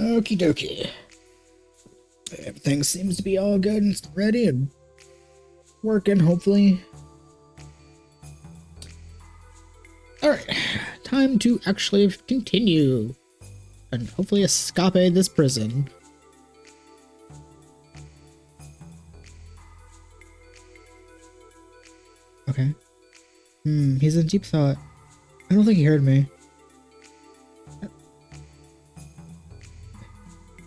Okie dokie. Everything seems to be all good and ready and working, hopefully. Alright, time to actually continue and hopefully escape this prison. Okay. He's in deep thought. I don't think he heard me.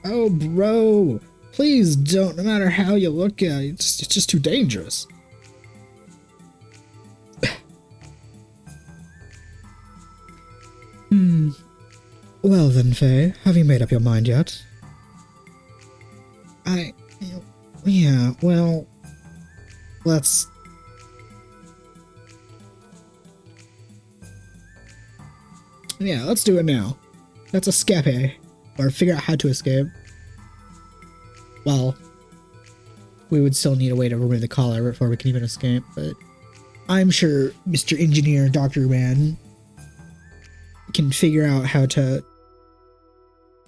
Oh, bro. Please don't, no matter how you look at it. It's just too dangerous. Well then, Faye, have you made up your mind yet? Yeah, well, let's... Yeah, let's do it now. Let's escape, or figure out how to escape. Well, we would still need a way to remove the collar before we can even escape, but I'm sure Mr. Engineer, Dr. Man, can figure out how to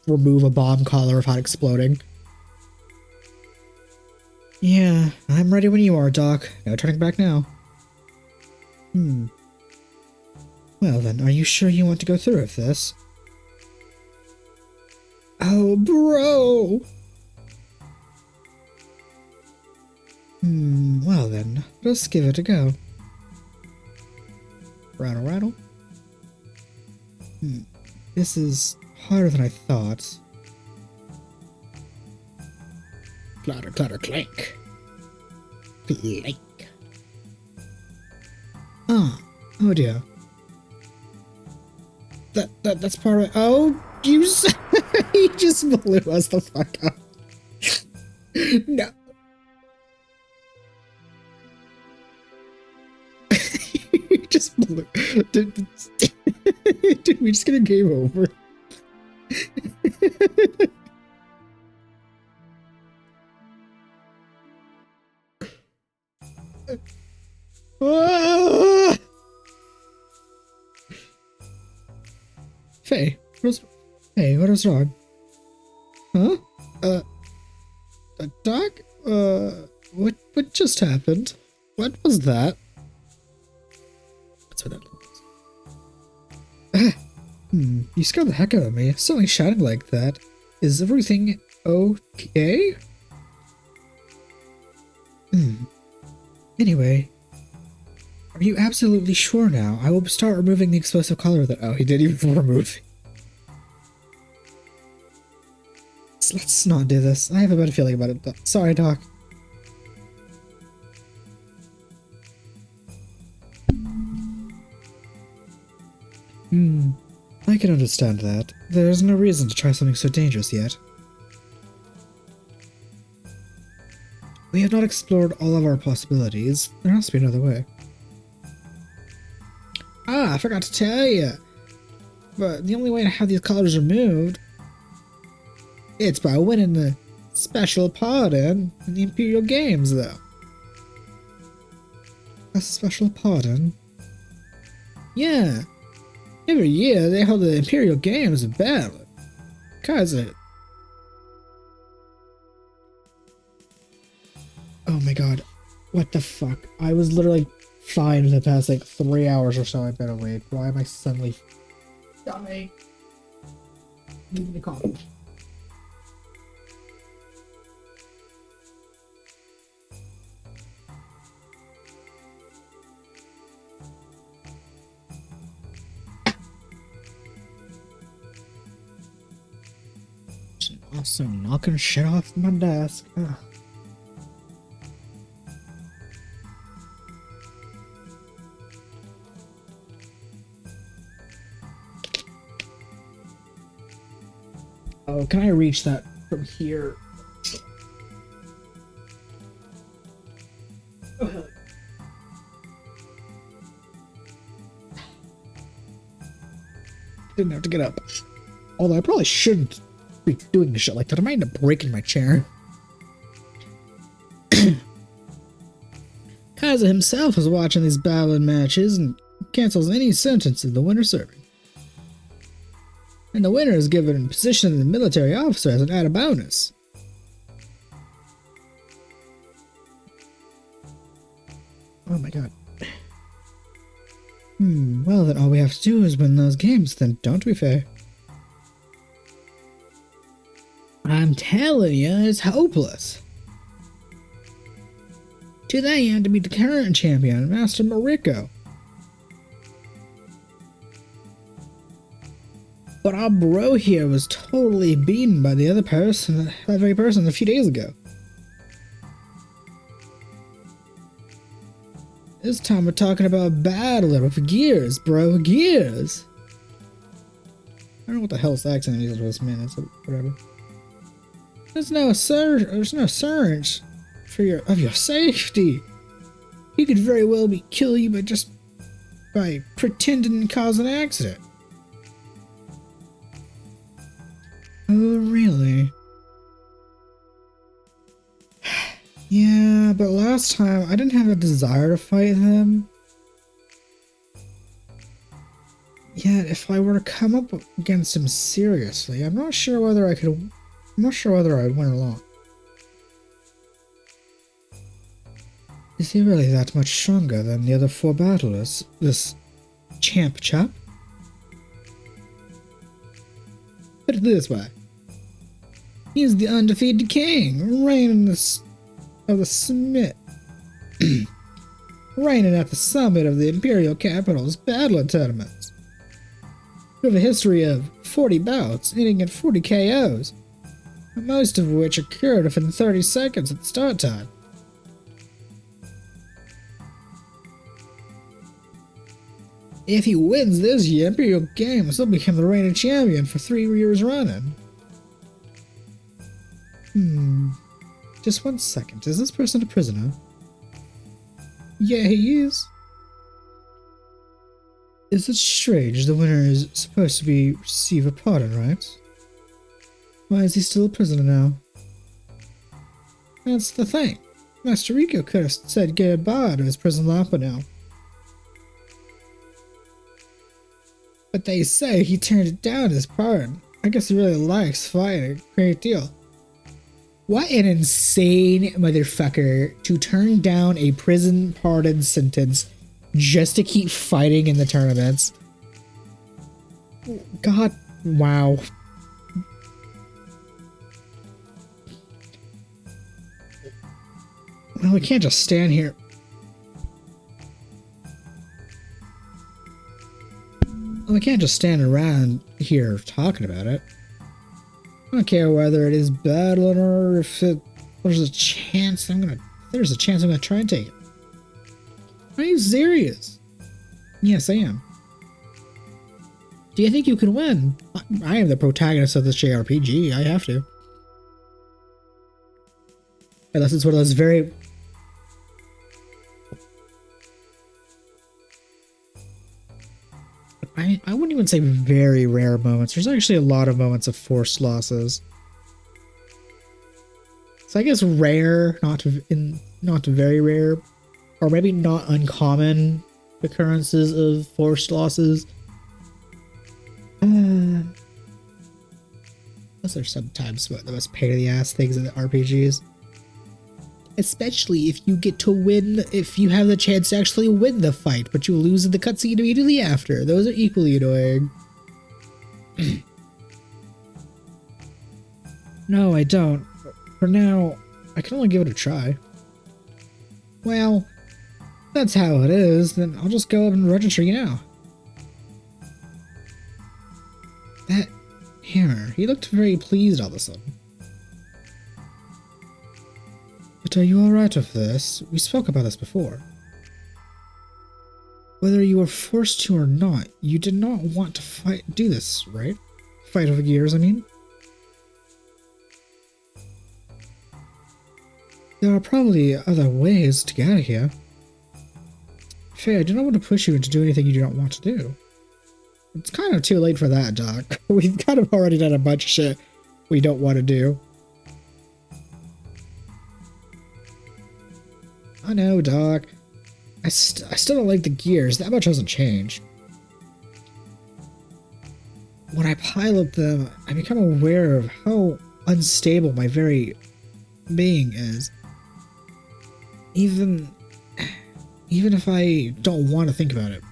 remove a bomb collar without exploding. Yeah, I'm ready when you are, Doc. No turning back now. Well then, are you sure you want to go through with this? Oh, bro! Well then, let's give it a go. Rattle, rattle. This is harder than I thought. Clatter, clatter, clank. Clank. Oh dear. That's part of it. Oh, you he just blew us the fuck up. No. He just blew. Dude, we just get a game over. Faye, what was wrong? Huh? Doc? What just happened? What was that? What's with that? You scared the heck out of me. Suddenly shouting like that. Is everything okay? Anyway, are you absolutely sure now? I will start removing the explosive collar that— oh, he did even remove. Let's not do this. I have a bad feeling about it. Sorry, Doc. I can understand that. There's no reason to try something so dangerous yet. We have not explored all of our possibilities. There has to be another way. Ah, I forgot to tell you. But the only way to have these collars removed, it's by winning the special pardon in the Imperial Games, though. A special pardon? Yeah. Every year they hold the Imperial Games in battle. Kaiser. Oh my god. What the fuck? I was literally fine for the past like 3 hours or so I've been awake. Why am I suddenly dying? Need me coffee. Also knocking shit off my desk. Ugh. Oh, can I reach that from here? Oh, hell. Didn't have to get up. Although I probably shouldn't be doing shit like that. I might end up breaking my chair. Kaiser himself is watching these battling matches and cancels any sentence in the winner serving. And the winner is given a position in the military officer as an added bonus. Oh my god. Well then all we have to do is win those games then, don't we, Faye? I'm telling you, it's hopeless. To that you have to beat the current champion, Master Mariko. But our bro here was totally beaten by the other person, that very person, a few days ago. This time we're talking about battling with gears, bro, gears. I don't know what the hell this accent is with this man, so whatever. There's no search for your safety. He could very well kill you by pretending to cause an accident. Oh, really? Yeah, but last time I didn't have a desire to fight him. Yet, if I were to come up against him seriously, I'm not sure whether I'd win along. Is he really that much stronger than the other 4 battlers? This champ chap? Put it this way. He's the undefeated king, reigning at the summit of the Imperial Capital's battling tournaments. We have a history of 40 bouts, ending in 40 KOs, most of which occurred within 30 seconds at the start time. If he wins this year, Imperial Games will become the reigning champion for 3 years running. Just 1 second. Is this person a prisoner? Yeah, he is. Is it strange the winner is supposed to receive a pardon, right? Why is he still a prisoner now? That's the thing. Master Rico could have said goodbye to his prison life by now. But they say he turned it down his pardon. I guess he really likes fighting a great deal. What an insane motherfucker to turn down a prison pardon sentence just to keep fighting in the tournaments. God, wow. Well, we can't just stand here. Well, we can't just stand around here talking about it. I don't care whether it is battling or if there's a chance I'm gonna try and take it. Are you serious? Yes, I am. Do you think you can win? I am the protagonist of this JRPG. I have to. Unless it's one of those very... I wouldn't even say very rare moments. There's actually a lot of moments of forced losses. So I guess rare, not very rare, or maybe not uncommon occurrences of forced losses. Those are sometimes the most pain in the ass things in the RPGs. Especially if you get to win, if you have the chance to actually win the fight, but you lose in the cutscene immediately after. Those are equally annoying. No, I don't. For now, I can only give it a try. Well, if that's how it is, then I'll just go up and register you now. That hammer, he looked very pleased all of a sudden. But are you alright with this? We spoke about this before. Whether you were forced to or not, you did not want to do this, right? Fight over gears, I mean? There are probably other ways to get out of here. Faye, I do not want to push you into doing anything you do not want to do. It's kind of too late for that, Doc. We've kind of already done a bunch of shit we don't want to do. I know, Doc. I still don't like the gears. That much hasn't changed. when I pilot them, I become aware of how unstable my very being is. Even if I don't want to think about it.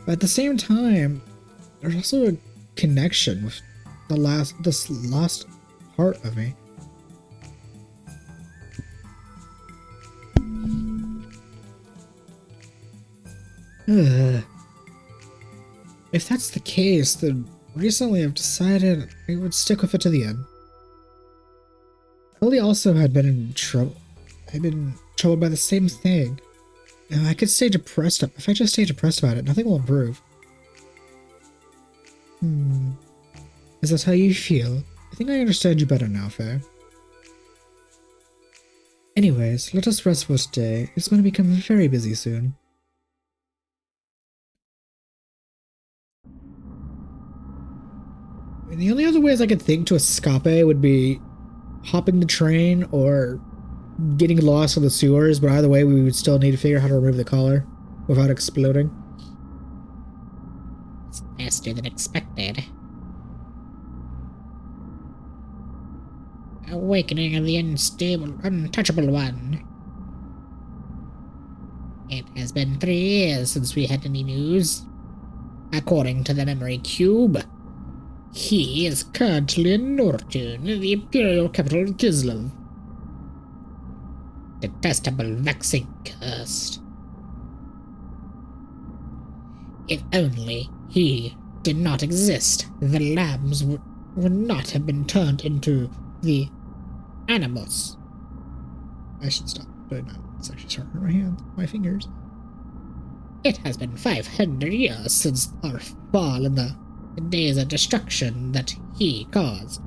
But at the same time, there's also a connection with this lost part of me. If that's the case, then recently I've decided I would stick with it to the end. Ellie also had been in trouble. I've been troubled by the same thing. I could stay depressed. If I just stay depressed about it, nothing will improve. Is that how you feel? I think I understand you better now, Faye. Anyways, let us rest for today. It's going to become very busy soon. I mean, the only other ways I could think to escape would be hopping the train or getting lost in the sewers, but either way we would still need to figure out how to remove the collar without exploding. It's faster than expected. Awakening of the unstable, untouchable one. It has been 3 years since we had any news. According to the memory cube, he is currently in Nortun, the imperial capital of Kislev. Detestable, vexing, cursed. If only he did not exist, the lambs would not have been turned into the animals. I should stop doing that. It's actually starting on my hand, my fingers. It has been 500 years since our fall in the days of destruction that he caused.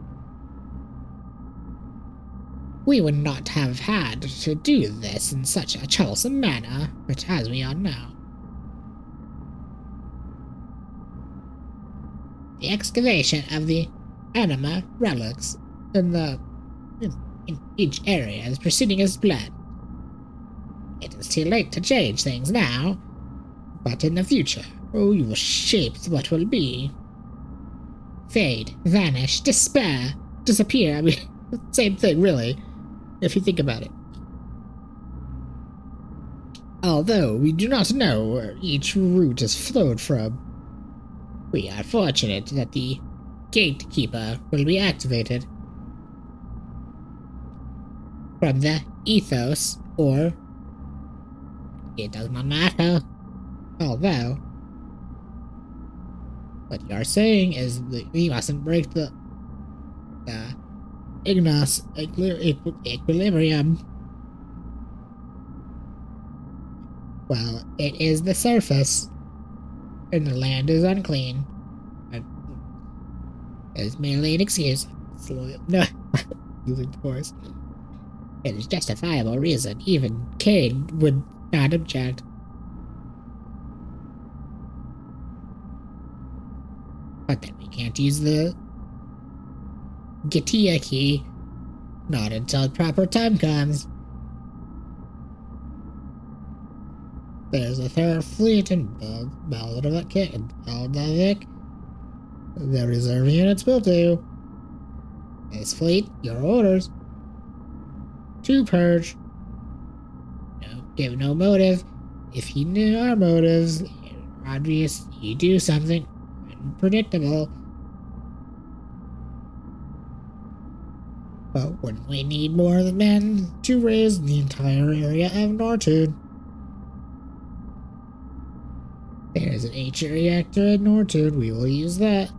We would not have had to do this in such a troublesome manner, but as we are now. The excavation of the anima relics in each area is proceeding as planned. It is too late to change things now, but in the future, we will shape what will be. Fade, vanish, despair, disappear. I mean, same thing, really, if you think about it. Although we do not know where each route is flowed from, we are fortunate that the gatekeeper will be activated from the ethos, or it does not matter. Although, what you are saying is that we mustn't break the Ignos equilibrium. Well, it is the surface, and the land is unclean. It is merely an excuse. No, losing the voice. It is justifiable reason. Even Cain would not object. But then we can't use the Gatia key. Not until proper time comes. There's a third fleet in Baldavik and Baldavik. The reserve units will do. This fleet, your orders. To purge. No, give no motive. If you knew our motives, obvious you do something unpredictable. But wouldn't we need more men to raise the entire area of Nortun? There's an ancient reactor in Nortun. We will use that.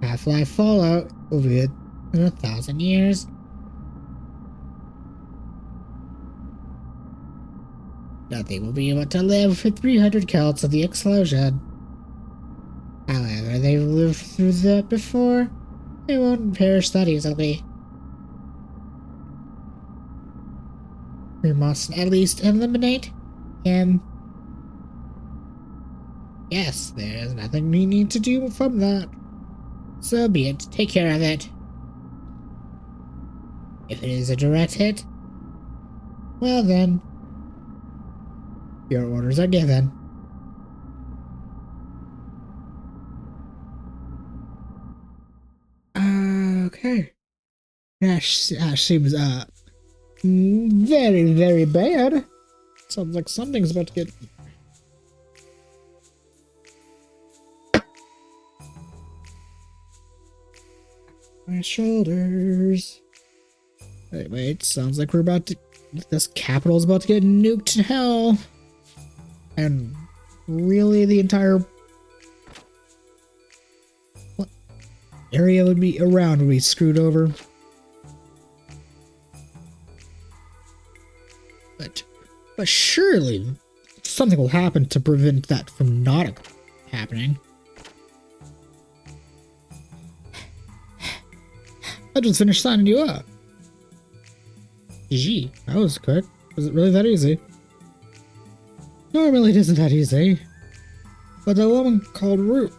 Half-Life Fallout will be in 1,000 years. Nothing will be able to live for 300 counts of the explosion. However, they've lived through that before. They won't perish that easily. We must at least eliminate him. Yes, there is nothing we need to do from that. So be it. Take care of it. If it is a direct hit, well then, your orders are given. seems very, very bad. Sounds like something's about to get. My shoulders. Wait, sounds like we're about to. This capital's about to get nuked to hell. And really, the entire area would be screwed over. But surely something will happen to prevent that from not happening. I just finished signing you up. Gee, that was quick. Was it really that easy? Normally it isn't that easy. But the woman called Root.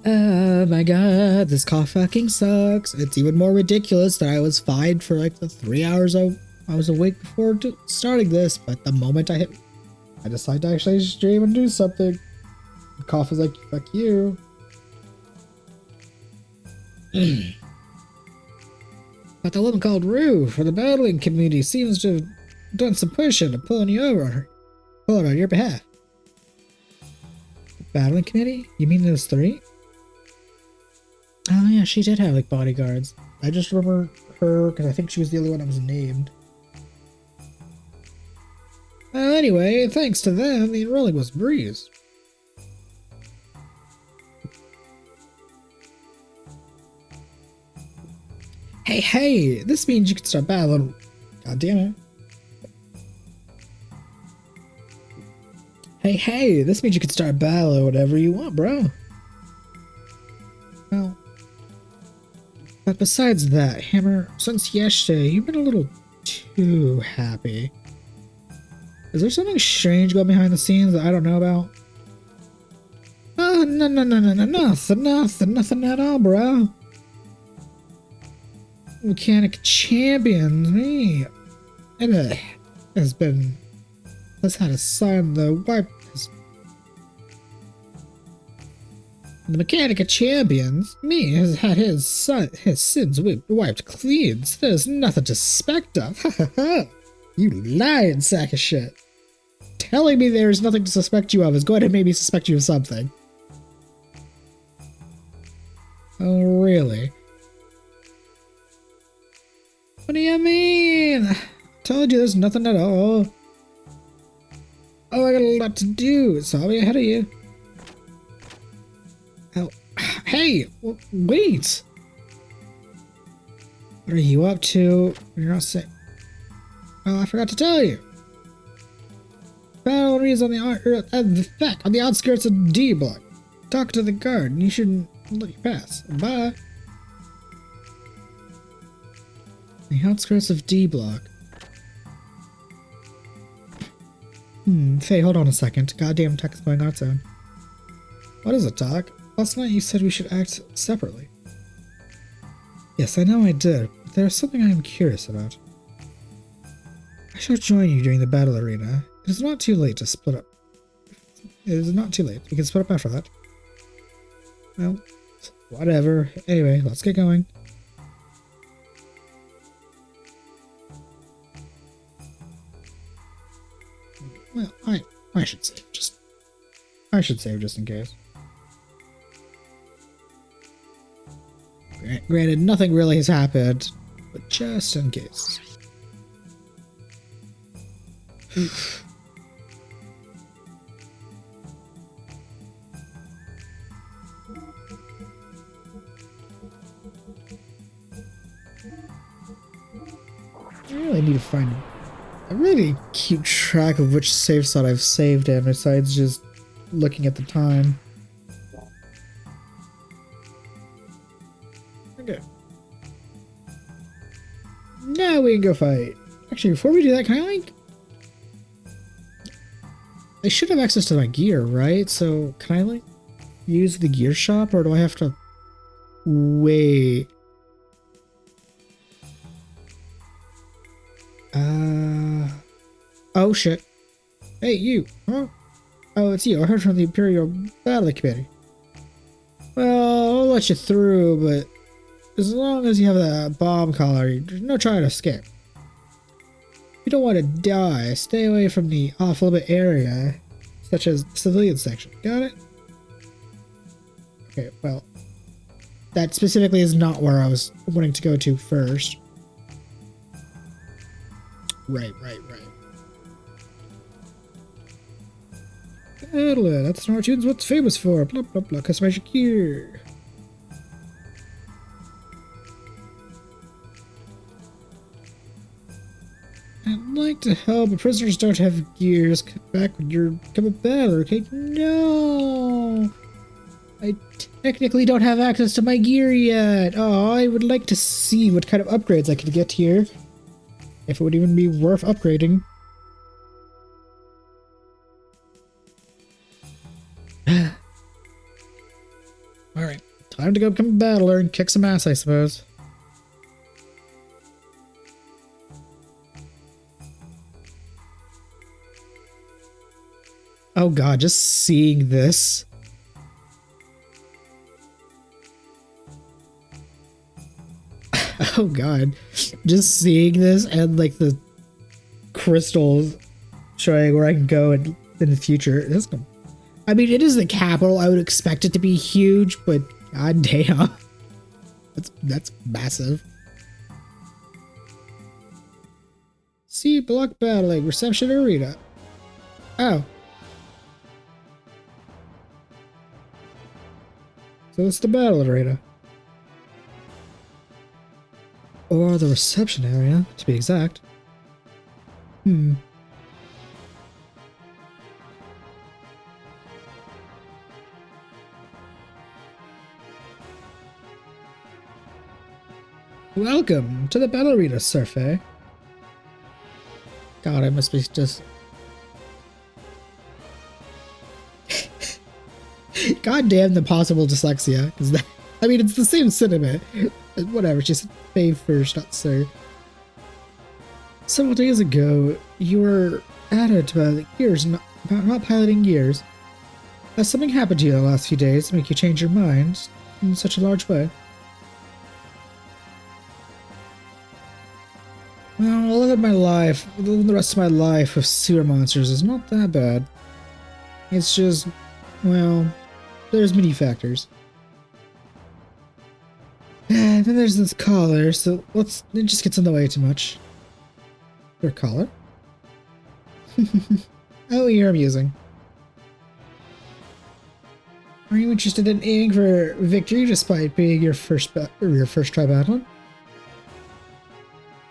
Oh my god, this car fucking sucks. It's even more ridiculous that I was fined for like the 3 hours I was awake before starting this, but the moment I decided to actually stream and do something, the cough is like, fuck you. But the woman called Rue for the battling community seems to have done some pushing and pulling you over on your behalf. The battling committee? You mean those 3? Oh yeah, she did have like bodyguards. I just remember her because I think she was the only one that was named. Anyway, thanks to them, the enrolling was a breeze. Hey, this means you can start battling. God damn it. Hey, this means you can start battling whatever you want, bro. Well, but besides that, Hammer, since yesterday, you've been a little too happy. Is there something strange going behind the scenes that I don't know about? Oh, no, nothing at all, bro. Mechanic champions, me. And has had a son, the Mechanic of Champions, me, has had his sins wiped clean. So there's nothing to suspect of. You lying sack of shit. Telling me there's nothing to suspect you of is going to make me suspect you of something. Oh, really? What do you mean? I told you there's nothing at all. Oh, I got a lot to do, so I'll be ahead of you. Oh, hey, wait! What are you up to? You're not saying. Oh, I forgot to tell you. Battle is on the outskirts of D block. Talk to the guard, and you shouldn't let you pass. Bye. The outskirts of D block. Faye, hold on a second. Goddamn tech is going on its own. What is it, Doc? Last night you said we should act separately. Yes, I know I did, but there's something I am curious about. I shall join you during the battle arena. It is not too late to split up. It is not too late. We can split up after that. Well, whatever. Anyway, let's get going. Well, I should save just in case. Granted, nothing really has happened, but just in case. I really need to keep track of which save slot I've saved in, besides just looking at the time. Okay. Now we can go fight. Actually, before we do that, can I I should have access to my gear, right? So, can I, use the gear shop, or do I have to wait? Oh shit. Hey, you, huh? Oh, it's you. I heard from the Imperial Battle Committee. Well, I'll let you through, but as long as you have that bomb collar, there's no trying to escape. If you don't want to die, stay away from the off-limit area, such as the civilian section. Got it? Okay, well, that specifically is not where I was wanting to go to first. Right. That's Nortune's what's famous for. Blah, blah, blah. Customize your gear. I'd like to help, but prisoners don't have gears. Come back when you're become a battler, okay? No! I technically don't have access to my gear yet. Oh, I would like to see what kind of upgrades I could get here. If it would even be worth upgrading. Alright, time to go become a battler and kick some ass, I suppose. Oh god, just seeing this. Oh god, just seeing this and like the crystals showing where I can go in the future. I mean, it is the capital. I would expect it to be huge, but god damn, that's massive. C block battling reception arena. Oh. So it's the battle arena. Or the reception area, to be exact. Welcome to the battle arena, Surfey. God, I must be just... God damn the possible dyslexia, because that... I mean, it's the same sentiment. Whatever, she said Faye first, not sir. Several days ago, you were added about gears, about not piloting gears. Has something happened to you the last few days to make you change your mind in such a large way? Well, I'll live my life, the rest of my life with sewer monsters is not that bad. It's just, well, there's many factors. And then there's this collar, so it just gets in the way too much. Your collar? Oh, you're amusing. Are you interested in aiming for victory despite being your first try battling?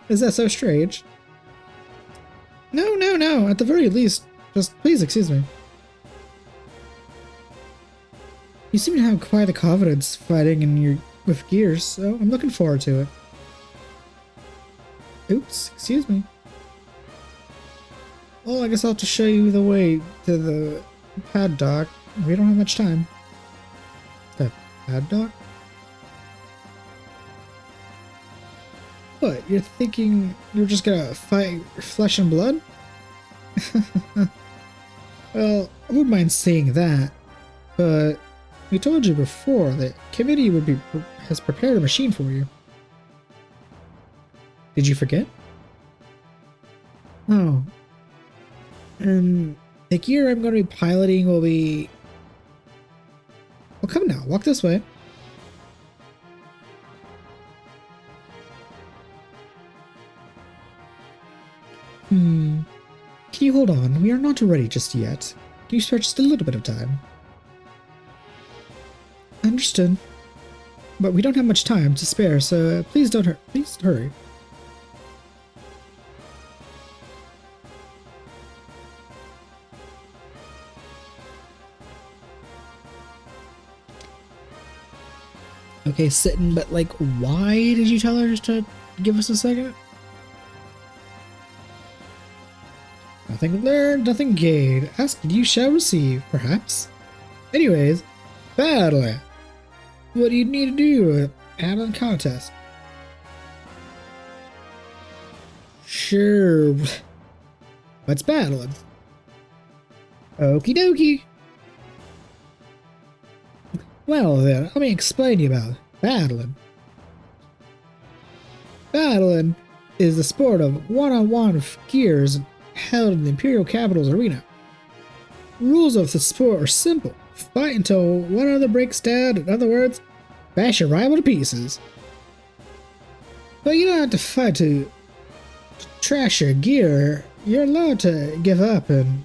Is that so strange? No. At the very least, just please excuse me. You seem to have quite the confidence fighting with gears, so I'm looking forward to it. Oops, excuse me. Well, I guess I'll have to show you the way to the paddock. We don't have much time. The paddock? What, you're thinking you're just gonna fight flesh and blood? Well, I wouldn't mind saying that, but we told you before that committee has prepared a machine for you. Did you forget? Oh. And the gear I'm going to be piloting will be... Well, come now, walk this way. Can you hold on? We are not ready just yet. Can you spare just a little bit of time? Understood. But we don't have much time to spare, so please don't hurry. Please hurry. Okay, sitting, but like, why did you tell her to give us a second? Nothing learned, nothing gained. Ask and you shall receive, perhaps. Anyways, battler. What do you need to do? Add on contest. Sure. What's battling? Okie dokie. Well then, let me explain to you about battling. Battling is the sport of one-on-one gears held in the Imperial Capital's arena. Rules of the sport are simple. Fight until one another breaks down, in other words, bash your rival to pieces. But you don't have to fight to trash your gear. You're allowed to give up and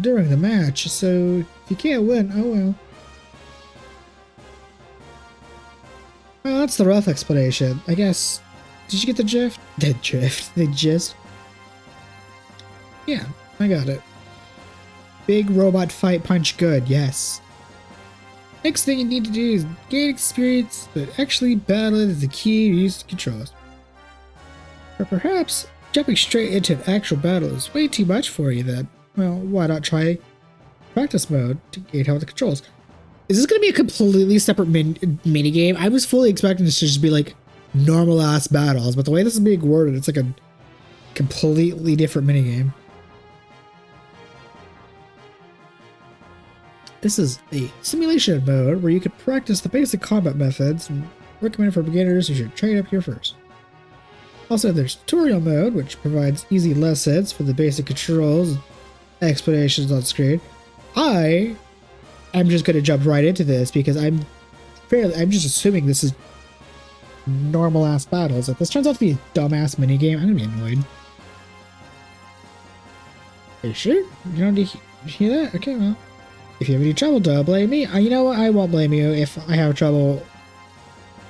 during the match, so if you can't win, oh well. Well, that's the rough explanation. I guess. Did you get the drift? The drift. The gist? Yeah, I got it. Big robot fight punch good, yes. Next thing you need to do is gain experience, but actually battle is the key to use the controls. Or perhaps jumping straight into an actual battle is way too much for you then. Well, why not try practice mode to gain how the controls? Is this going to be a completely separate mini game? I was fully expecting this to just be like normal ass battles, but the way this is being worded, it's like a completely different mini game. This is a simulation mode where you can practice the basic combat methods and recommended for beginners who should train up here first. Also, there's tutorial mode, which provides easy lessons for the basic controls and explanations on screen. I'm just going to jump right into this because I'm just assuming this is normal ass battles. If this turns out to be a dumbass minigame, I'm going to be annoyed. Are you sure? You don't hear that? Okay, well. If you have any trouble, don't blame me. You know what? I won't blame you if I have trouble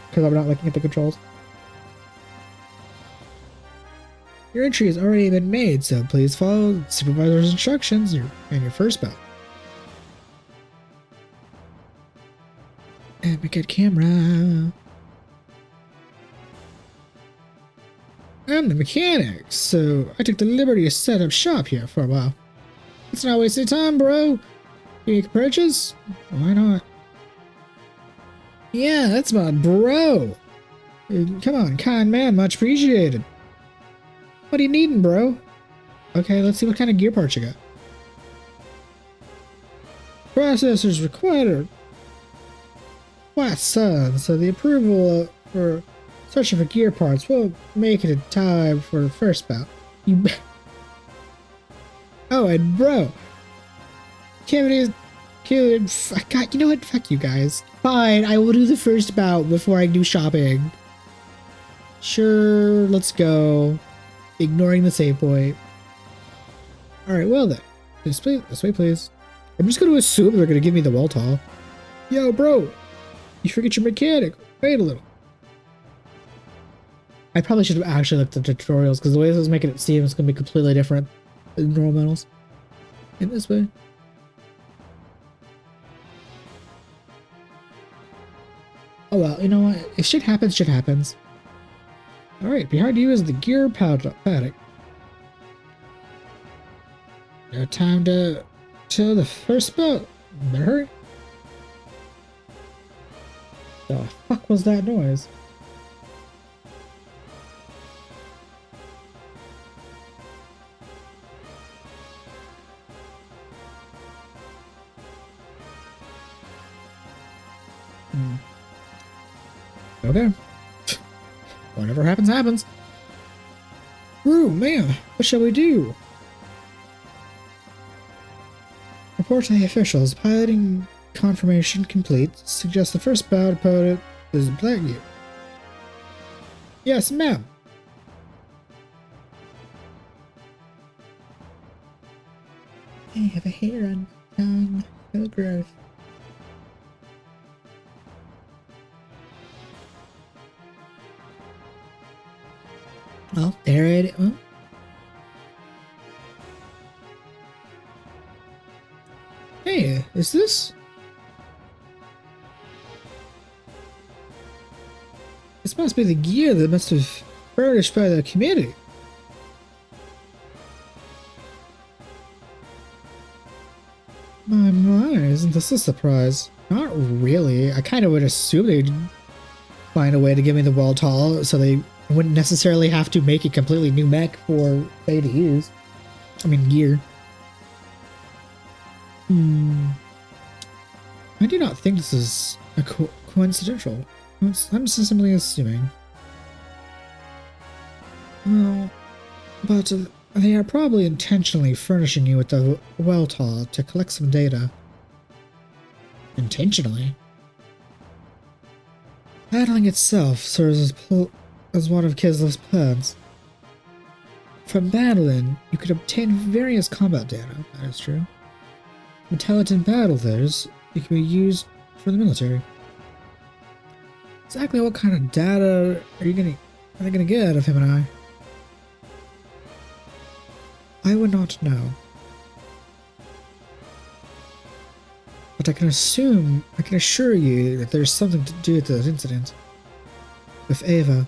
because I'm not looking at the controls. Your entry has already been made, so please follow the supervisor's instructions in your first bout. And we get camera. I'm the mechanic, so I took the liberty to set up shop here for a while. Let's not waste any time, bro. You make purchase? Why not? Yeah, that's my bro. Come on, kind man, much appreciated. What are you needing, bro? Okay, let's see what kind of gear parts you got. Processors required. Why, son, so the approval for searching for gear parts will make it in time for the first bout. Oh, and bro. God, you know what? Fuck you guys. Fine, I will do the first bout before I do shopping. Sure, let's go. Ignoring the save point. Alright, well then. This way, please. I'm just going to assume they're going to give me the wall tall. Yo, bro. You forget your mechanic. Wait a little. I probably should have actually looked at the tutorials because the way this is making it seem it's going to be completely different than normal metals. In this way. Oh well, you know what? If shit happens, shit happens. Alright, behind you is the gear paddock. No time to the first boat. Better hurry. The fuck was that noise? Okay. Whatever happens, happens. Ooh, man, what shall we do? Report to the officials. Piloting confirmation complete. Suggest the first bout opponent is Black Gear. Yes, ma'am. I have a hair on tongue. So gross. Oh, there it is. Oh. Hey, is this? This must be the gear that must have furnished by the committee. My, isn't this a surprise? Not really. I kind of would assume they'd find a way to give me the wall tall so they wouldn't necessarily have to make a completely new mech for Faye to use. I mean, gear. I do not think this is a coincidental. I'm simply assuming. Well, but they are probably intentionally furnishing you with the Weltal to collect some data. Intentionally? Battling itself serves as one of Kislev's plans. From battling, you could obtain various combat data, that is true. From talented battlers, it can be used for the military. Exactly what kind of data are they gonna get out of him and I? I would not know. But I can assure you that there's something to do with this incident. With Ava.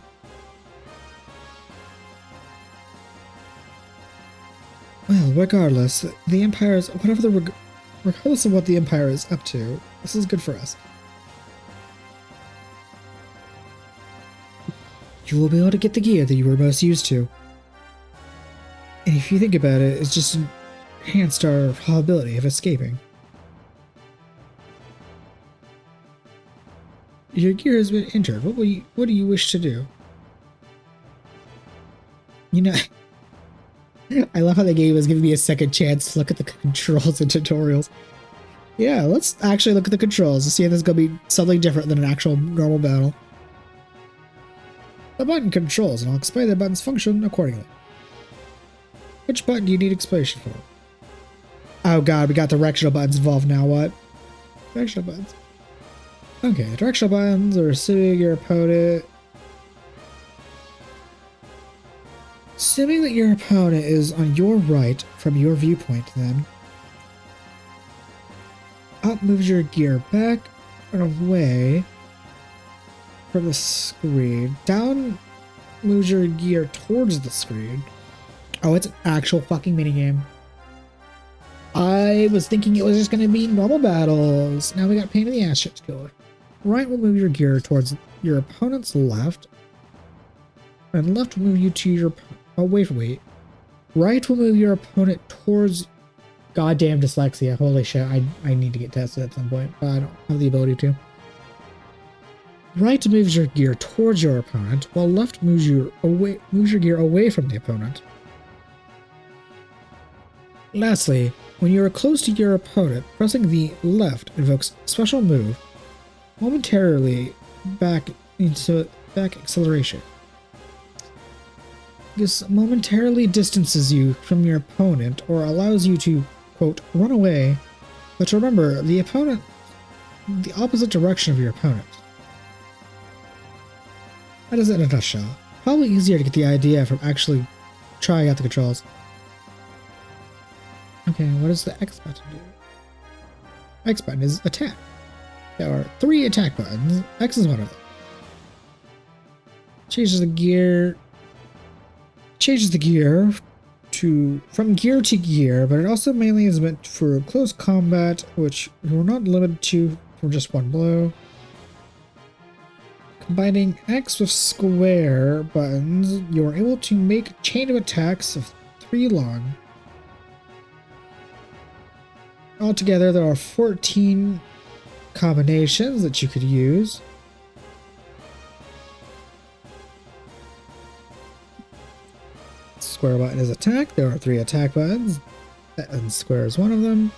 Well, regardless, the Empire's regardless of what the Empire is up to, this is good for us. You will be able to get the gear that you were most used to. And if you think about it, it's just enhanced our probability of escaping. Your gear has been injured. What do you wish to do? You know, I love how the game was giving me a second chance to look at the controls and tutorials. Yeah, let's actually look at the controls to see if this is going to be something different than an actual normal battle. The button controls, and I'll explain the button's function accordingly. Which button do you need explanation for? Oh god, we got directional buttons involved now, what? Directional buttons. Okay, directional buttons are assuming your opponent... Assuming that your opponent is on your right from your viewpoint, then. Up moves your gear back and away from the screen. Down moves your gear towards the screen. Oh, it's an actual fucking minigame. I was thinking it was just going to be normal battles. Now we got pain in the ass shit to go. Right will move your gear towards your opponent's left. And left will move you to your... Oh, wait. Right will move your opponent towards... Goddamn dyslexia. Holy shit. I need to get tested at some point, but I don't have the ability to. Right moves your gear towards your opponent, while left moves your gear away from the opponent. Lastly, when you are close to your opponent, pressing the left invokes special move, momentarily back acceleration. This momentarily distances you from your opponent or allows you to, quote, run away, but remember, the opposite direction of your opponent. That is it in a nutshell. Probably easier to get the idea from actually trying out the controls. Okay, what does the X button do? X button is attack. There are 3 attack buttons. X is one of them. Changes the gear from gear to gear, but it also mainly is meant for close combat, which you're not limited to from just one blow. Combining X with square buttons, you are able to make a chain of attacks of 3 long. Altogether, there are 14 combinations that you could use. Square button is attack. There are 3 attack buttons, and square is one of them.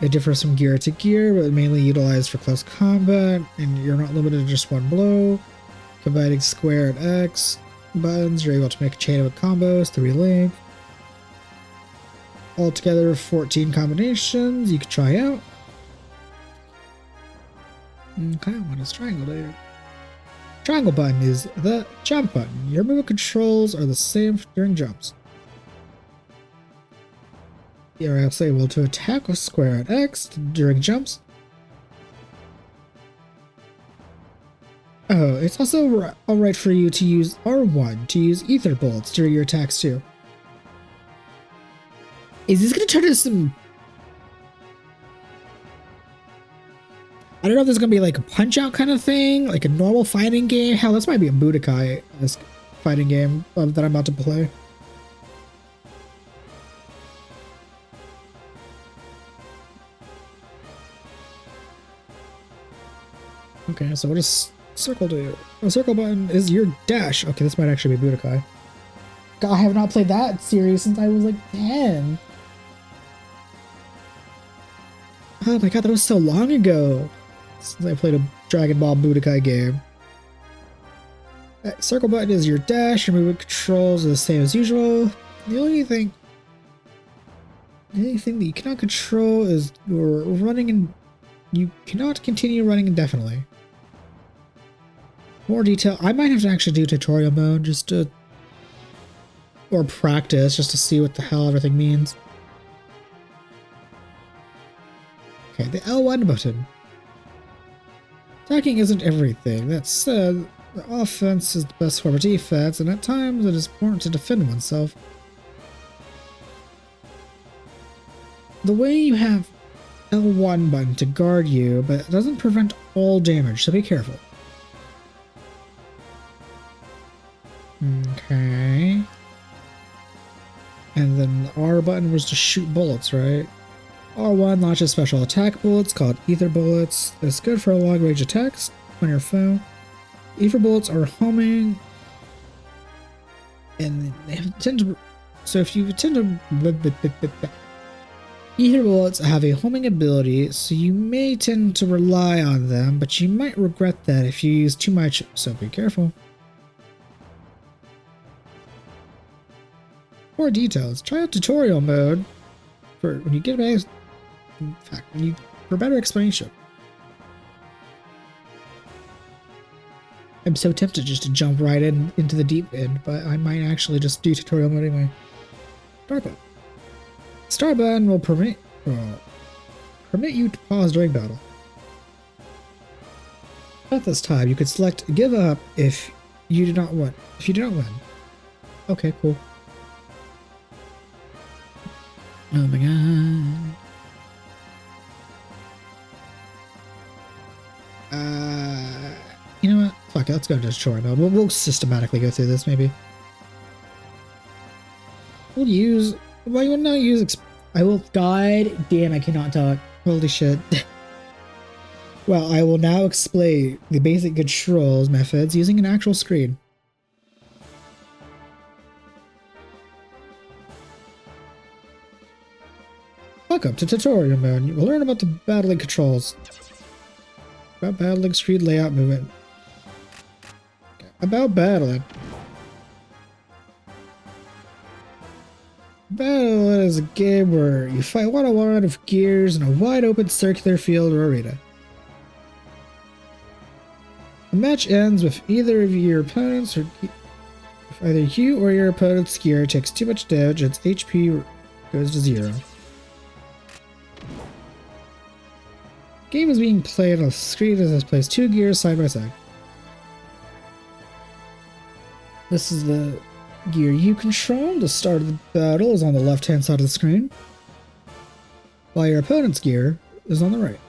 It differs from gear to gear, but mainly utilized for close combat, and you're not limited to just one blow. Combining square and X buttons, you're able to make a chain of combos, 3 length. Altogether, 14 combinations you could try out. Okay, what does triangle do? Triangle button is the jump button. Your movement controls are the same during jumps. You are also able to attack with square and X during jumps. Oh, it's also alright for you to use R1 to use ether bullets during your attacks too. Is this going to turn into some... I don't know if this is going to be like a Punch-Out kind of thing, like a normal fighting game. Hell, this might be a Budokai, this fighting game that I'm about to play. Okay, so what does circle do? A circle button is your dash. Okay, this might actually be Budokai. God, I have not played that series since I was like 10. Oh my god, that was so long ago since I played a Dragon Ball Budokai game. Circle button is your dash. Your movement controls are the same as usual. The only thing that you cannot control is your running, and you cannot continue running indefinitely. More detail. I might have to actually do tutorial mode just to, or practice just to see what the hell everything means. Okay, the L1 button. Attacking isn't everything. That said, the offense is the best form of defense, and at times it is important to defend oneself. The way you have L1 button to guard you, but it doesn't prevent all damage, so be careful. Okay. And then the R button was to shoot bullets, right? R1 launches special attack bullets called ether bullets. It's good for long range attacks on your foe. Ether bullets are homing, and they tend to. So if you tend to. Ether bullets have a homing ability, so you may tend to rely on them, but you might regret that if you use too much, so be careful. More details. Try out tutorial mode for when you get back. In fact, for better explanation. I'm so tempted just to jump right into the deep end, but I might actually just do tutorial mode anyway. Start button. Start button will permit you to pause during battle. At this time, you could select give up if you do not win. Okay, cool. Oh my god. You know what? Fuck it, let's go to tutorial mode. We'll systematically go through this, maybe. We'll use... Well, you will not use... I will... God damn, I cannot talk. Holy shit. Well, I will now explain the basic controls methods using an actual screen. Welcome to tutorial mode. You will learn about the battling controls. About battling, screen layout, movement. Okay. About battling. Battle is a game where you fight one-on-one of gears in a wide open circular field or arena. The match ends with either of your opponents or if either you or your opponent's gear takes too much damage and its HP goes to 0. The game is being played on a screen as it plays 2 gears side by side. This is the gear you control. The start of the battle is on the left hand side of the screen, while your opponent's gear is on the right.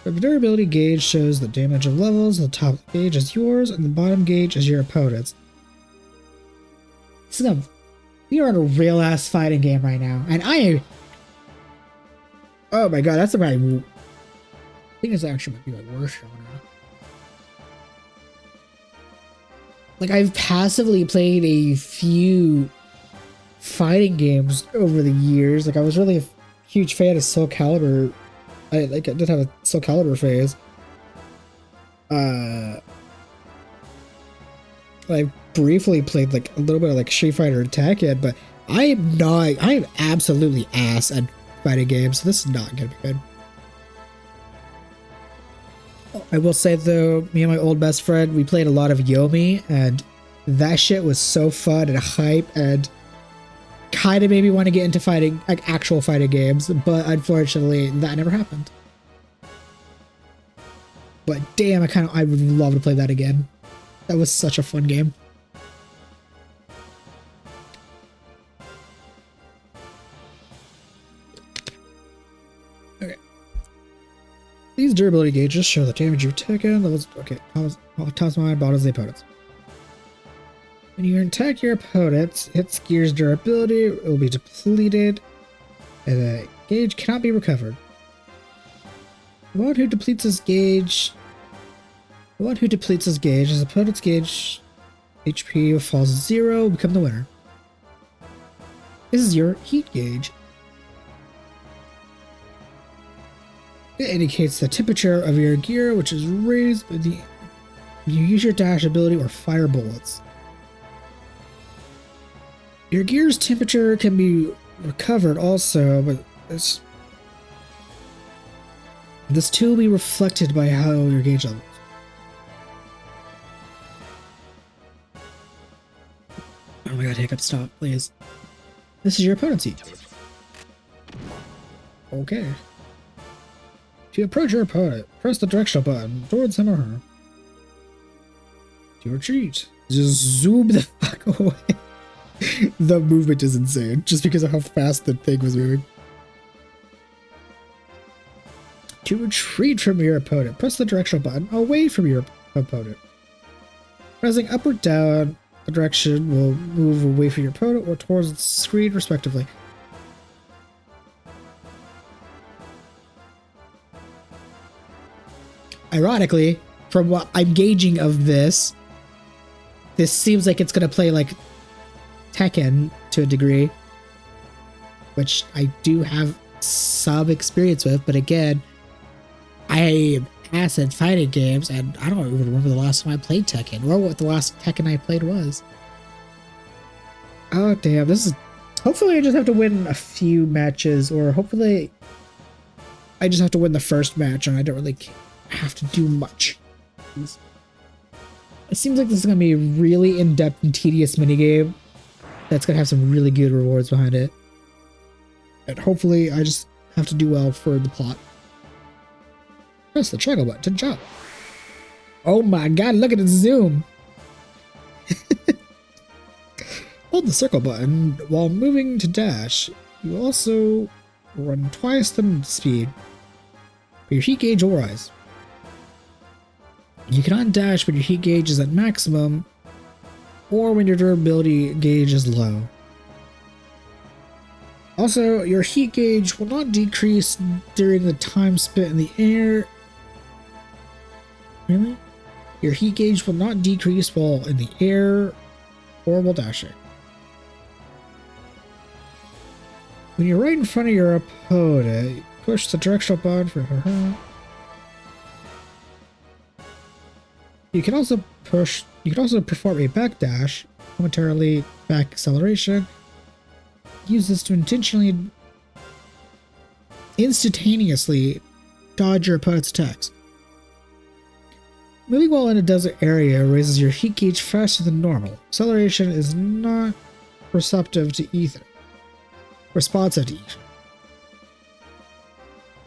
The durability gauge shows the damage of levels. The top gauge is yours, and the bottom gauge is your opponent's. We are in a real ass fighting game right now, and oh my god, that's about. I think this actually might be my worst show now. Like, I've passively played a few fighting games over the years. Like, I was really a huge fan of Soul Calibur. I did have a Soul Calibur phase. I briefly played like a little bit of like Street Fighter and Tekken, but I'm absolutely ass at fighting games, so this is not gonna be good. I will say though, me and my old best friend, we played a lot of Yomi, and that shit was so fun and hype, and kind of made me want to get into fighting, like actual fighting games, but unfortunately that never happened. But damn, I would love to play that again. That was such a fun game. Okay. These durability gauges show the damage you've taken. Levels. Okay. Tops mine, bottoms the opponents. When you attack your opponents, hits gear's durability, it will be depleted, and the gauge cannot be recovered. The one who depletes his gauge. The one who depletes his gauge, his opponent's gauge HP falls to 0, become the winner. This is your heat gauge. It indicates the temperature of your gear, which is raised by the you use your dash ability or fire bullets. Your gear's temperature can be recovered also, but this too will be reflected by how your gauge levels. Oh my god, Hiccup, stop, please. This is your opponent's heat gauge. Okay. To approach your opponent, press the directional button towards him or her. To retreat, just zoom the fuck away. The movement is insane, just because of how fast the thing was moving. To retreat from your opponent, press the directional button away from your opponent. Pressing up or down the direction will move away from your opponent or towards the screen, respectively. Ironically, from what I'm gauging of this seems like it's going to play like Tekken to a degree, which I do have some experience with, but again, I am ass at fighting games, and I don't even remember the last time I played Tekken, or what the last Tekken I played was. Oh damn, this is... Hopefully I just have to win a few matches, or hopefully I just have to win the first match, and I don't really have to do much. It seems like this is going to be a really in-depth and tedious minigame that's going to have some really good rewards behind it. And hopefully I just have to do well for the plot. Press the triangle button to jump. Oh my god, look at the zoom! Hold the circle button while moving to dash. You will also run twice the speed, but your heat gauge will rise. You cannot dash when your heat gauge is at maximum, or when your durability gauge is low. Also, your heat gauge will not decrease during the time spent in the air. Really? Your heat gauge will not decrease while in the air or while dashing. When you're right in front of your opponent, push the directional button for her. You can also perform a backdash, momentarily back acceleration. Use this to instantaneously dodge your opponent's attacks. Moving while in a desert area raises your heat gauge faster than normal. Acceleration is not responsive to ether.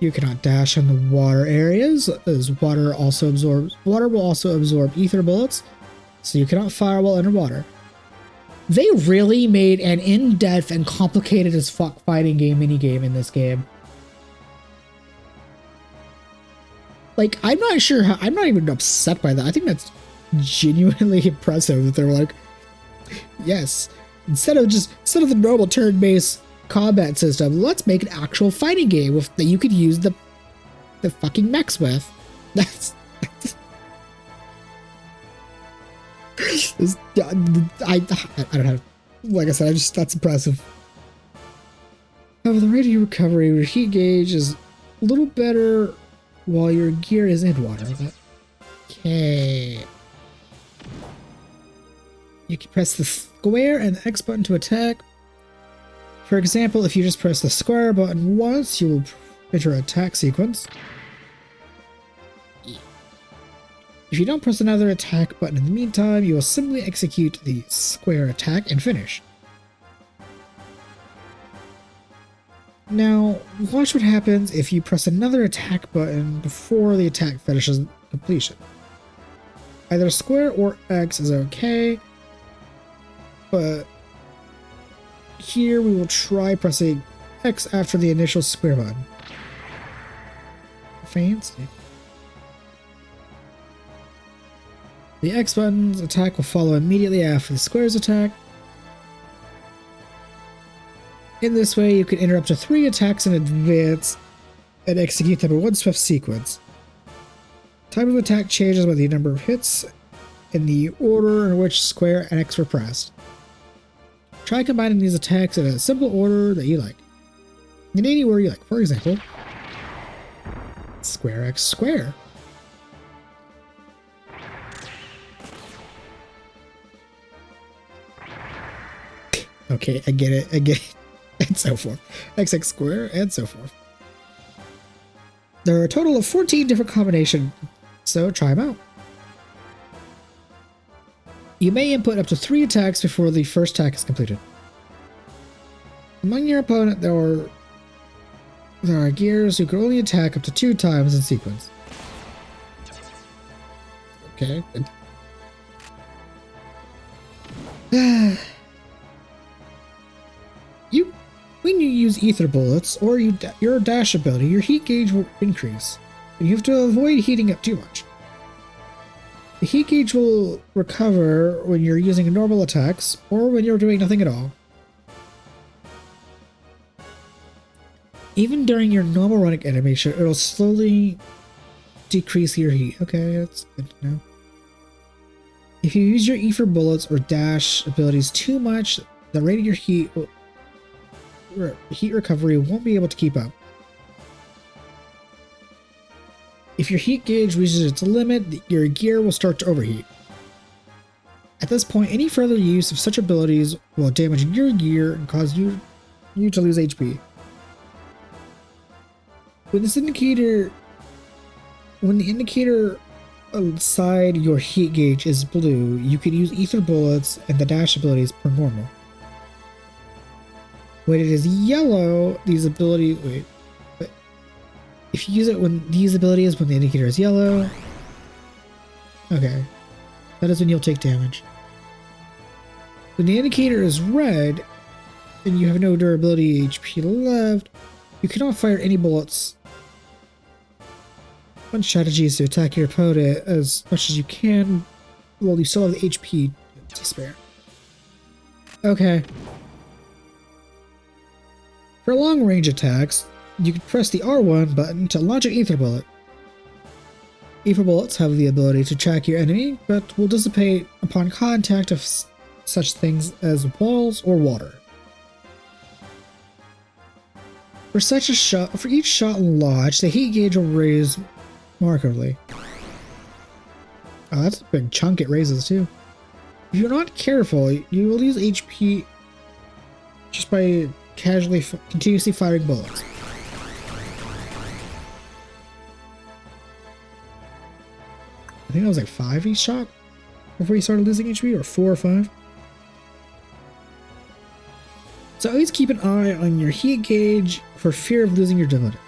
You cannot dash in the water areas, as water will also absorb ether bullets, so you cannot fire while underwater. They really made an in-depth and complicated as fuck fighting game minigame in this game. Like, I'm not sure how, I'm not even upset by that. I think that's genuinely impressive that they were like, yes, instead of the normal turn-based combat system, let's make an actual fighting game that you could use the fucking mechs with. That's I don't know. Like I said, that's impressive. However, the rate of your recovery, your heat gauge is a little better while your gear is in water. Okay. You can press the square and the X button to attack. For example, if you just press the square button once, you will enter an attack sequence. If you don't press another attack button in the meantime, you will simply execute the square attack and finish. Now, watch what happens if you press another attack button before the attack finishes completion. Either square or X is okay, but here we will try pressing X after the initial square button. Fancy. The X button's attack will follow immediately after the square's attack. In this way, you can interrupt to 3 attacks in advance and execute them in one swift sequence. Time of attack changes by the number of hits and the order in which square and X were pressed. Try combining these attacks in a simple order that you like. In any order you like. For example, square X square. Okay, I get it, and so forth. XX square, and so forth. There are a total of 14 different combinations, so try them out. You may input up to 3 attacks before the first attack is completed. Among your opponent, there are gears who can only attack up to 2 times in sequence. Okay. When you use ether bullets or your dash ability, your heat gauge will increase, and you have to avoid heating up too much. The heat gauge will recover when you're using normal attacks or when you're doing nothing at all. Even during your normal running animation, it'll slowly decrease your heat. Okay, that's good to know. If you use your ether bullets or dash abilities too much, the rate of your heat recovery won't be able to keep up. If your heat gauge reaches its limit, your gear will start to overheat. At this point, any further use of such abilities will damage your gear and cause you to lose HP. When the indicator outside your heat gauge is blue, you can use ether bullets and the dash abilities per normal. When it is yellow, these abilities... Wait. But if you use it when these abilities, when the indicator is yellow... Okay. That is when you'll take damage. When the indicator is red, and you have no durability HP left, you cannot fire any bullets. One strategy is to attack your opponent as much as you can while you still have the HP to spare. Okay. For long-range attacks, you can press the R1 button to launch an ether bullet. Ether bullets have the ability to track your enemy, but will dissipate upon contact of such things as walls or water. For each shot launched, the heat gauge will raise markedly. Oh, that's a big chunk it raises too. If you're not careful, you will lose HP just by continuously firing bullets. I think that was like 5 each shot before you started losing HP, or 4 or 5. So always keep an eye on your heat gauge for fear of losing your ability.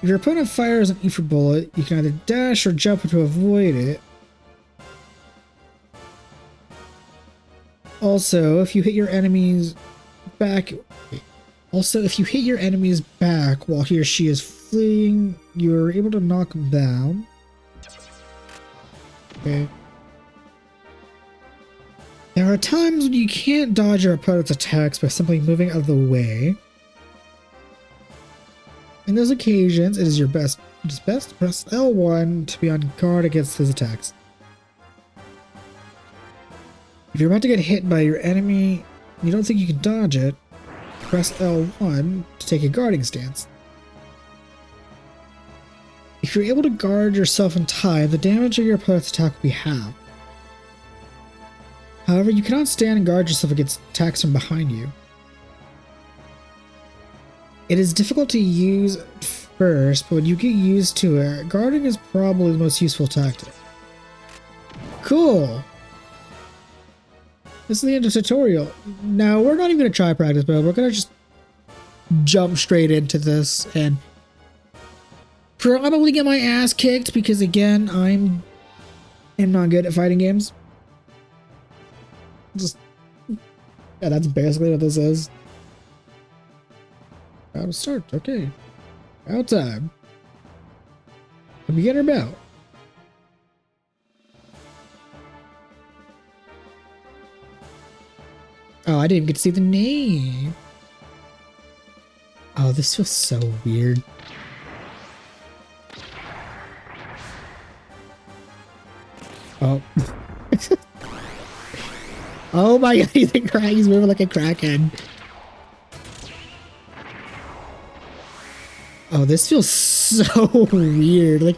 If your opponent fires an ether bullet, you can either dash or jump to avoid it. Also, if you hit your enemy's back while he or she is fleeing, you're able to knock him down. Okay. There are times when you can't dodge your opponent's attacks by simply moving out of the way. In those occasions, it is best to press L1 to be on guard against his attacks. If you're about to get hit by your enemy and you don't think you can dodge it, press L1 to take a guarding stance. If you're able to guard yourself in time, the damage of your opponent's attack will be halved. However, you cannot stand and guard yourself against attacks from behind you. It is difficult to use at first, but when you get used to it, guarding is probably the most useful tactic. Cool! This is the end of the tutorial. Now, we're not even going to try practice mode, we're going to just jump straight into this and probably get my ass kicked because, again, I'm not good at fighting games. Yeah, that's basically what this is. Out of start, okay. Out time. The beginner bell. Oh, I didn't even get to see the name. Oh, this feels so weird. Oh. Oh my god, he's moving like a crackhead. Oh, this feels so weird. Like,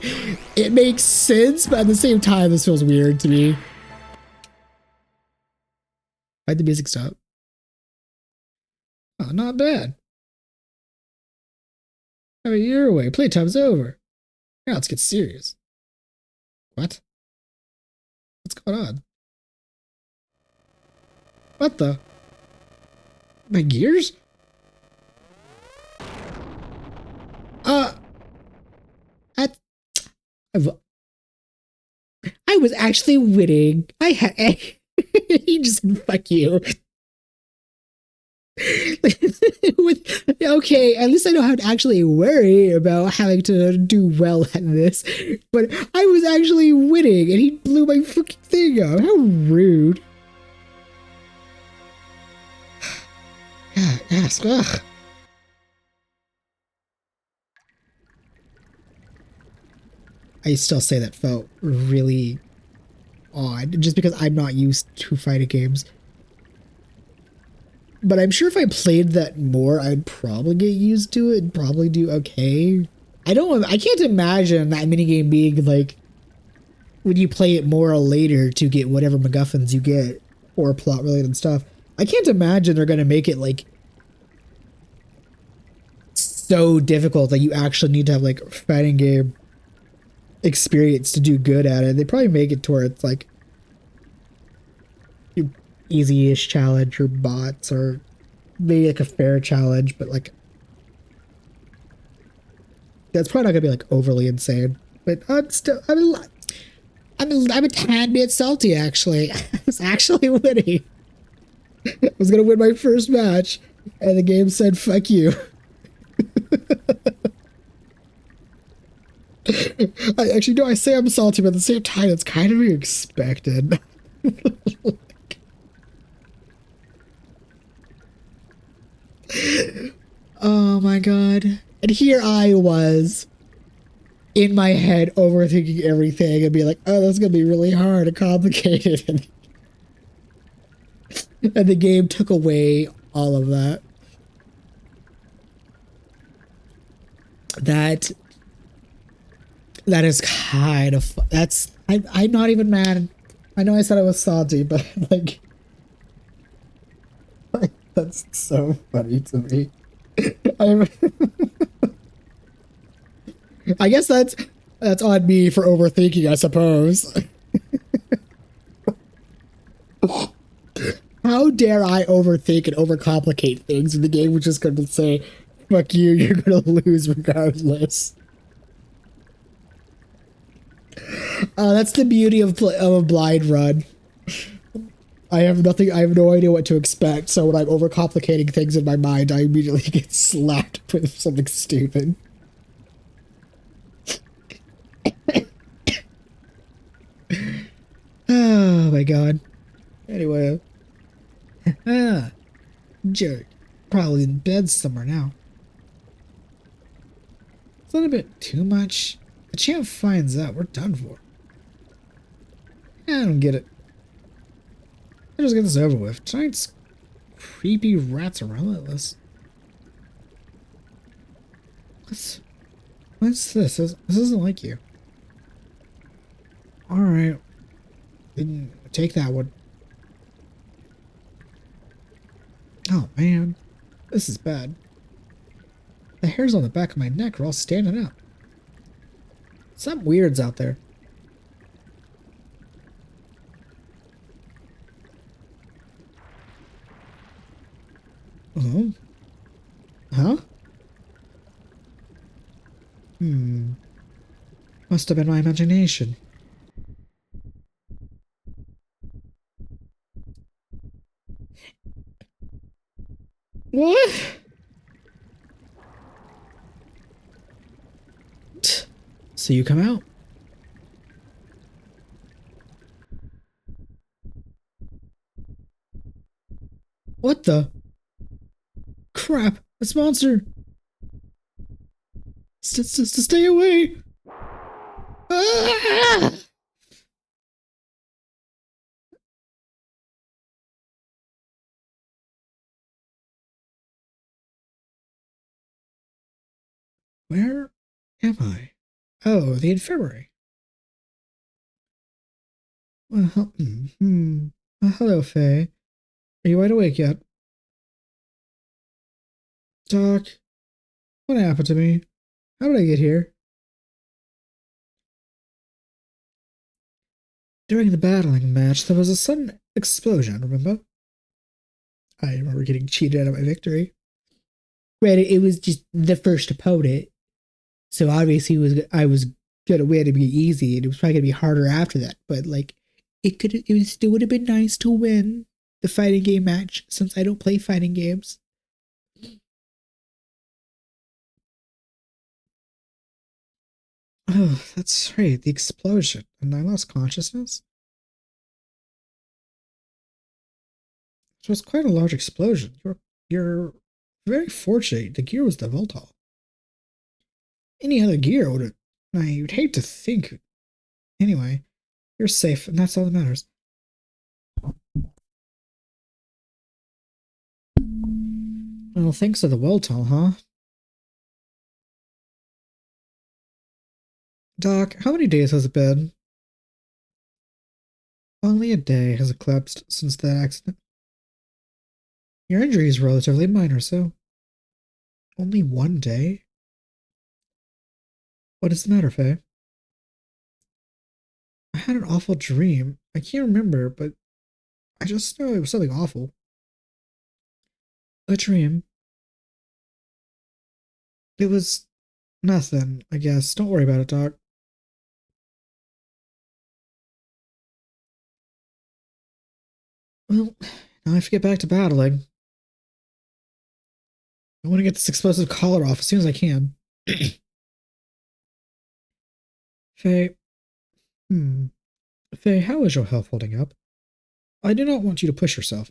it makes sense, but at the same time, this feels weird to me. Why'd the music stop? Oh, not bad. Have it your way. Playtime's over. Now let's get serious. What? What's going on? What the? My gears? I was actually winning. I had. He just said, fuck you. Okay, at least I don't have to actually worry about having to do well at this. But I was actually winning, and he blew my fucking thing up. How rude. Yes, ugh. I still say that felt really odd, just because I'm not used to fighting games. But I'm sure if I played that more, I'd probably get used to it and probably do okay. I can't imagine that minigame being like, when you play it more or later to get whatever MacGuffins you get, or plot related stuff. I can't imagine they're gonna make it like so difficult that you actually need to have like fighting game experience to do good at it. They probably make it to where it's like easy-ish challenge or bots, or maybe like a fair challenge, but like that's probably not gonna be like overly insane. But I'm a tad bit salty actually. I was actually winning. I was gonna win my first match, and the game said fuck you. I say I'm salty, but at the same time, it's kind of expected. Oh my god. And here I was, in my head, overthinking everything and be like, oh, that's gonna be really hard and complicated. And the game took away all of that. That is kind of, I'm not even mad. I know I said I was salty, but like that's so funny to me. I guess that's on me for overthinking, I suppose. How dare I overthink and overcomplicate things when the game was just going to say, fuck you, you're going to lose regardless. That's the beauty of a blind run. I have no idea what to expect, so when I'm overcomplicating things in my mind, I immediately get slapped with something stupid. Oh my god. Anyway. Jerk. Probably in bed somewhere now. Is that a bit too much? The champ finds out, we're done for. I don't get it. I just get this over with. Tonight's creepy rats are relentless. What's this? This isn't like you. Alright. Didn't take that one. Oh man. This is bad. The hairs on the back of my neck are all standing up. Some weirds out there. Oh. Huh? Must have been my imagination. What? So you come out? What the? Crap, a monster. just to stay away. Ah! Where am I? Oh, the infirmary. Well, hello, Faye. Are you wide awake yet? Doc, what happened to me? How did I get here? During the battling match, there was a sudden explosion, remember? I remember getting cheated out of my victory. Granted, it was just the first opponent, so obviously I was gonna win. It'd be easy, and it was probably gonna be harder after that. But like, it still would have been nice to win the fighting game match since I don't play fighting games. Oh, that's right, the explosion, and I lost consciousness. It was quite a large explosion. You're very fortunate. The gear was the Voltol. Any other gear would have. I would hate to think. Anyway, you're safe, and that's all that matters. Well, thanks to the Voltol, huh? Doc, how many days has it been? Only a day has elapsed since that accident. Your injury is relatively minor, so. Only one day? What is the matter, Faye? I had an awful dream. I can't remember, but I just know it was something awful. A dream? It was nothing, I guess. Don't worry about it, Doc. Well, now I have to get back to battling. I want to get this explosive collar off as soon as I can. Faye. Faye, how is your health holding up? I do not want you to push yourself.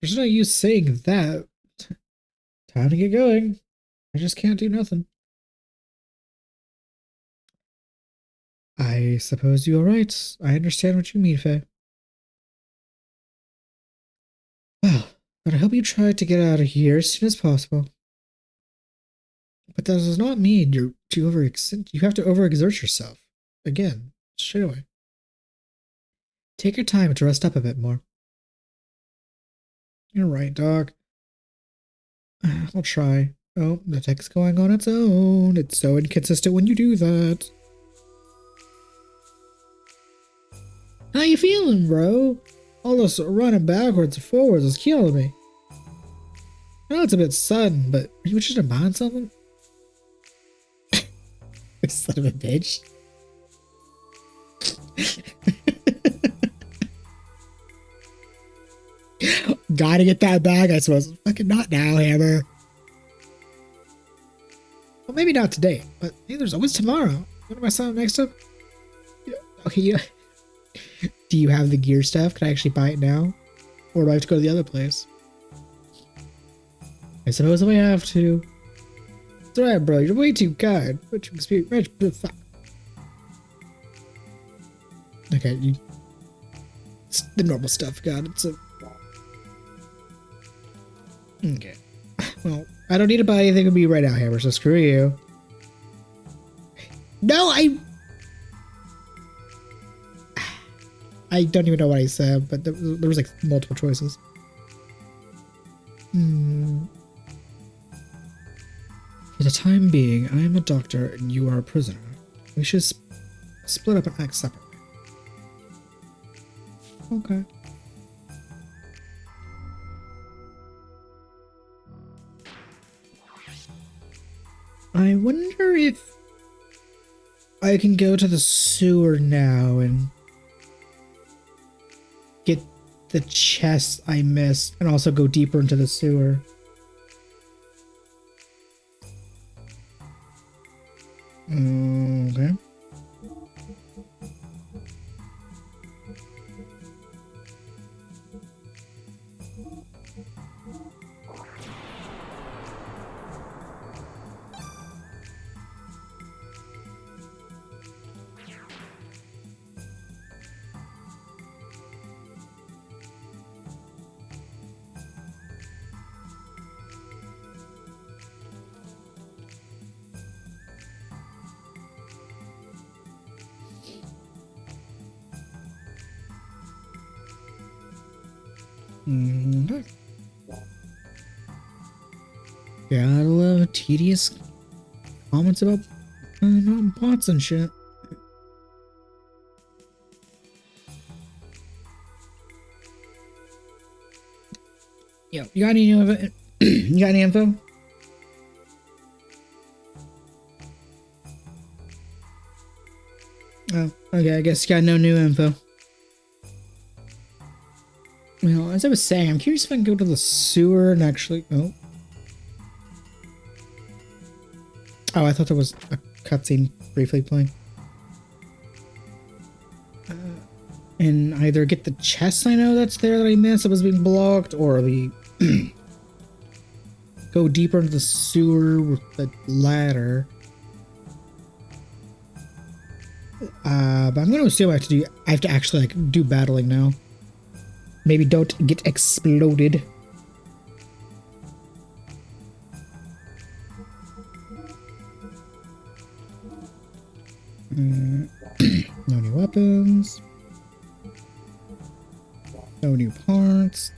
There's no use saying that. Time to get going. I just can't do nothing. I suppose you are right. I understand what you mean, Faye. Well, but I hope you try to get out of here as soon as possible. But that does not mean you have to overexert yourself. Again, straight away. Take your time to rest up a bit more. You're right, Doc. I'll try. Oh, the tech's going on its own. It's so inconsistent when you do that. How you feeling, bro? All this running backwards and forwards is killing me. I know it's a bit sudden, but are you interested in buying something? Son of a bitch. Gotta get that bag, I suppose. Fucking not now, Hammer. Well, maybe not today, but hey, there's always tomorrow. What am I signing next up? Okay, yeah. Do you have the gear stuff? Can I actually buy it now? Or do I have to go to the other place? I suppose I have to. It's alright, bro. You're way too kind. But you experience. Okay, it's the normal stuff, God. It's a. Okay. Well, I don't need to buy anything with me right now, Hammer, so screw you. No, I don't even know what I said, but there was like multiple choices. For the time being, I am a doctor and you are a prisoner. We should split up and act separately. Okay. I wonder if I can go to the sewer now and get the chest I missed and also go deeper into the sewer. Okay. Mhm. Gotta love tedious comments about bots and shit. Yo, you got any you got any info? Oh, okay, I guess you got no new info. Well, as I was saying, I'm curious if I can go to the sewer and actually... Oh. Oh, I thought there was a cutscene briefly playing. And either get the chest I know that's there that I missed that was being blocked, or the... go deeper into the sewer with the ladder. But I'm going to assume I have to actually like do battling now. Maybe don't get exploded. No new weapons. No new parts.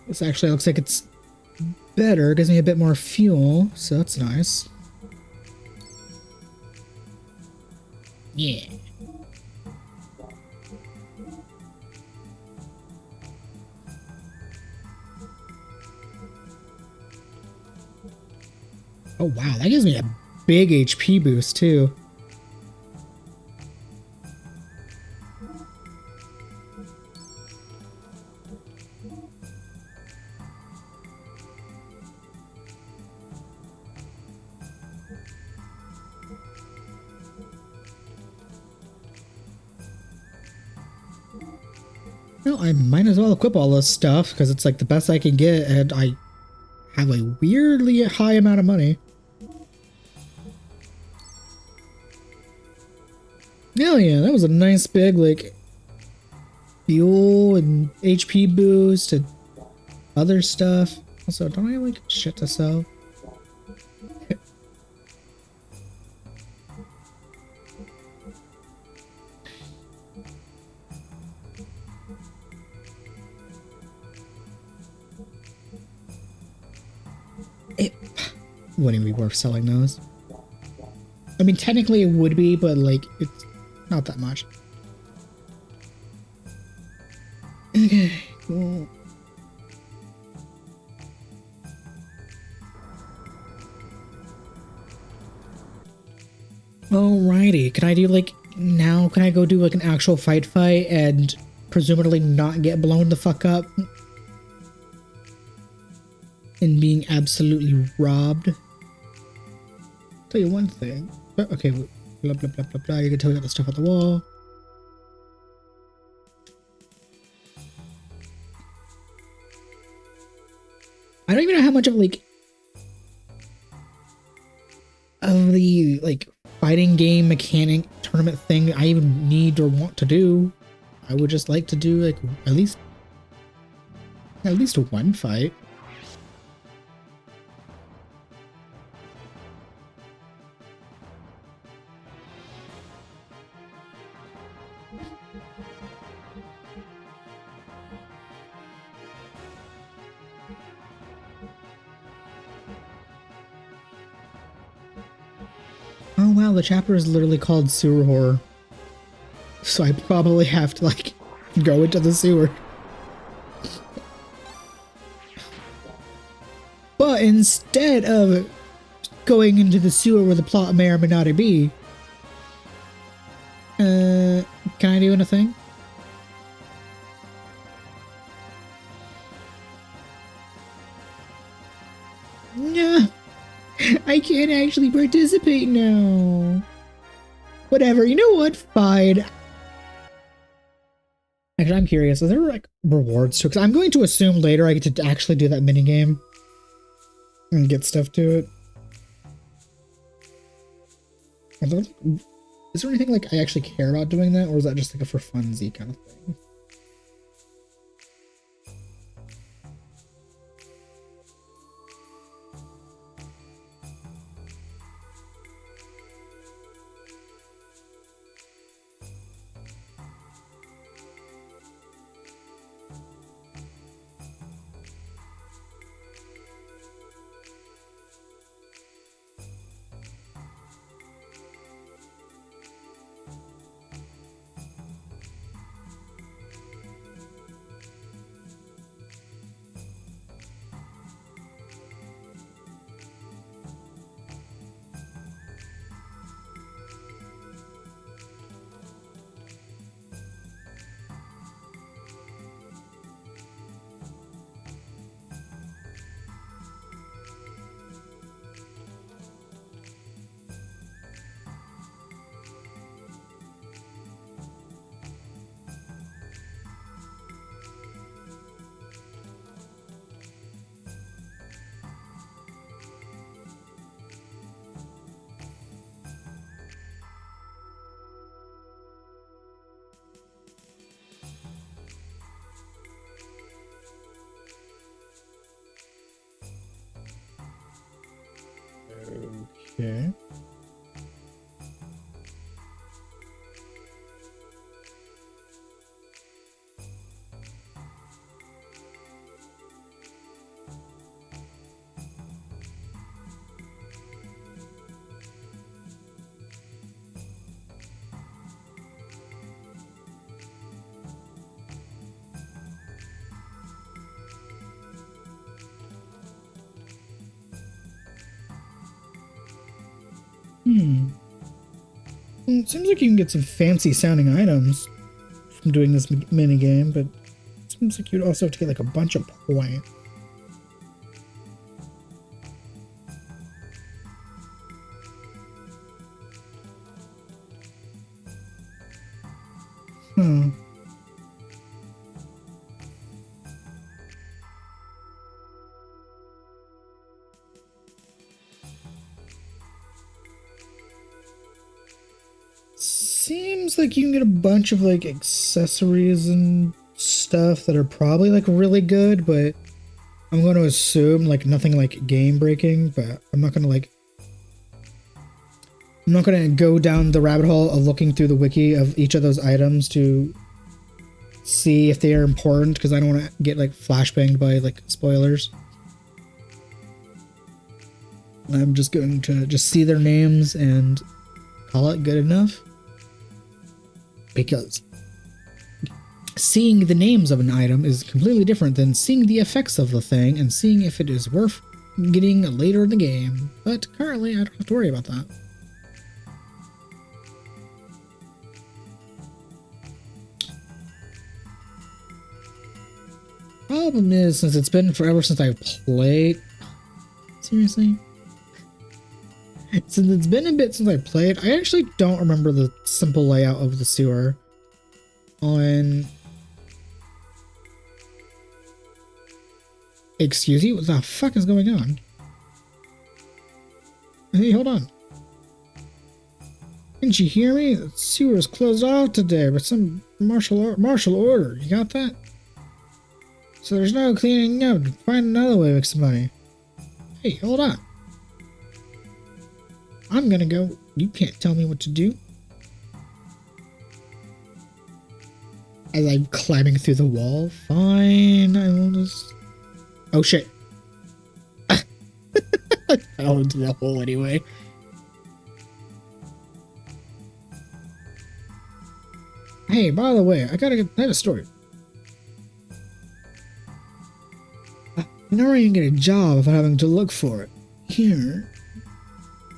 This actually looks like it's better. It gives me a bit more fuel, so that's nice. Yeah. Oh wow, that gives me a big HP boost too. Well, I might as well equip all this stuff because it's like the best I can get, and I have a weirdly high amount of money. Hell yeah, that was a nice big like fuel and HP boost and other stuff. Also, don't I have like shit to sell? It wouldn't be worth selling those. I mean, technically it would be, but like, it's not that much. Okay, cool. Alrighty, can I do like, now can I go do like an actual fight and presumably not get blown the fuck up? And being absolutely robbed. Tell you one thing. Okay, blah blah blah blah blah. You can tell me about the stuff on the wall. I don't even know how much of like of the like fighting game mechanic tournament thing I even need or want to do. I would just like to do like at least one fight. Oh wow, the chapter is literally called Sewer Horror. So I probably have to like go into the sewer. But instead of going into the sewer where the plot may or may not be, can I do anything? No. I can't actually participate now. Whatever, you know what? Fine. Actually, I'm curious. Is there like rewards to it? Because I'm going to assume later I get to actually do that minigame and get stuff to it. Is Is there anything like I actually care about doing that, or is that just like a for funzy kind of thing? Okay. It seems like you can get some fancy sounding items from doing this mini game, but it seems like you'd also have to get like a bunch of points. Seems like you can get a bunch of like accessories and stuff that are probably like really good, but I'm going to assume like nothing like game breaking, but I'm not going to go down the rabbit hole of looking through the wiki of each of those items to see if they are important, because I don't want to get like flashbanged by like spoilers. I'm just going to just see their names and call it good enough. Because seeing the names of an item is completely different than seeing the effects of the thing and seeing if it is worth getting later in the game. But currently, I don't have to worry about that. Problem is, since it's been forever since I've played... Seriously? Since it's been a bit since I played, I actually don't remember the simple layout of the sewer on... Excuse you? What the fuck is going on? Hey, hold on. Didn't you hear me? The sewer is closed off today by some martial order. You got that? So there's no cleaning up. Find another way to make some money. Hey, hold on. I'm gonna go. You can't tell me what to do. As I'm climbing through the wall. Fine, I will just... Oh shit. I fell into the hole anyway. Hey, by the way, I have a story. I never even get a job without having to look for it. Here.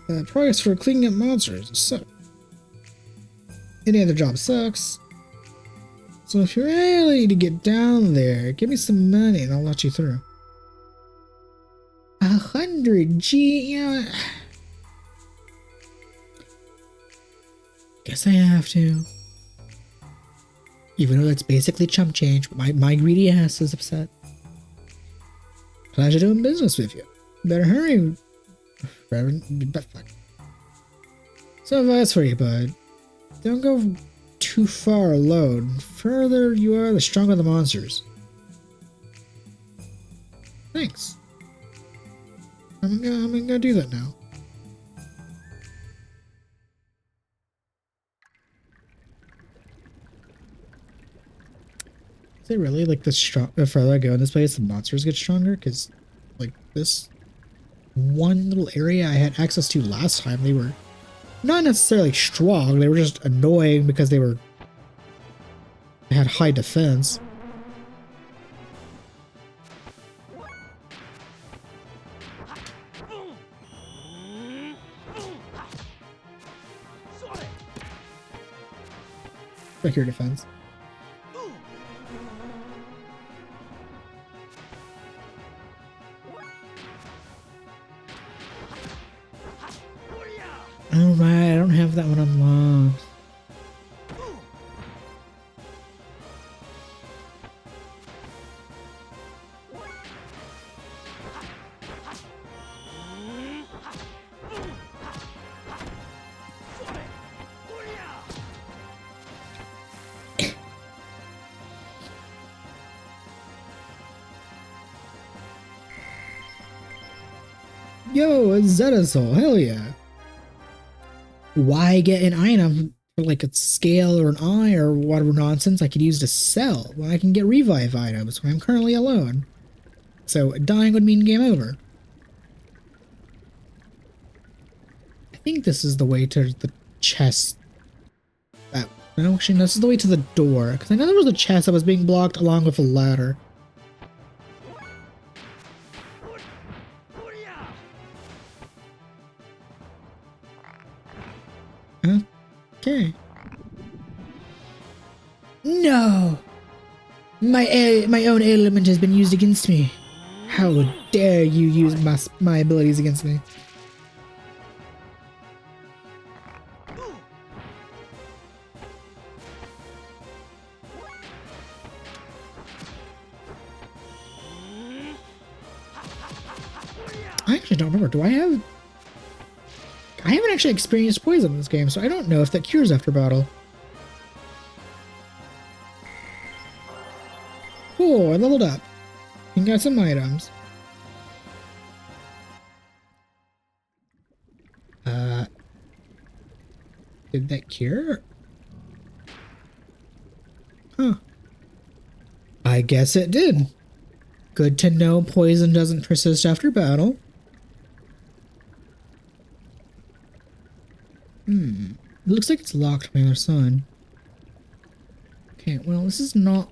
The price for cleaning up monsters sucks. Any other job sucks. So if you're really to get down there, give me some money and I'll let you through. 100 G, you know. Guess I have to. Even though that's basically chump change, but my greedy ass is upset. Pleasure doing business with you. Better hurry, Reverend. So advice for you, bud. Don't go too far alone. The further you are, the stronger the monsters. Thanks. I'm gonna do that now. Is it really like the further I go in this place, the monsters get stronger? Because, like, this one little area I had access to last time, they were not necessarily strong, they were just annoying because they had high defense. Check your defense. Oh right, I don't have that one unlocked. Yo, a Zetazol, hell yeah. Why get an item for like a scale or an eye or whatever nonsense I could use to sell when I can get revive items when I'm currently alone? So dying would mean game over. I think this is the way to the chest. No, actually, no, this is the way to the door. Because I know there was a chest that was being blocked along with a ladder. Okay. No! My own element has been used against me. How dare you use my abilities against me? I actually don't remember. Do I have... I haven't actually experienced poison in this game, so I don't know if that cures after battle. Cool, I leveled up. And got some items. Did that cure? Huh. I guess it did. Good to know poison doesn't persist after battle. It looks like it's locked on the other side. Okay, well, this is not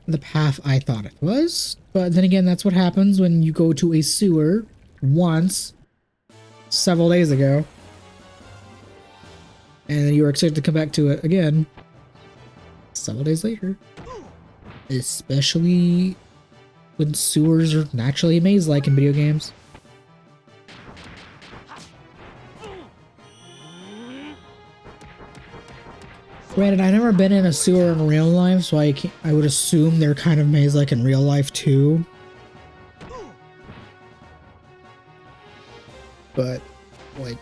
the path I thought it was. But then again, that's what happens when you go to a sewer once several days ago. And then you are excited to come back to it again several days later. Especially when sewers are naturally maze-like in video games. Granted, I've never been in a sewer in real life, so I would assume they're kind of maze-like in real life too. But, like,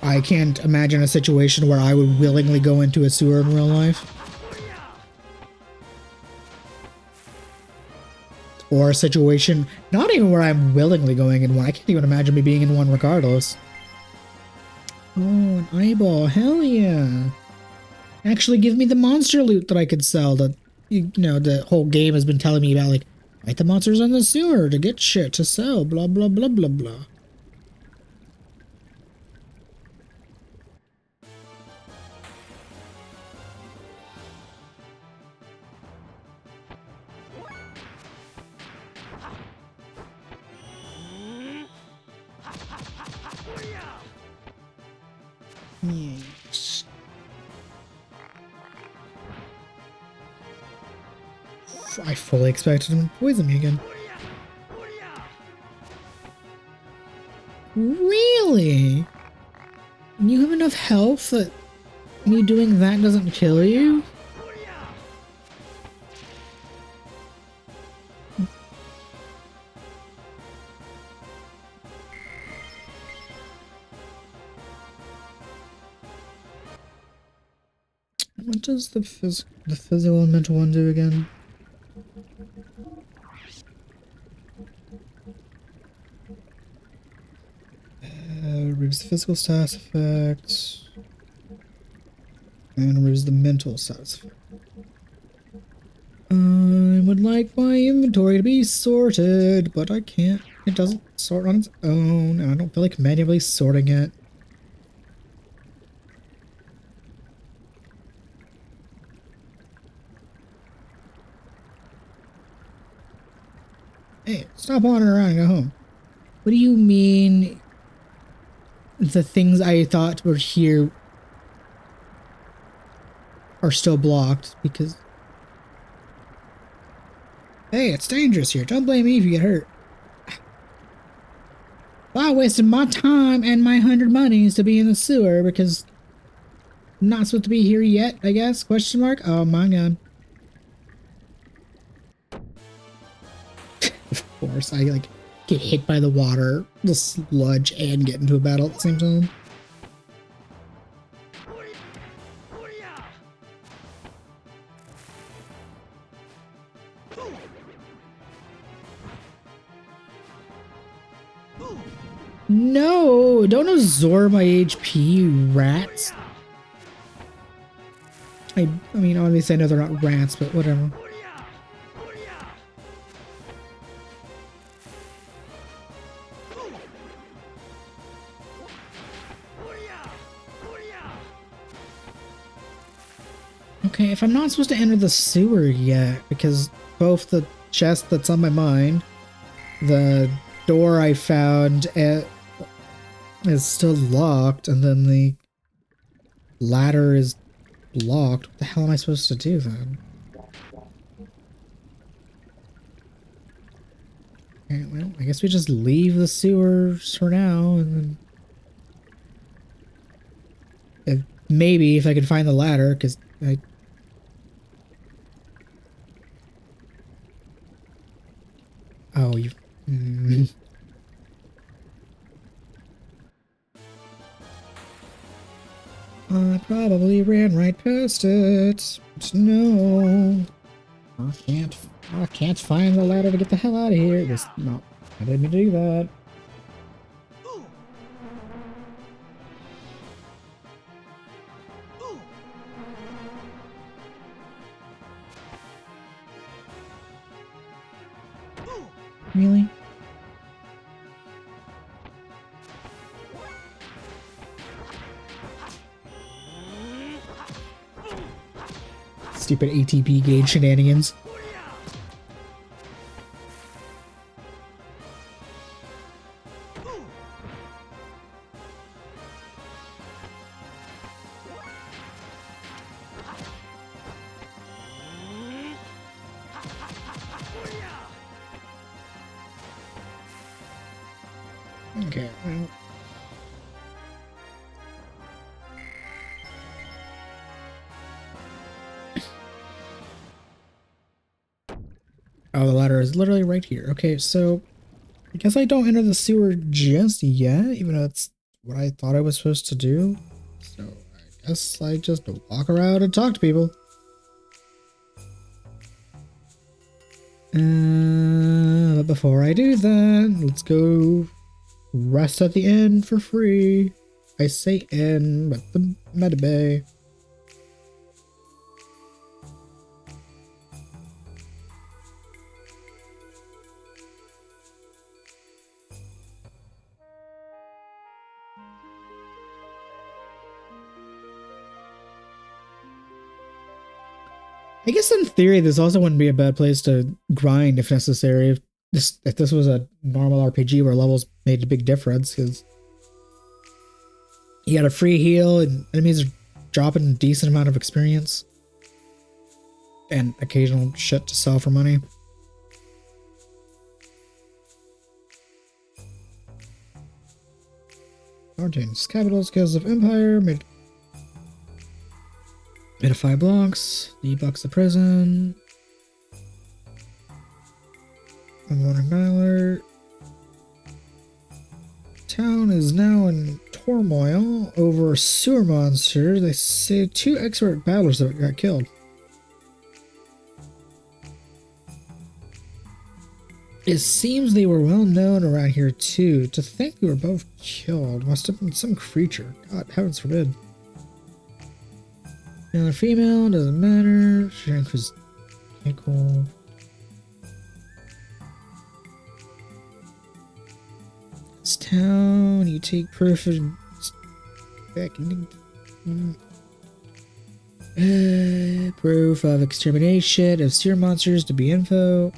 I can't imagine a situation where I would willingly go into a sewer in real life. Or a situation, not even where I'm willingly going in one. I can't even imagine me being in one regardless. Oh, an eyeball. Hell yeah. Actually give me the monster loot that I could sell that, you know, the whole game has been telling me about, like, fight the monsters in the sewer to get shit to sell, blah, blah, blah, blah, blah. Yes. I fully expected him to poison me again. Really? You have enough health that me doing that doesn't kill you? What does the physical and mental one do again? Removes the physical status effects and removes the mental status effect. I would like my inventory to be sorted, but I can't. It doesn't sort on its own, and I don't feel like manually sorting it. Hey, stop wandering around and go home. What do you mean the things I thought were here are still blocked? Because... Hey, it's dangerous here. Don't blame me if you get hurt. Well, I wasted my time and my 100 monies to be in the sewer because I'm not supposed to be here yet, I guess? Question mark? Oh my god. Of course, I like get hit by the water, the sludge, and get into a battle at the same time. No, don't absorb my HP, you rats. I mean, obviously I know they're not rats, but whatever. Okay, if I'm not supposed to enter the sewer yet, because both the chest that's on my mind, the door I found is still locked, and then the ladder is blocked. What the hell am I supposed to do then? Okay, well, I guess we just leave the sewers for now, and then maybe if I can find the ladder, because I... Oh, you... I probably ran right past it. But no. I can't find the ladder to get the hell out of here. No, I didn't mean to do that. Really? Stupid ATP gauge shenanigans. Okay, well. Oh, the ladder is literally right here. Okay, so I guess I don't enter the sewer just yet, even though that's what I thought I was supposed to do. So I guess I just walk around and talk to people. But before I do that, let's go rest at the inn for free. I say inn, but the medbay. I guess in theory, this also wouldn't be a bad place to grind if necessary. If this was a normal RPG where levels made a big difference, because you got a free heal and enemies are dropping a decent amount of experience and occasional shit to sell for money. Mountains, capital skills of empire, Midify blocks, debugs the prison. Unwanted alert. Town is now in turmoil over a sewer monster. They say 2 expert battlers that got killed. It seems they were well known around here too. To think they were both killed must have been some creature. God, heavens forbid. Male or female, doesn't matter. Strength was okay, cool. This town, you take proof of proof of extermination of sewer monsters to be info.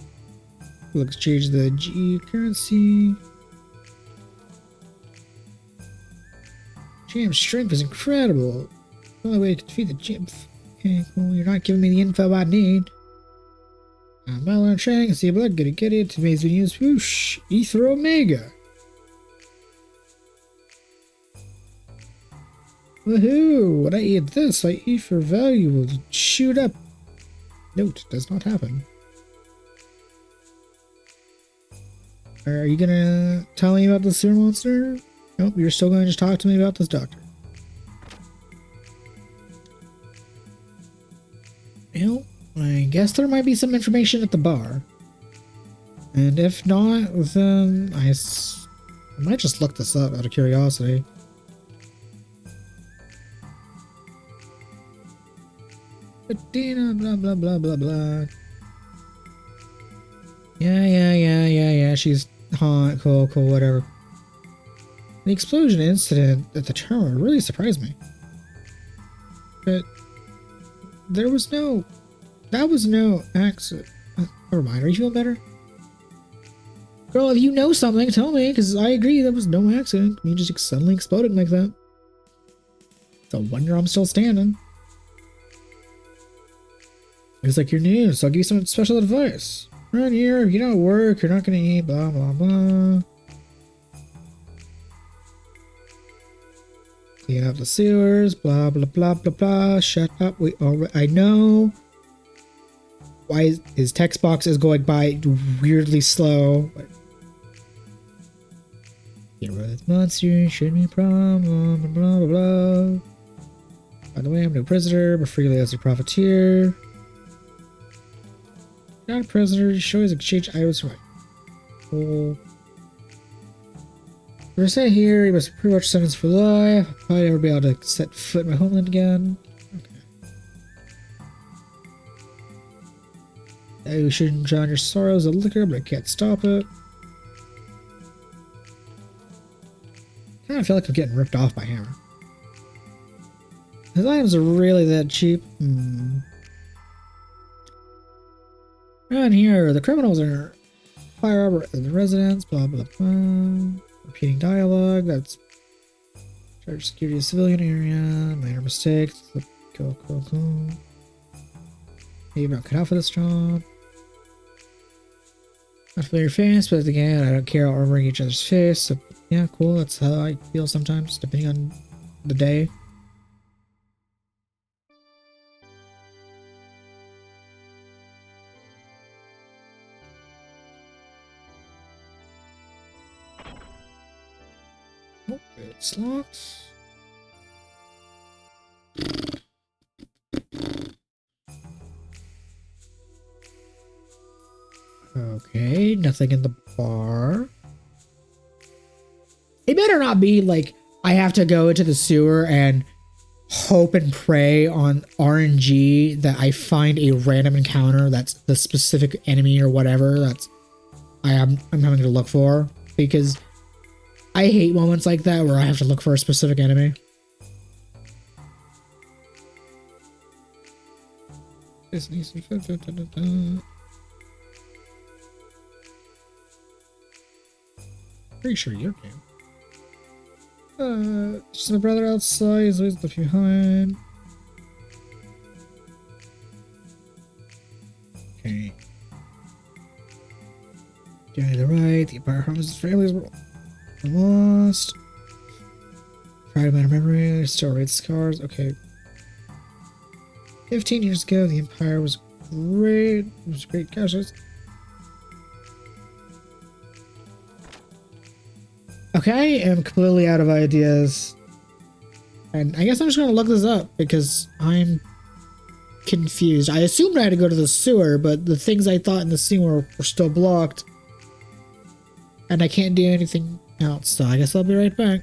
We'll exchange the G currency. GM's strength is incredible. The only way to defeat the GM. Okay, cool. You're not giving me the info I need. Battle and training. See blood. Get it. It's amazing use. Whoosh. Ether Omega. Woohoo! When I eat this, my ether value will shoot up. Note, does not happen. Are you gonna tell me about the sewer monster? Nope, you're still gonna just talk to me about this doctor. Well, I guess there might be some information at the bar. And if not, then I might just look this up out of curiosity. Dina, blah, blah, blah, blah, blah. Yeah. She's hot, cool, whatever. The explosion incident at the terminal really surprised me. But that was no accident. Never mind, are you feeling better? Girl, if you know something, tell me, because I agree that was no accident. You just suddenly exploded like that. It's a wonder I'm still standing. It's like you're new, so I'll give you some special advice. Around here, if you don't work, you're not gonna eat, blah, blah, blah. Clean up the sewers, blah, blah, blah, blah, blah. Shut up, I know why his text box is going by weirdly slow. Get rid of this monster, shouldn't be a problem, blah, blah, blah. By the way, I'm no prisoner, but freely as a profiteer. Not a prisoner, show his exchange items for my cool. For a set here, he must pretty much sentenced for life. I'll probably never be able to set foot in my homeland again. Okay. You shouldn't drown your sorrows in liquor, but I can't stop it. I kind of feel like I'm getting ripped off by Hammer. His items are really that cheap. Around here, the criminals are fire robber in the residence, blah, blah, blah. Repeating dialogue, that's charge security of civilian area, minor mistakes, cool. Maybe not cut out for this job. Not familiar face, but again, I don't care about armoring each other's face, so yeah, cool, that's how I feel sometimes, depending on the day. Oh, it's locked. Okay, nothing in the bar. It better not be like I have to go into the sewer and hope and pray on RNG that I find a random encounter that's the specific enemy or whatever that's I'm having to look for, because I hate moments like that where I have to look for a specific enemy. Pretty sure you're game. Just my brother outside. He's always left behind. Okay. Down to the right. The Empire harms his families were lost. Fragmented memory. Still read scars. Okay. 15 years ago, the Empire was great. It was great. Gosh, Okay, I am completely out of ideas. And I guess I'm just gonna look this up because I'm confused. I assumed I had to go to the sewer, but the things I thought in the sewer were still blocked. And I can't do anything else, so I guess I'll be right back.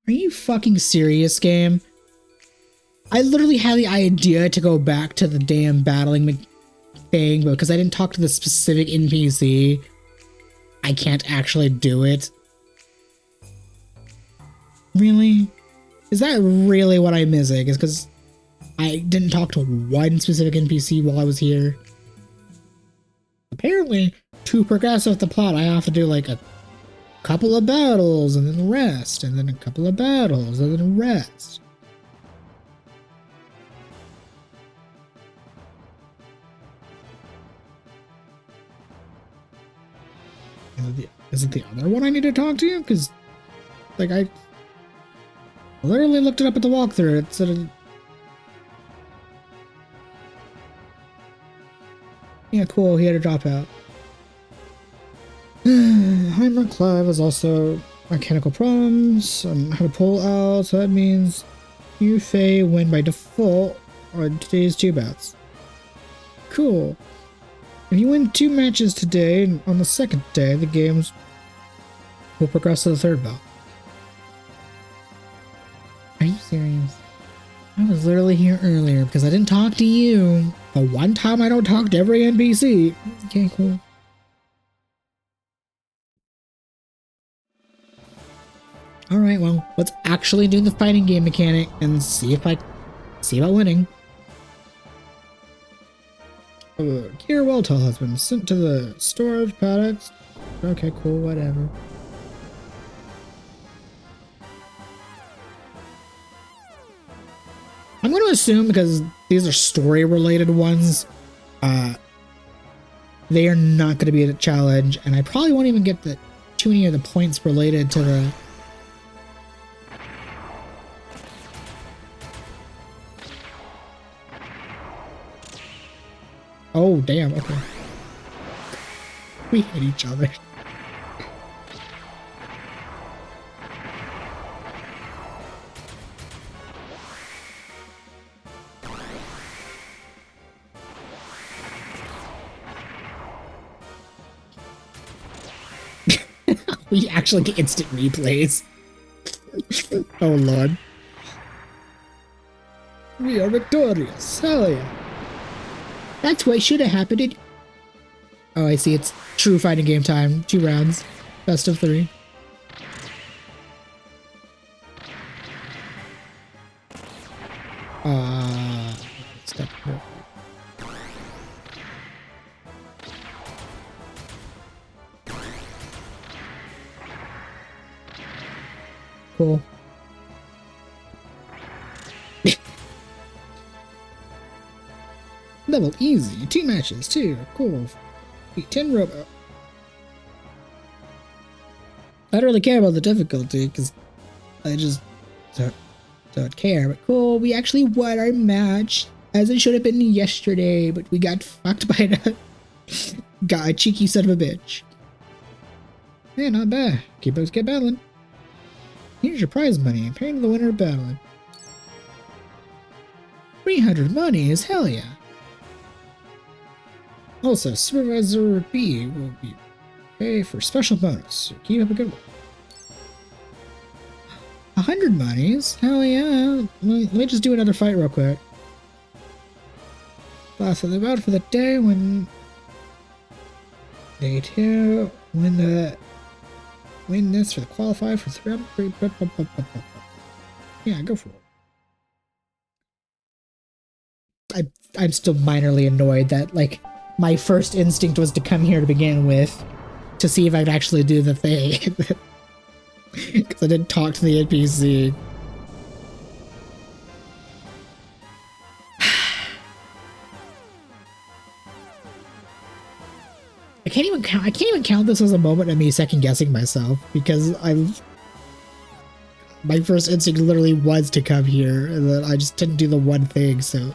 Are you fucking serious, game? I literally had the idea to go back to the damn battling thing, but because I didn't talk to the specific NPC, I can't actually do it. Really? Is that really what I'm missing? Is because I didn't talk to one specific NPC while I was here? Apparently, to progress with the plot, I have to do like a couple of battles and then rest, and then a couple of battles and then rest. Is it the other one I need to talk to? Because, like, I literally looked it up at the walkthrough. It said, yeah, cool, he had to drop out. Heimer Clive is also mechanical problems on how to pull out, so that means you Faye win by default on today's 2 bouts. Cool. If you win 2 matches today, and on the second day, the games will progress to the 3rd bout. Are you serious? I was literally here earlier because I didn't talk to you. The one time I don't talk to every NPC. Okay, cool. Alright, well, let's actually do the fighting game mechanic and see about winning. Gear Welltall has been sent to the storage paddocks. Okay, cool, whatever. I'm going to assume, because these are story-related ones, they are not going to be a challenge, and I probably won't even get too many of the points related to the... Oh, damn, okay. We hit each other. We actually get instant replays. Oh, Lord. We are victorious. Hell yeah. That's what should have happened. Oh, I see. It's true fighting game time. 2 rounds. Best of 3. Step here. Cool. Level easy. 2 matches, too. Cool. 10 robo. I don't really care about the difficulty, because I just don't care. But cool, we actually won our match, as it should have been yesterday, but we got fucked by a cheeky son of a bitch. Yeah, not bad. Keep battling. Here's your prize money. Pay to the winner of battling. 300 money is hell yeah. Also, Supervisor B will be paid for special bonus, so keep up a good one. 100 monies? Hell yeah. Let me just do another fight real quick. Last of the bout for the day when... Day 2, win this for the qualifier for 3. Yeah, go for it. I'm still minorly annoyed that, like, my first instinct was to come here to begin with to see if I could actually do the thing. Because I didn't talk to the NPC. I can't even count this as a moment of me second guessing myself, because my first instinct literally was to come here, and then I just didn't do the one thing, so.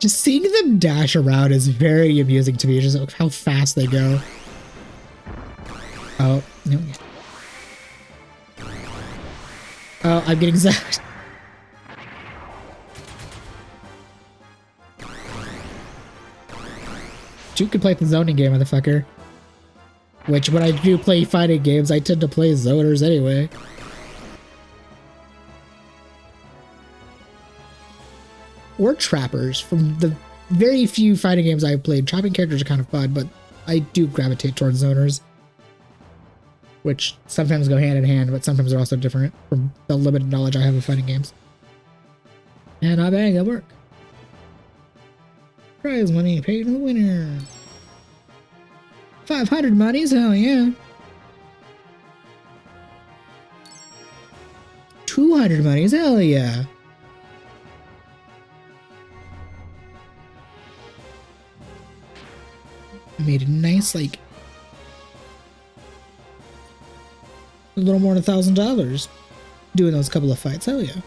Just seeing them dash around is very amusing to me. Just how fast they go. Oh, no. Oh, I'm getting zapped. You can play the zoning game, motherfucker. Which, when I do play fighting games, I tend to play zoners anyway. Or trappers. From the very few fighting games I've played, trapping characters are kind of fun, but I do gravitate towards zoners. Which sometimes go hand in hand, but sometimes are also different from the limited knowledge I have of fighting games. And I bang at work. Prize money paid to the winner. 500 monies, hell yeah. 200 monies, hell yeah. I made a nice, like, a little more than $1,000 doing those couple of fights, hell yeah.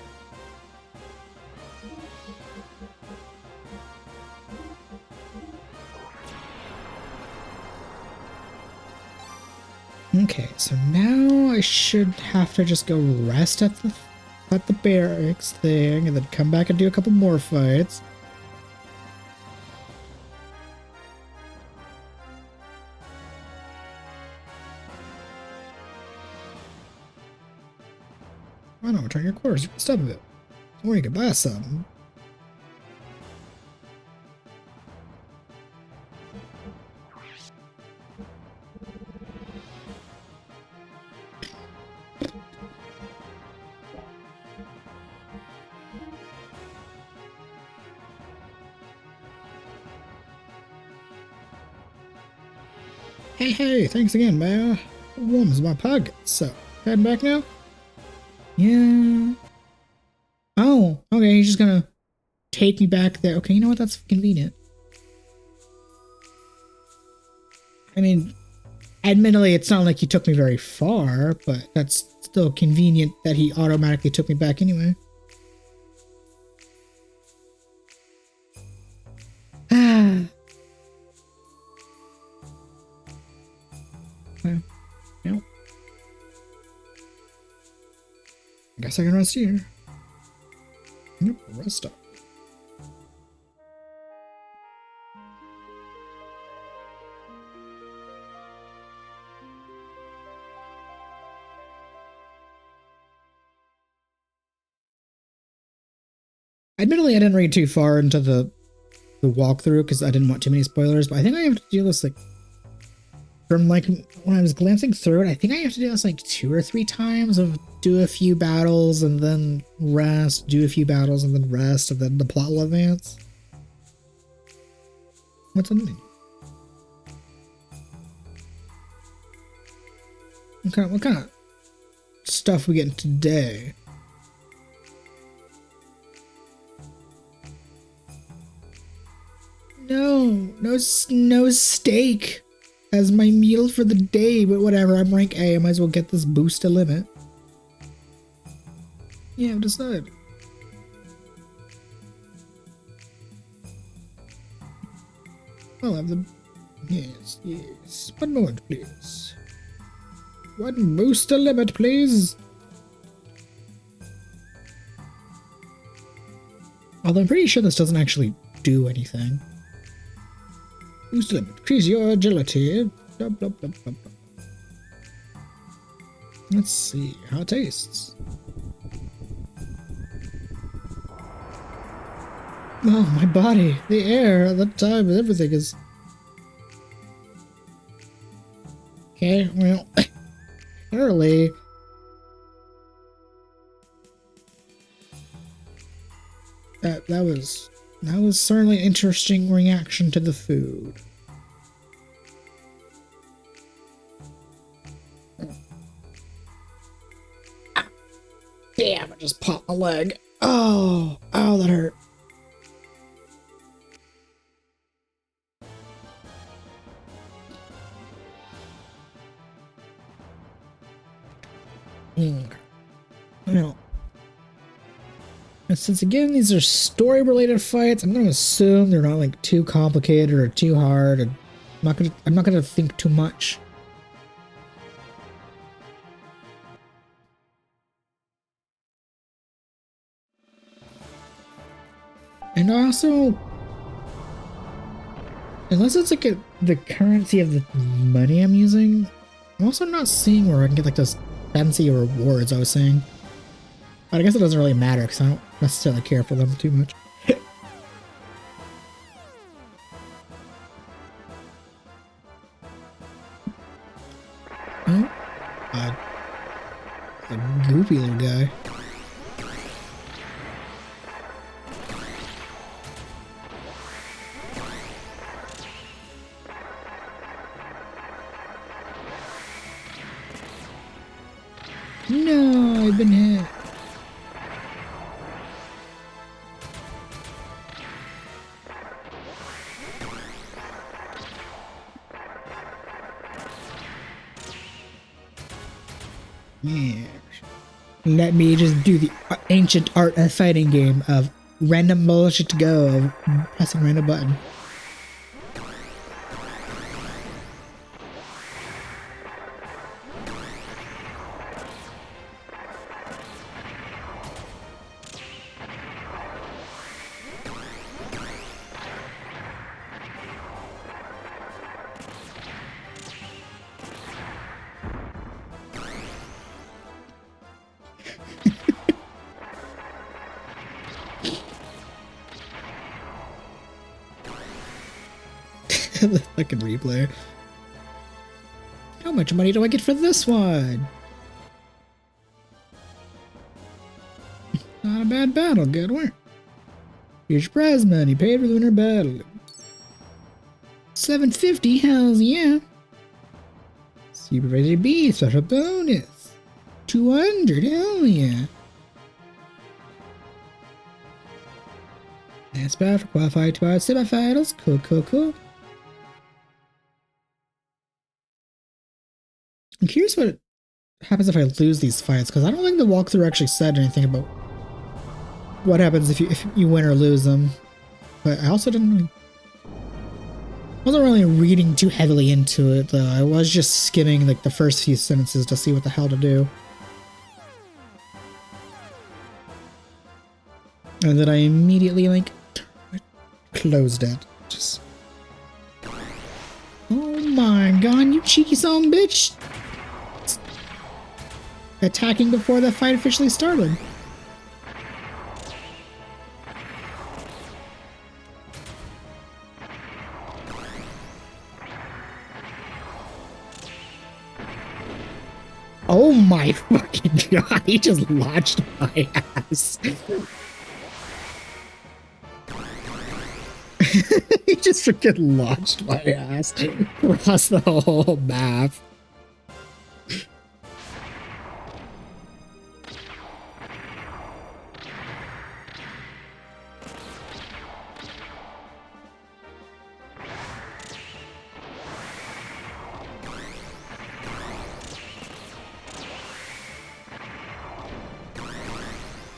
Okay, so now I should have to just go rest at the barracks thing and then come back and do a couple more fights. Why not return your quarters? Stop a bit. Or you could buy something. Hey, thanks again, man. It warms my pockets. So, heading back now? Yeah. Oh, okay, he's just gonna take me back there. Okay, you know what? That's convenient. I mean, admittedly, it's not like he took me very far, but that's still convenient that he automatically took me back anyway. Ah. Well, no. I guess I can rest here. Yep, rest up. Admittedly, I didn't read too far into the walkthrough because I didn't want too many spoilers, but I think I have to do this like from like when I was glancing through it, I think I have to do this like 2 or 3 times of do a few battles and then rest, do a few battles and then rest, and then the plot will advance. What's on the menu? What kind of stuff we getting today? No steak as my meal for the day, but whatever, I'm rank A, I might as well get this boost to limit. Yeah, I've decided. I'll have the... Yes. 1 moment, please. 1 boost to limit, please. Although I'm pretty sure this doesn't actually do anything. Boost limit. Increase your agility. Blah, blah, blah, blah, blah. Let's see how it tastes. Oh, my body. The air, the time, everything is... Okay, well... early. That was certainly an interesting reaction to the food. Damn, I just popped my leg. Oh, that hurt. Well, And since again these are story related fights, I'm gonna assume they're not like too complicated or too hard, and I'm not gonna think too much. And also, unless it's like the currency of the money I'm using, I'm also not seeing where I can get like those fancy rewards I was saying. But I guess it doesn't really matter because I don't necessarily care for them too much. Oh, a goofy little guy. No, I've been hit. Yeah. Let me just do the ancient art of fighting game of random bullshit to go of pressing random button. The fucking replay. How much money do I get for this one? Not a bad battle, good work. Here's your prize money, paid for the winter battle. 750, hells yeah. Supervisor B, special bonus. 200, hell yeah. Last battle for qualified to our semifinals. Cool, cool, cool. I'm curious what happens if I lose these fights, because I don't think the walkthrough actually said anything about what happens if you win or lose them. But I also wasn't really reading too heavily into it, though. I was just skimming like the first few sentences to see what the hell to do. And then I immediately like closed it. Just, oh my god, you cheeky son bitch! Attacking before the fight officially started. Oh my fucking god, he just launched my ass. He just freaking launched my ass across the whole map.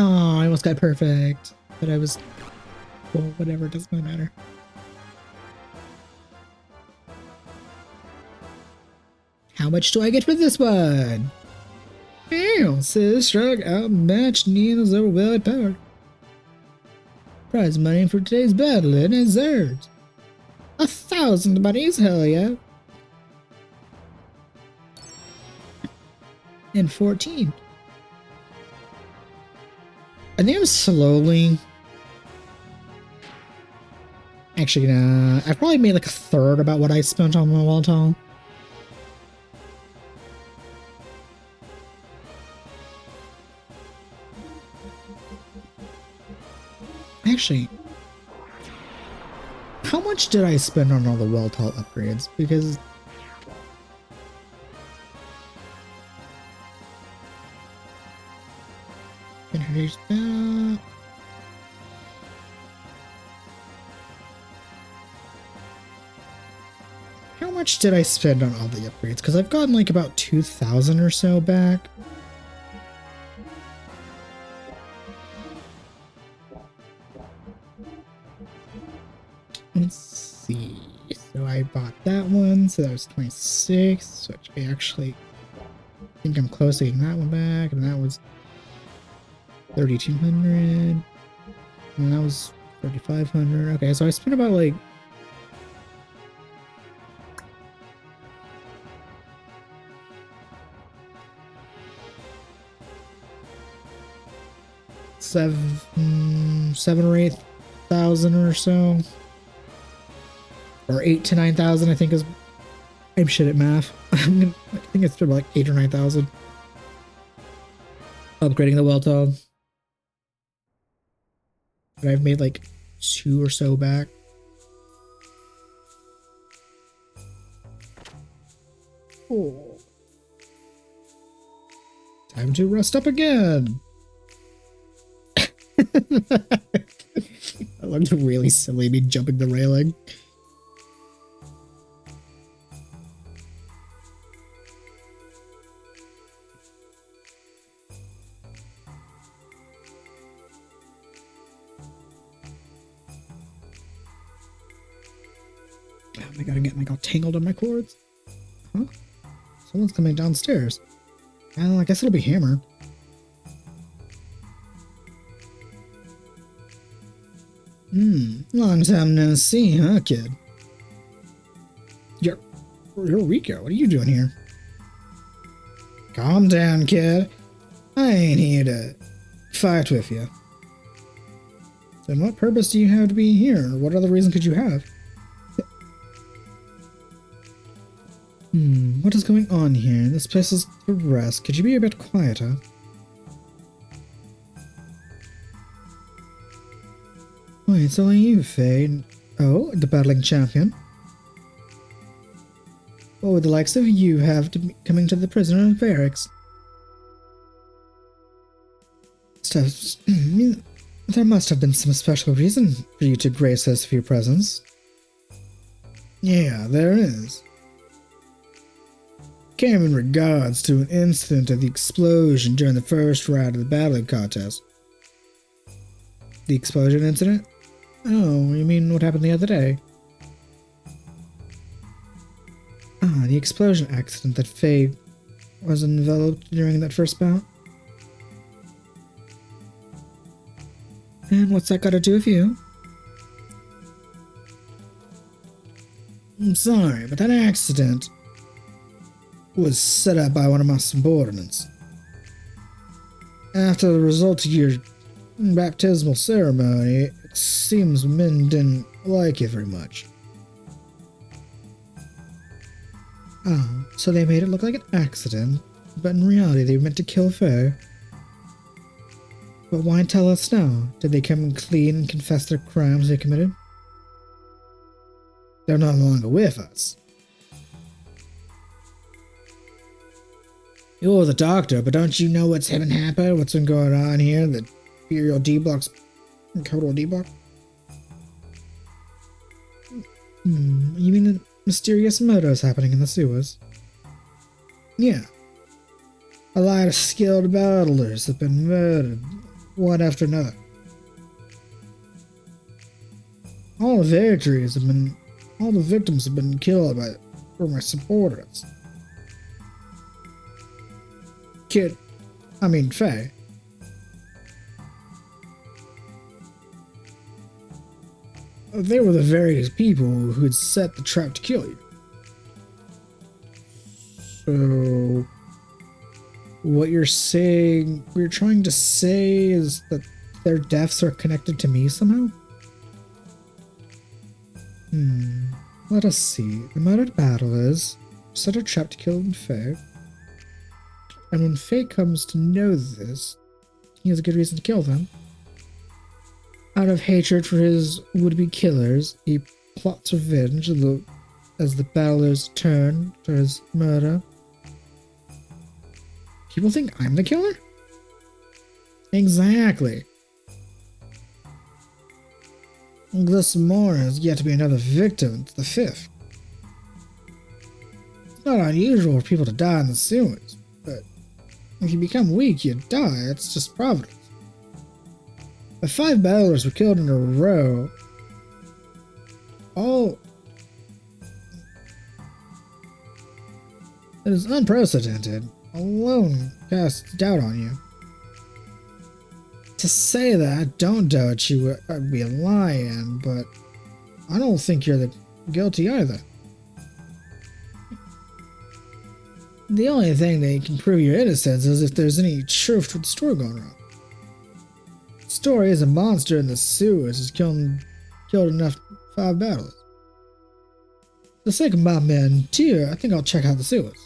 Oh, I almost got perfect, but I was, well, whatever, it doesn't really matter. How much do I get for this one? Damn, says Shrug outmatched Nina's overwhelming power. Prize money for today's battle and dessert. 1,000 monies, hell yeah. And 14. I think I'm slowly. Actually, nah. I probably made like a third about what I spent on my wall tile. Actually, how much did I spend on all the well tile upgrades? Because introduce that. How much did I spend on all the upgrades? Because I've gotten like about 2,000 or so back. Let's see. So I bought that one, so that was 26. So I actually think I'm close to getting that one back, and that was 3,200. And that was 3,500. Okay, so I spent about like seven or 8,000 or so, or 8 to 9,000. I think is. I'm shit at math. I think it's about like 8 or 9,000. Upgrading the well tub. But I've made like 2 or so back. Oh. Time to rest up again. That looked really silly, me jumping the railing. Oh, I gotta get like all tangled on my cords. Huh? Someone's coming downstairs. Well, I guess it'll be Hammer. Long time no see, huh, kid? Eureka, what are you doing here? Calm down, kid. I ain't here to fight with you. Then what purpose do you have to be here? What other reason could you have? What is going on here? This place is for rest. Could you be a bit quieter? Wait, it's only you, Faye. Oh, the battling champion. What would the likes of you have to be coming to the prisoner barracks? There must have been some special reason for you to grace us with your presence. Yeah, there is. Came in regards to an incident of the explosion during the first round of the battling contest. The explosion incident? Oh, you mean what happened the other day? Ah, the explosion accident that Faye was enveloped during that first bout? And what's that got to do with you? I'm sorry, but that accident was set up by one of my subordinates. After the result of your baptismal ceremony, it seems men didn't like it very much. Ah, so they made it look like an accident, but in reality they meant to kill Faye. But why tell us now? Did they come clean and confess their crimes they committed? They're no longer with us. You're the doctor, but don't you know what's been happening? What's been going on here? The Imperial D-Block's Total D-Block? You mean the mysterious murders happening in the sewers? Yeah. A lot of skilled battlers have been murdered, one after another. All the victims have been killed by my supporters. Faye. They were the very people who had set the trap to kill you. So, what you're trying to say is that their deaths are connected to me somehow? Let us see. The murdered battlers set a trap to kill Faye. And when Faye comes to know this, he has a good reason to kill them. Out of hatred for his would-be killers, he plots revenge as the battlers turn to his murder. People think I'm the killer? Exactly. This morning is yet to be another victim. It's the 5th. It's not unusual for people to die in the sewers, but if you become weak, you die. It's just providence. If 5 battlers were killed in a row, It is unprecedented. Alone casts doubt on you. To say that I don't doubt you would be lying, but I don't think you're the guilty either. The only thing that can prove your innocence is if there's any truth to the story going around. The story is a monster in the sewers has killed enough 5 battles. For the sake of my men, too, I think I'll check out the sewers.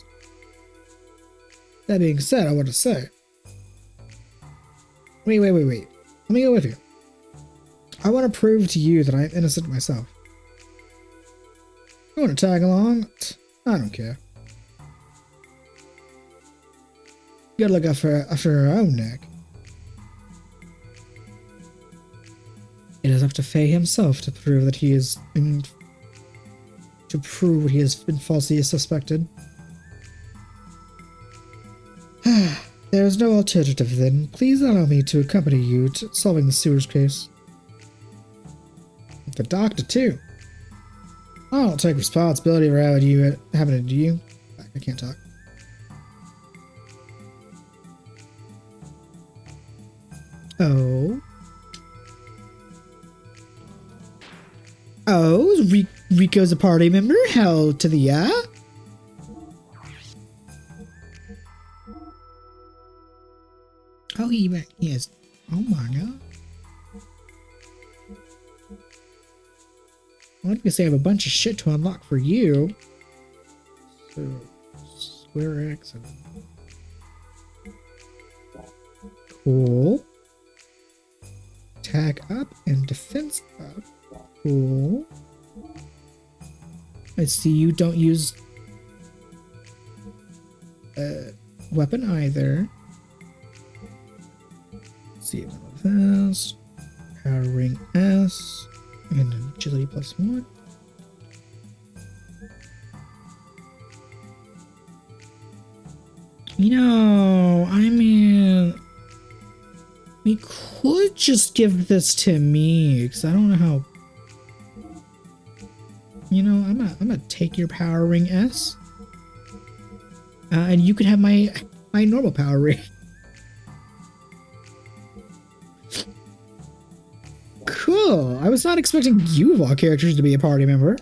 That being said, I want to say. Wait. Let me go with you. I want to prove to you that I'm innocent myself. You want to tag along? I don't care. You gotta look after her own neck. It is up to Faye himself to prove that he is what he has been falsely suspected. There is no alternative then. Please allow me to accompany you to solving the sewers case. The doctor too. I don't take responsibility for happening to you. I can't talk. Oh, Rico's a party member? Hell to the yeah? Oh, he is. Oh my god. What if you say I have a bunch of shit to unlock for you? So, square X and... Cool. Attack up and defense up. Cool. I see you don't use weapon either. Let's see one of this. Power ring S. And agility +1. You know, I mean, we could just give this to me, because I don't know how. You know, I'm gonna take your power ring S, and you could have my normal power ring. Cool. I was not expecting you of all characters to be a party member.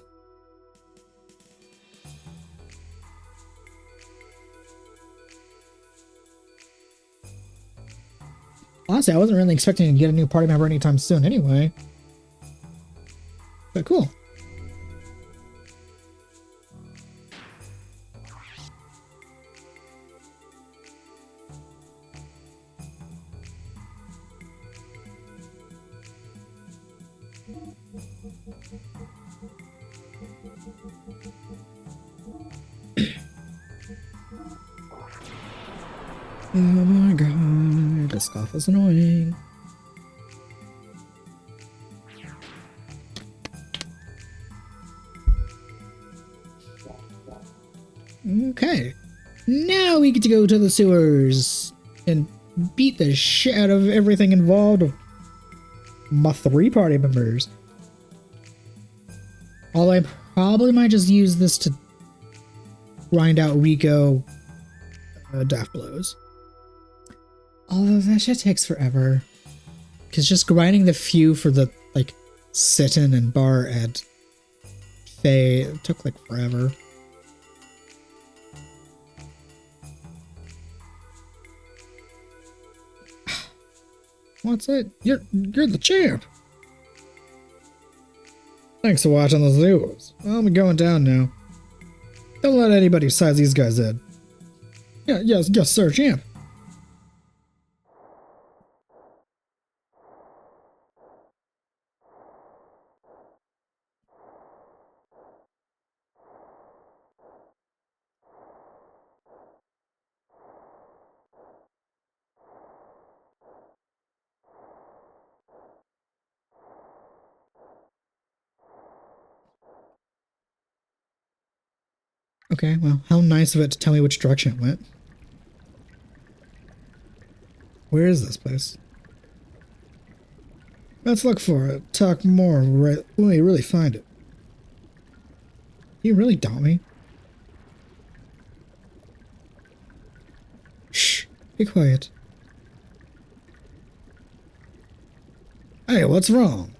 Honestly, I wasn't really expecting to get a new party member anytime soon anyway. But cool. Oh my god, this scuff is annoying. Okay, now we get to go to the sewers and beat the shit out of everything involved of my 3 party members. Although I probably might just use this to grind out Rico daft blows. Although that shit takes forever. Because just grinding the few for the, like, sit-in and bar at Faye took, like, forever. What's it? You're the champ! Thanks for watching the zoos. I'm going down now. Don't let anybody size these guys in. Yes, sir, champ. Okay, well, how nice of it to tell me which direction it went. Where is this place? Let's look for it. Talk more when we really find it. You really doubt me? Be quiet. Hey, what's wrong?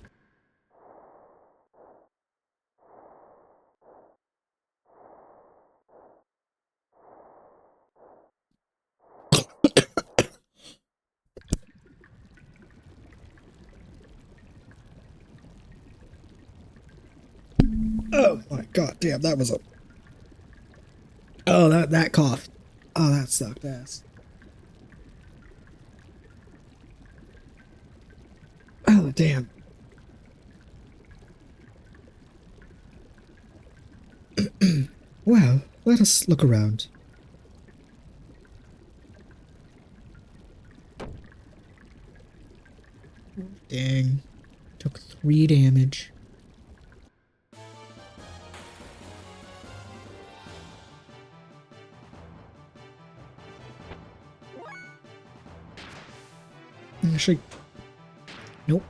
Oh my god, damn, that was a... Oh, that cough. Oh, that sucked ass. Oh, damn. Well, let us look around. Dang. Took 3 damage. Actually, nope.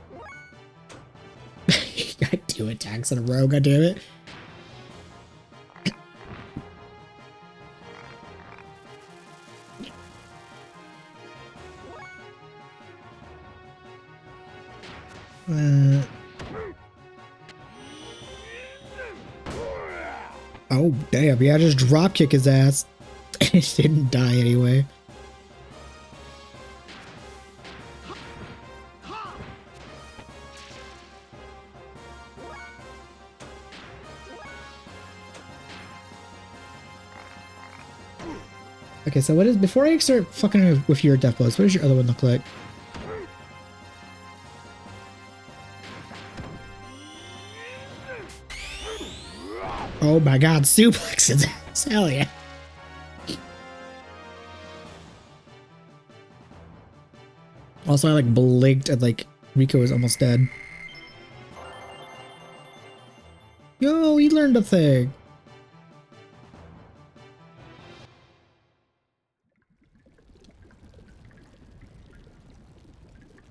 Got 2 attacks in a row, god damn it. Oh, damn. Yeah, just drop kick his ass. He didn't die anyway. Okay, so what is, before I start fucking with your death blows, what does your other one look like? Oh my god, suplexes. Hell yeah. Also, I like blinked and like Rico was almost dead. Yo, he learned a thing.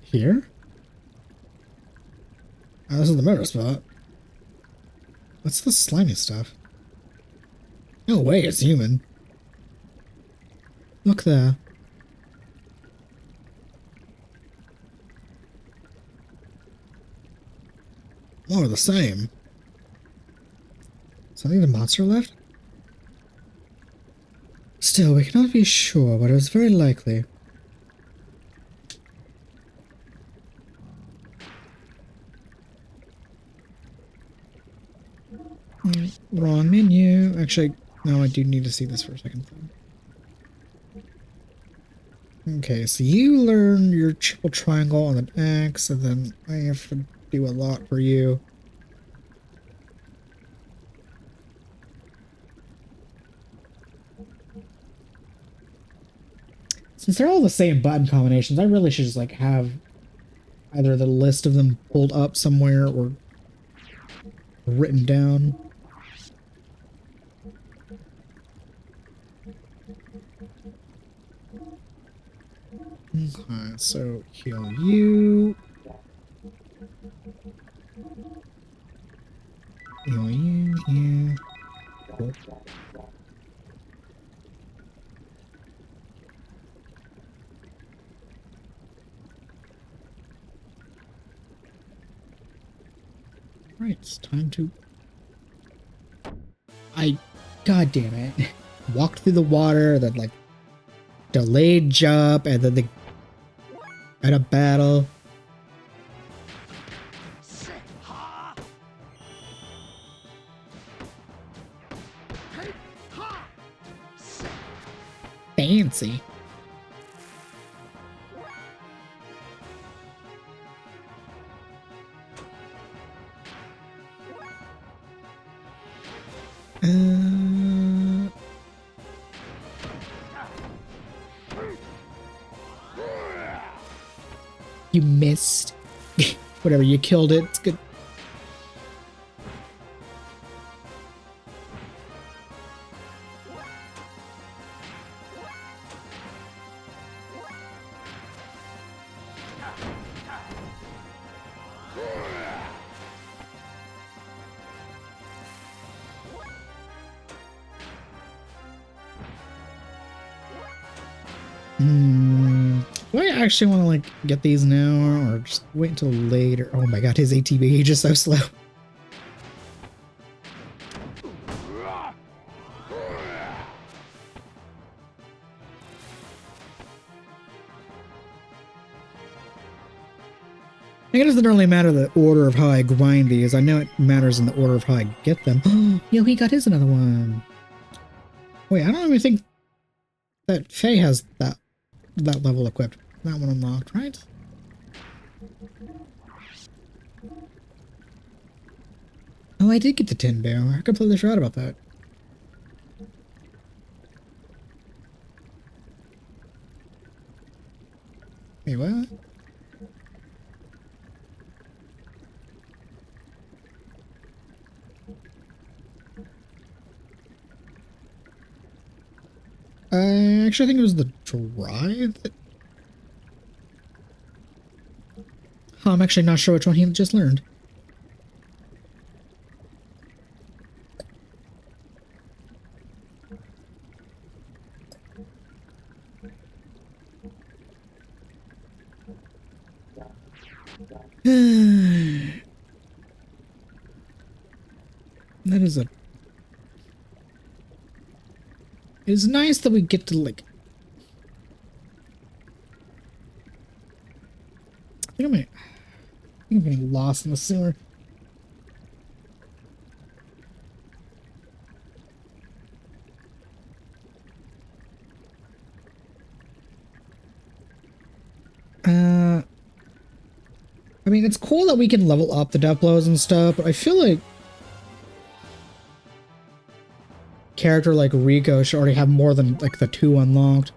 Here? Oh, this is the murder spot. What's the slimy stuff? No way, it's human. Look there. More of the same. Something the monster left? Still, we cannot be sure, but it was very likely. Wrong menu. Actually, no, I do need to see this for a second. Okay, so you learn your triple triangle on an axe, and then I have to do a lot for you. Since they're all the same button combinations, I really should just like have either the list of them pulled up somewhere or written down. Okay, so heal you. Heal you, you. Cool. Right, it's time to... God damn it. Walked through the water, then like delayed jump, and then at a battle. Fancy. You missed. Whatever, you killed it. It's good. actually want to like get these now or just wait until later? Oh my god, his ATB is just so slow. I guess it doesn't really matter the order of how I grind these. I know it matters in the order of how I get them. Yo, he got his another one. Wait, I don't even think that Faye has that level equipped. That one unlocked, right? Oh, I did get the tin barrel. I completely forgot about that. Wait, what? Actually, I think it was the drive that... I'm actually not sure which one he just learned. That is a... It's nice that we get to, like... I think I'm getting lost in the sewer. I mean, it's cool that we can level up the death blows and stuff, but I feel like character like Rico should already have more than like the 2 unlocked.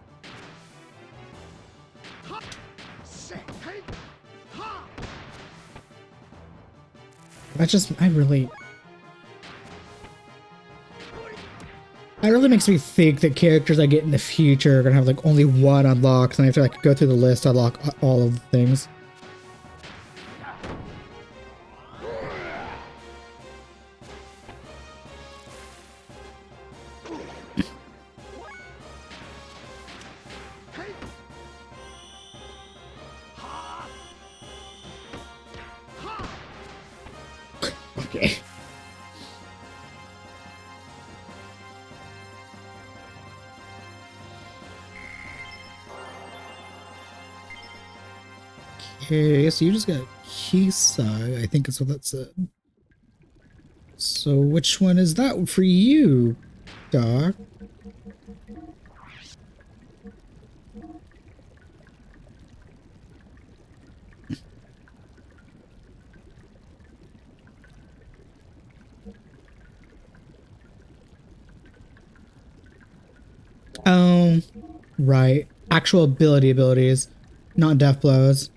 That's just, it really makes me think that characters I get in the future are gonna have like only 1 unlocked, and I have to like go through the list, unlock all of the things. Okay. Okay, so you just got Kisai, I think is what that said. So which one is that for you, Doc? Oh, right. Actual abilities, not death blows.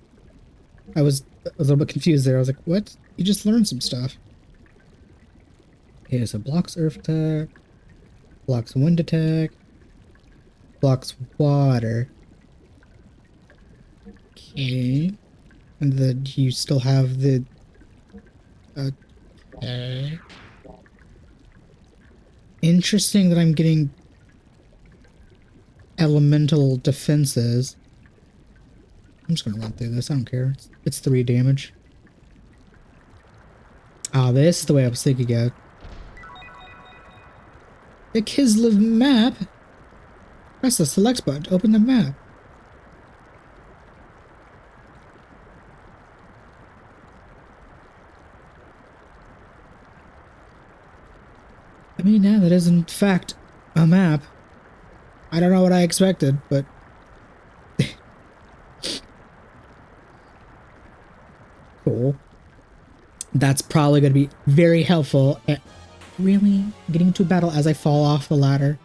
I was a little bit confused there. I was like, what? You just learned some stuff. Okay, so blocks earth attack, blocks wind attack, blocks water. Okay. And then you still have the... Okay. Interesting that I'm getting elemental defenses. I'm just gonna run through this. I don't care. It's 3 damage. Ah, this is the way I was thinking of. The Kislev map. Press the select button to open the map. I mean, yeah, that is in fact a map. I don't know what I expected, but... Cool. That's probably going to be very helpful at really getting into a battle as I fall off the ladder.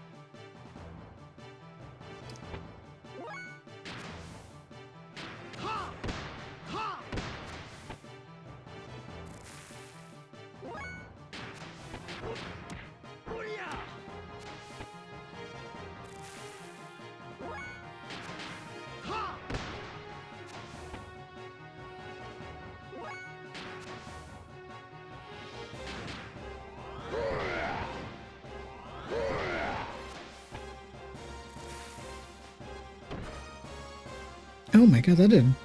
Oh my god, that did a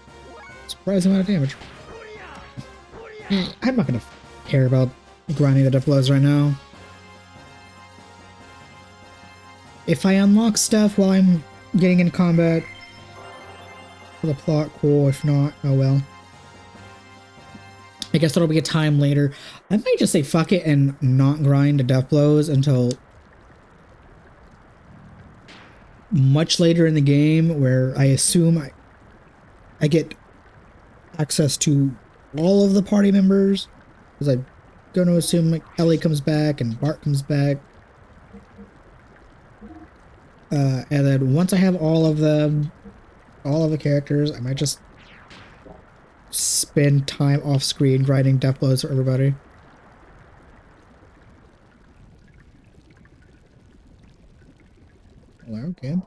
surprising amount of damage. I'm not gonna care about grinding the death blows right now. If I unlock stuff while I'm getting in combat for the plot, cool. If not, oh well. I guess there'll be a time later. I might just say fuck it and not grind the death blows until much later in the game, where I assume I get access to all of the party members, because I'm going to assume like Ellie comes back and Bart comes back. And then once I have all of the characters, I might just spend time off screen grinding death blows for everybody. Hello, kid.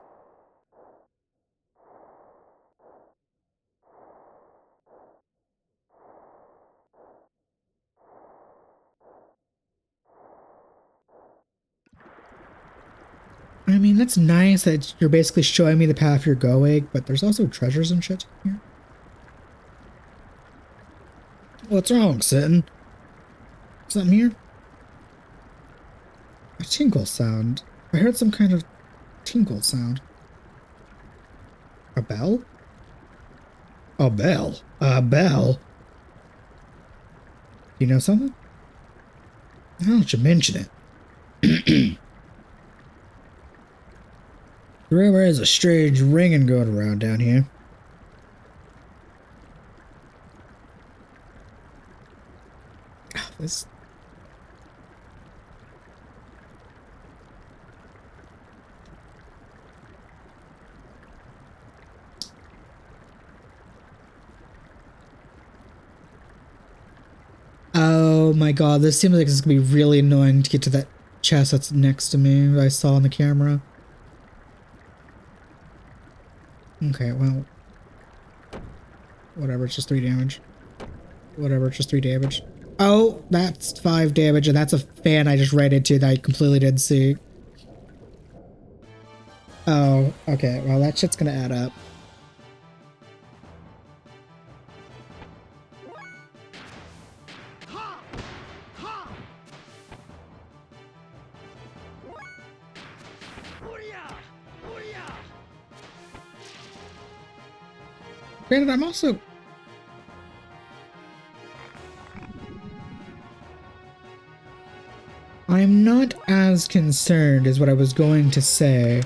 I mean, that's nice that you're basically showing me the path you're going, but there's also treasures and shit here. What's wrong, Sin? Something here? A tinkle sound. I heard some kind of tinkle sound. A bell? A bell? A bell? You know something? Now that you mention it. There is a strange ringing going around down here. Oh, this... Oh my god, this seems like it's gonna be really annoying to get to that chest that's next to me that I saw on the camera. Okay, well... Whatever, it's just 3 damage. Whatever, it's just 3 damage. Oh, that's 5 damage, and that's a fan I just ran into that I completely didn't see. Oh, okay, well that shit's gonna add up. Granted, I'm also... I'm not as concerned as what I was going to say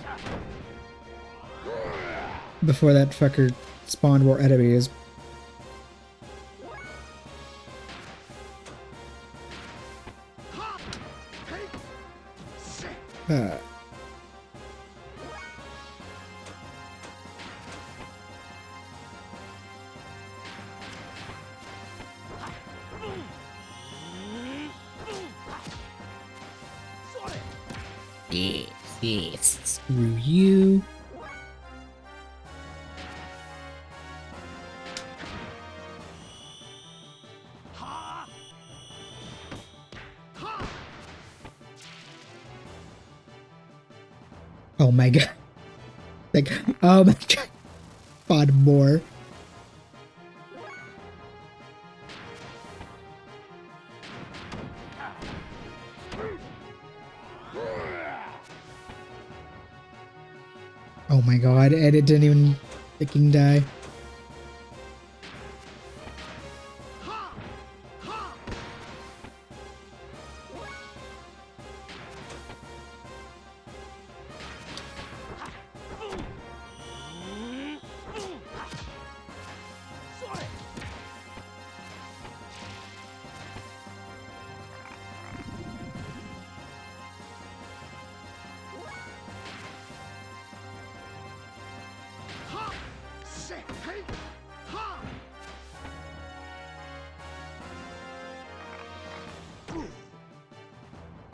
before that fucker spawned more enemies. Yes, screw you. Oh my god. Like, oh my god. God, more. Oh my god, and it didn't even freaking die.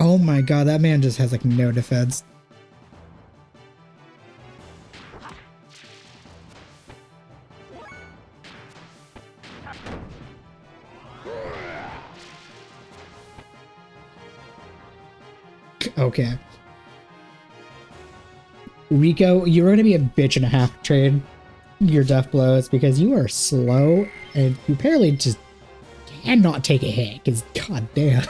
Oh my god, that man just has like no defense. Okay. Rico, you're gonna be a bitch and a half trade. your death blows because you are slow and you apparently just cannot take a hit because god damn.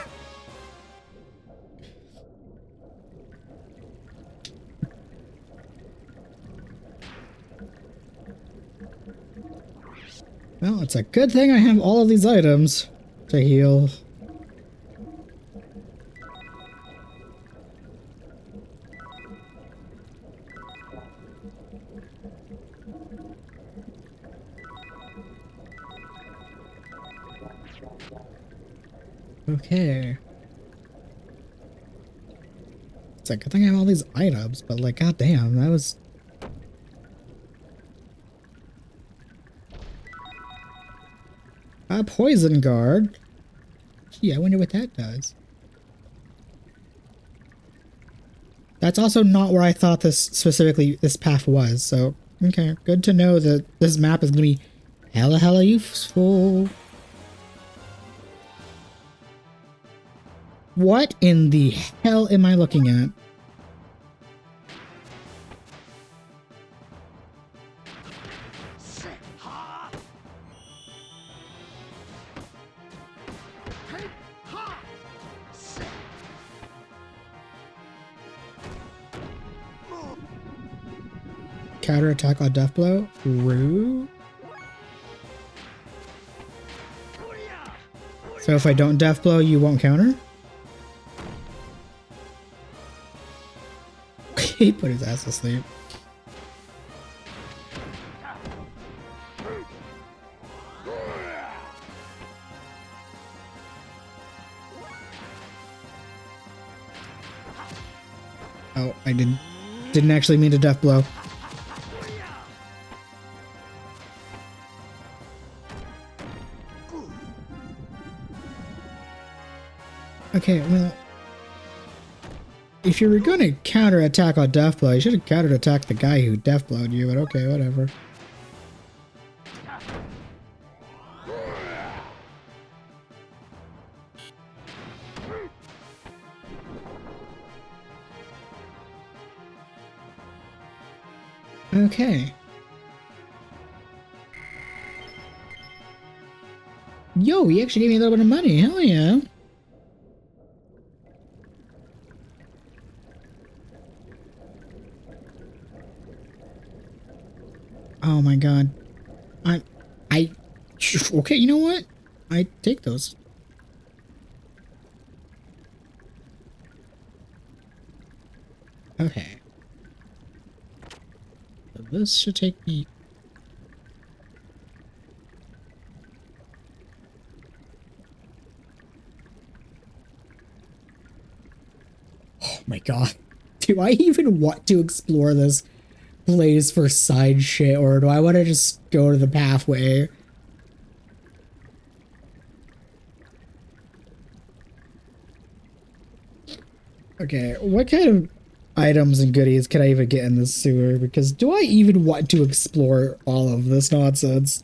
Well, it's a good thing I have all of these items to heal. Okay. It's like, good thing I have all these items, but like, goddamn, that was... A poison guard. Gee, I wonder what that does. That's also not where I thought this path was, so okay, good to know that this map is gonna be hella useful. What in the hell am I looking at? Counter attack on death blow. Rude. So if I don't death blow, you won't counter? He put his ass to sleep. Oh, I didn't actually mean to death blow. Okay, well, if you were going to counter attack on death blow, you should have counter attacked the guy who death blowed you, but okay, whatever. Okay. Yo, he actually gave me a little bit of money. Hell yeah. Oh my god. Okay, you know what? I take those. Okay. So this should take me... Oh my god. Do I even want to explore this place for side shit, or do I want to just go to the pathway? Okay, what kind of items and goodies can I even get in this sewer? Because do I even want to explore all of this nonsense?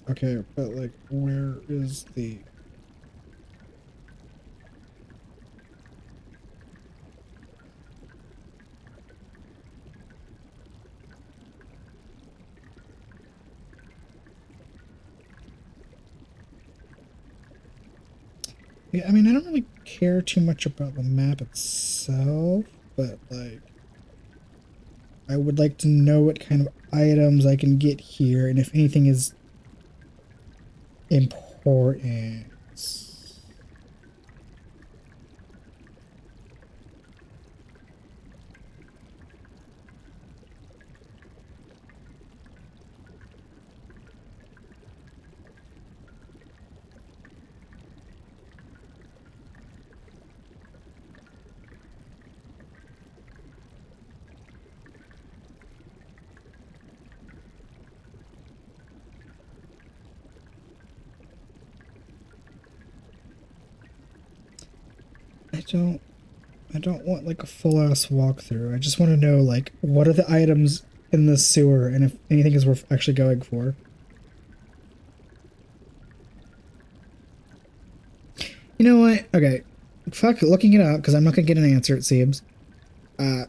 Okay, but like, where is the... Yeah, I mean, I don't really care too much about the map itself, but like, I would like to know what kind of items I can get here, and if anything is important. I don't want like a full ass walkthrough. I just want to know like what are the items in the sewer and if anything is worth actually going for. You know what? Okay. Fuck looking it up because I'm not gonna get an answer, it seems. I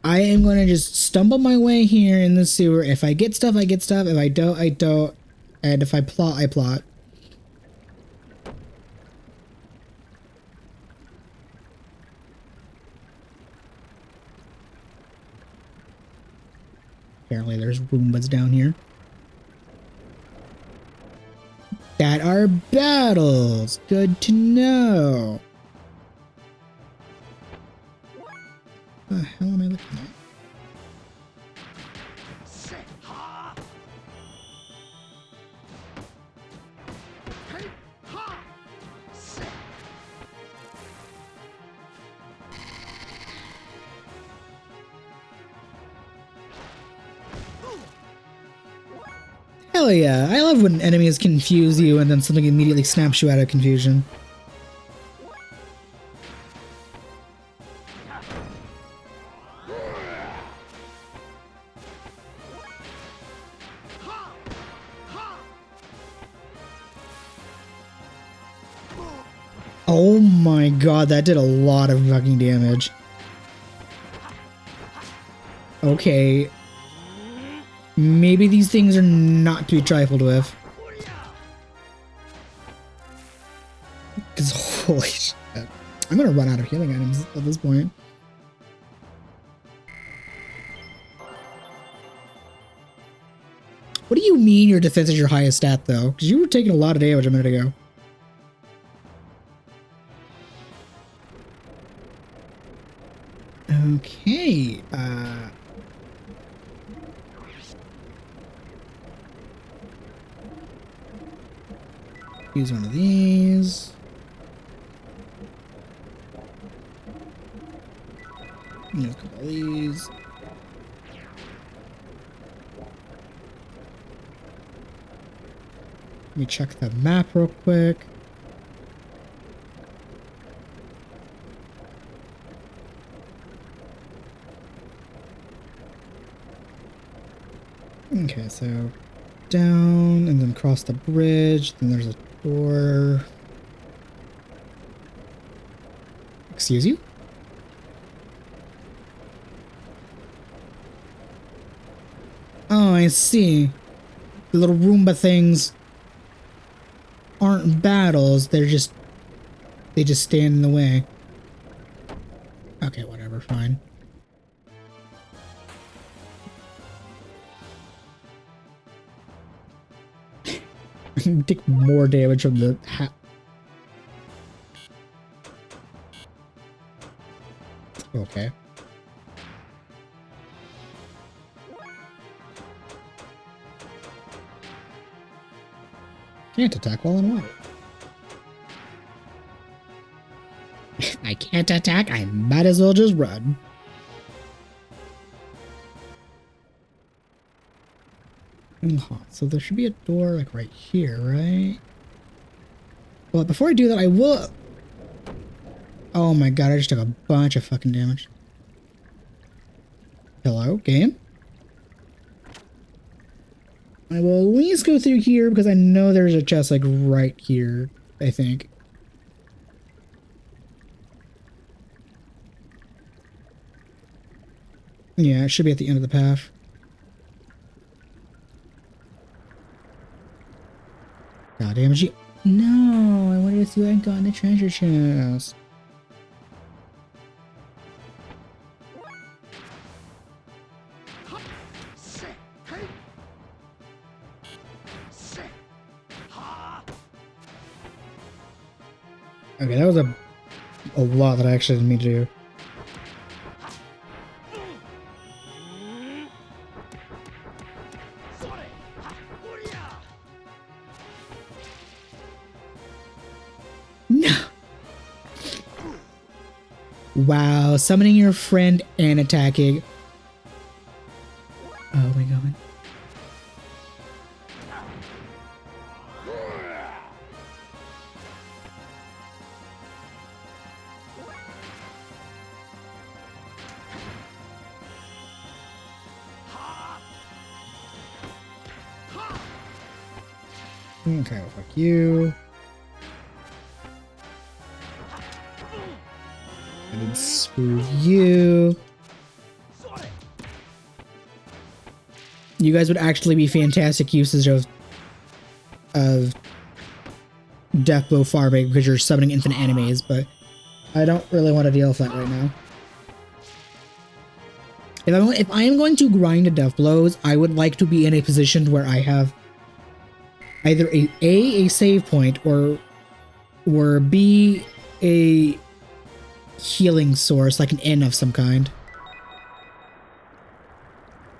am gonna just stumble my way here in the sewer. If I get stuff, I get stuff. If I don't, I don't. And if I plot, I plot. Apparently there's Roombas down here. That are battles. Good to know. What the hell am I looking at? Hell yeah, I love when enemies confuse you and then something immediately snaps you out of confusion. Oh my god, that did a lot of fucking damage. Okay. Maybe these things are not to be trifled with. Because holy shit. I'm gonna run out of healing items at this point. What do you mean your defense is your highest stat though? Because you were taking a lot of damage a minute ago. Okay, use one of these. Use a couple of these. Let me check the map real quick. Okay, so down and then across the bridge, then there's a door. Excuse you? Oh, I see. The little Roomba things aren't battles, they just stand in the way. Okay, whatever, fine. I can take more damage from the okay. Can't attack while in water. I can't attack, I might as well just run. So there should be a door like right here, right? Well, before I do that, I will... Oh my god, I just took a bunch of fucking damage. Hello, game? I will at least go through here because I know there's a chest like right here, I think. Yeah, it should be at the end of the path. God damn it, no, I wanted to see what I got in the treasure chest. Okay, that was a lot that I actually didn't mean to do. No! Wow, summoning your friend and attacking. Oh my god. Okay, well, fuck you. And then screw you. You guys would actually be fantastic uses of death blow farming because you're summoning infinite enemies, but I don't really want to deal with that right now. If I am going to grind to death blows, I would like to be in a position where I have either a save point or B, a healing source, like an inn of some kind.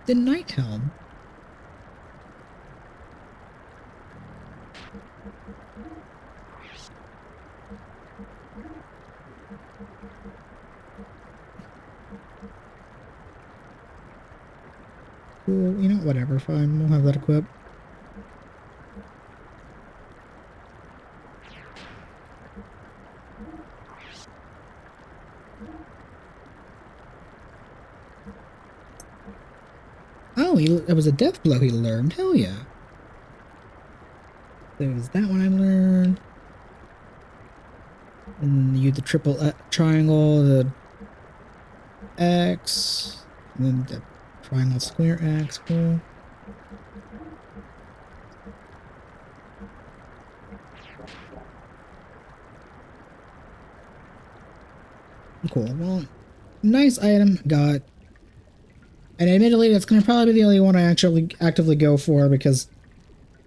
The Night Helm. Cool, you know, whatever, fine, we'll have that equipped. Oh, it was a death blow he learned. Hell yeah. There's that one I learned. And you the triple triangle, the X, and then the triangle square X. Cool. Cool. Well, nice item got. And admittedly, that's gonna probably be the only one I actually actively go for because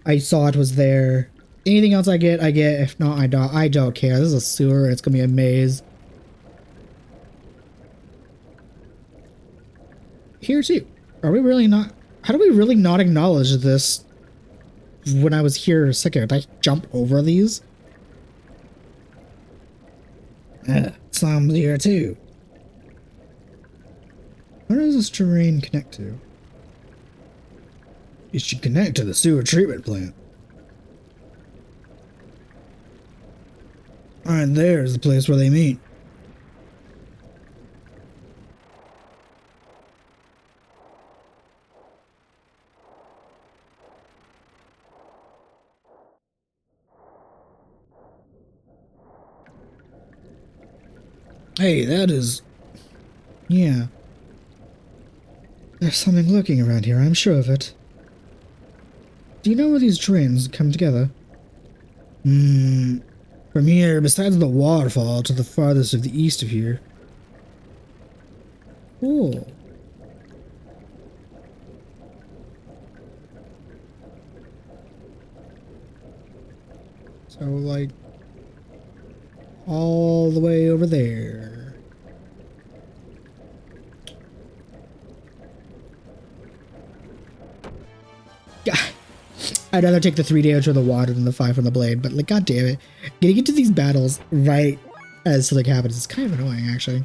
I saw it was there. Anything else I get, I get. If not, I don't. I don't care. This is a sewer. It's gonna be a maze. Here too. Are we really not? How do we really not acknowledge this? When I was here a second, did I jump over these? Some here too. Where does this terrain connect to? It should connect to the sewer treatment plant. Alright, there's the place where they meet. Hey, that is... Yeah. There's something lurking around here, I'm sure of it. Do you know where these drains come together? From here, besides the waterfall to the farthest of the east of here. Cool. So, like, all the way over there. I'd rather take the 3 damage from the water than the 5 from the blade, but, like, god damn it. Getting into these battles right as something happens is kind of annoying, actually.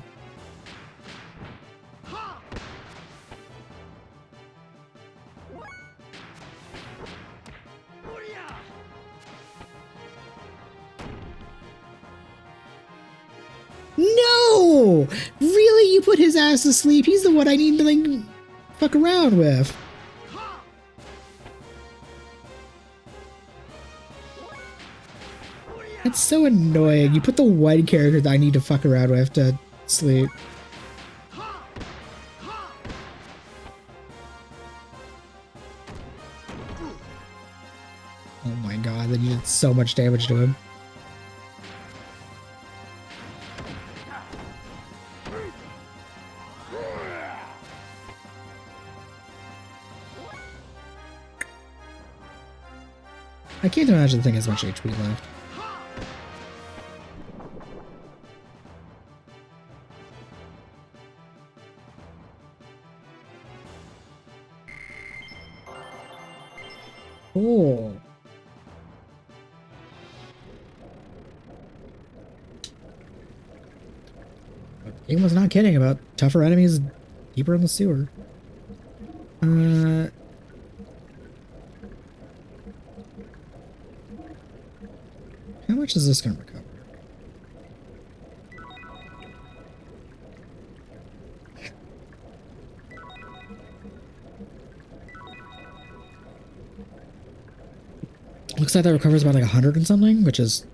No! Really? You put his ass to sleep? He's the one I need to, like, fuck around with. That's so annoying. You put the one character that I need to fuck around with to sleep. Oh my god, then you did so much damage to him. I can't imagine the thing has much HP left. Cool. Game was not kidding about tougher enemies deeper in the sewer. How much is this going to recover? Looks like that recovers about like 100 and something, which is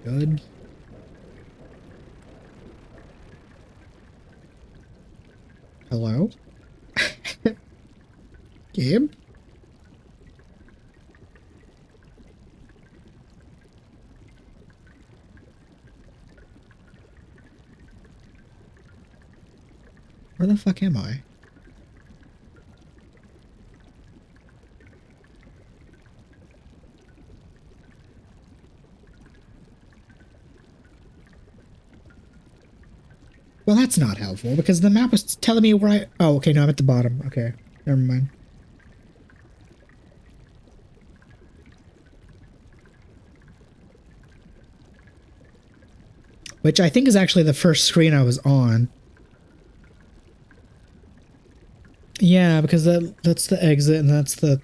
good. Hello? Gabe? Where the fuck am I? Well, that's not helpful because the map was telling me where I... Oh, okay, no, I'm at the bottom. Okay, never mind. Which I think is actually the first screen I was on. Yeah, because that's the exit and that's the...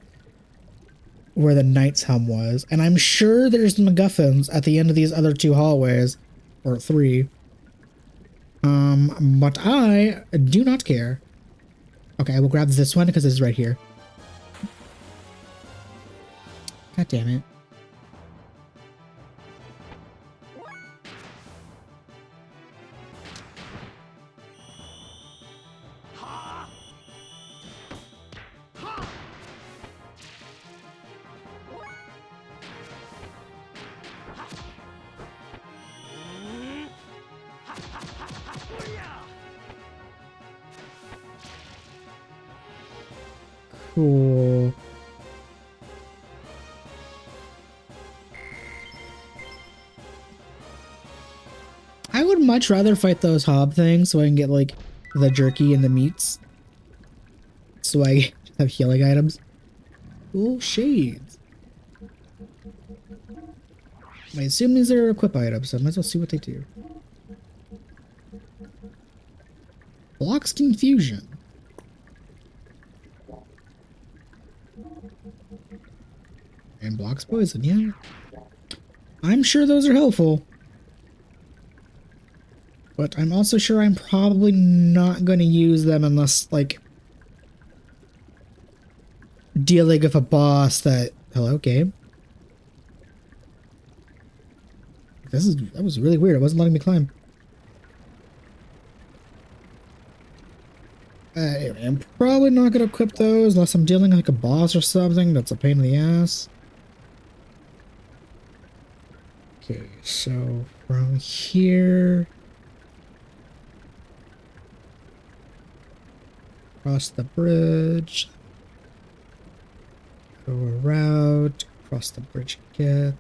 where the Knight's Helm was. And I'm sure there's MacGuffins at the end of these other 2 hallways. Or 3. But I do not care. Okay, I will grab this one because it's right here. God damn it. Cool. I would much rather fight those hob things so I can get like the jerky and the meats. So I have healing items. Cool shades. I assume these are equip items, so I might as well see what they do. Blocks confusion. And blocks poison, yeah. I'm sure those are helpful. But I'm also sure I'm probably not going to use them unless, like, dealing with a boss that... Hello, game? That was really weird. It wasn't letting me climb. Anyway, I'm probably not going to equip those unless I'm dealing with, like, a boss or something. That's a pain in the ass. Okay, so from here... Cross the bridge. Go around. Cross the bridge again.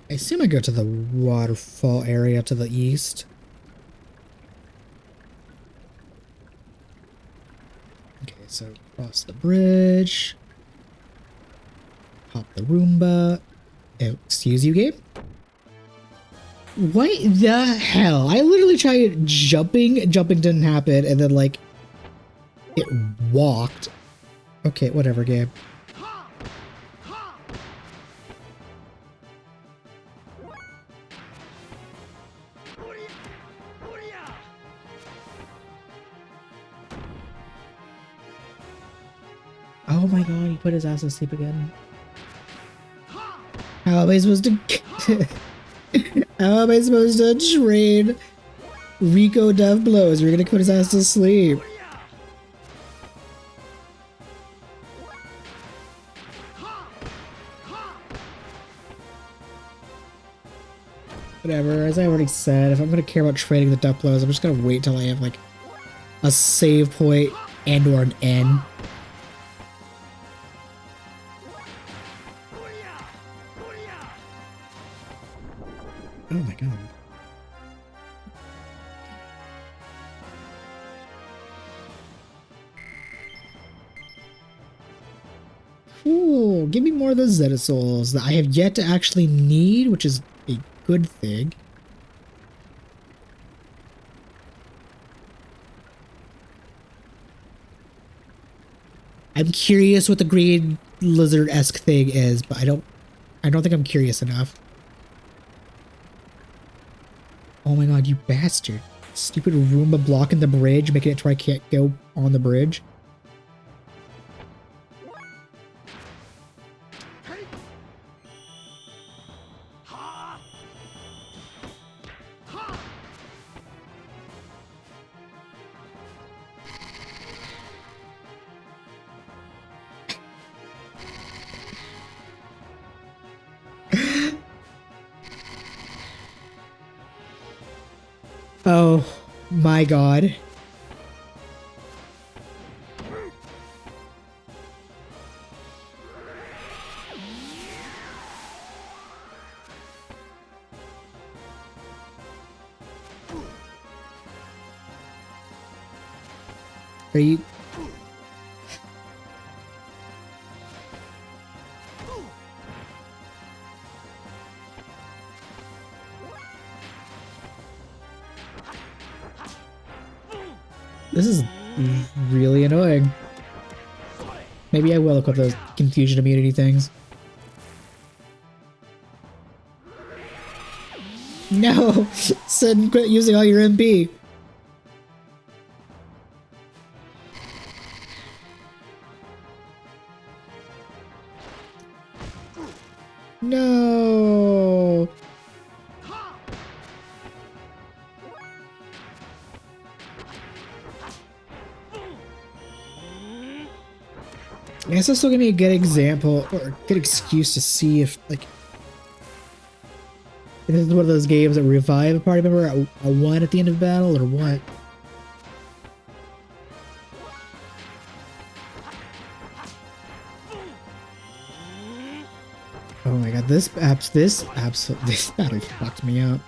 I assume I go to the waterfall area to the east. Okay, so cross the bridge. Hop the Roomba. Oh, excuse you, Gabe? What the hell? I literally tried jumping didn't happen, and then, like, it walked. Okay, whatever, Gabe. Oh my god, he put his ass to sleep again. How am I supposed to... How am I supposed to train Rico Death Blows? We're gonna put his ass to sleep. Whatever, as I already said, if I'm gonna care about training the Death Blows, I'm just gonna wait till I have, like, a save point and or an N. Oh my god. Cool. Give me more of the Zeta Souls that I have yet to actually need, which is a good thing. I'm curious what the green lizard-esque thing is, but I don't think I'm curious enough. Oh my god, you bastard. Stupid Roomba blocking the bridge, making it to where I can't go on the bridge. Oh my god. Are you... This is really annoying. Maybe I will equip those confusion immunity things. No! Sin, quit using all your MP! No! I guess this will give me a good example or a good excuse to see if, like, if this is one of those games that revive a party member at a 1 at the end of battle or what. Oh my god, this battle fucked me up.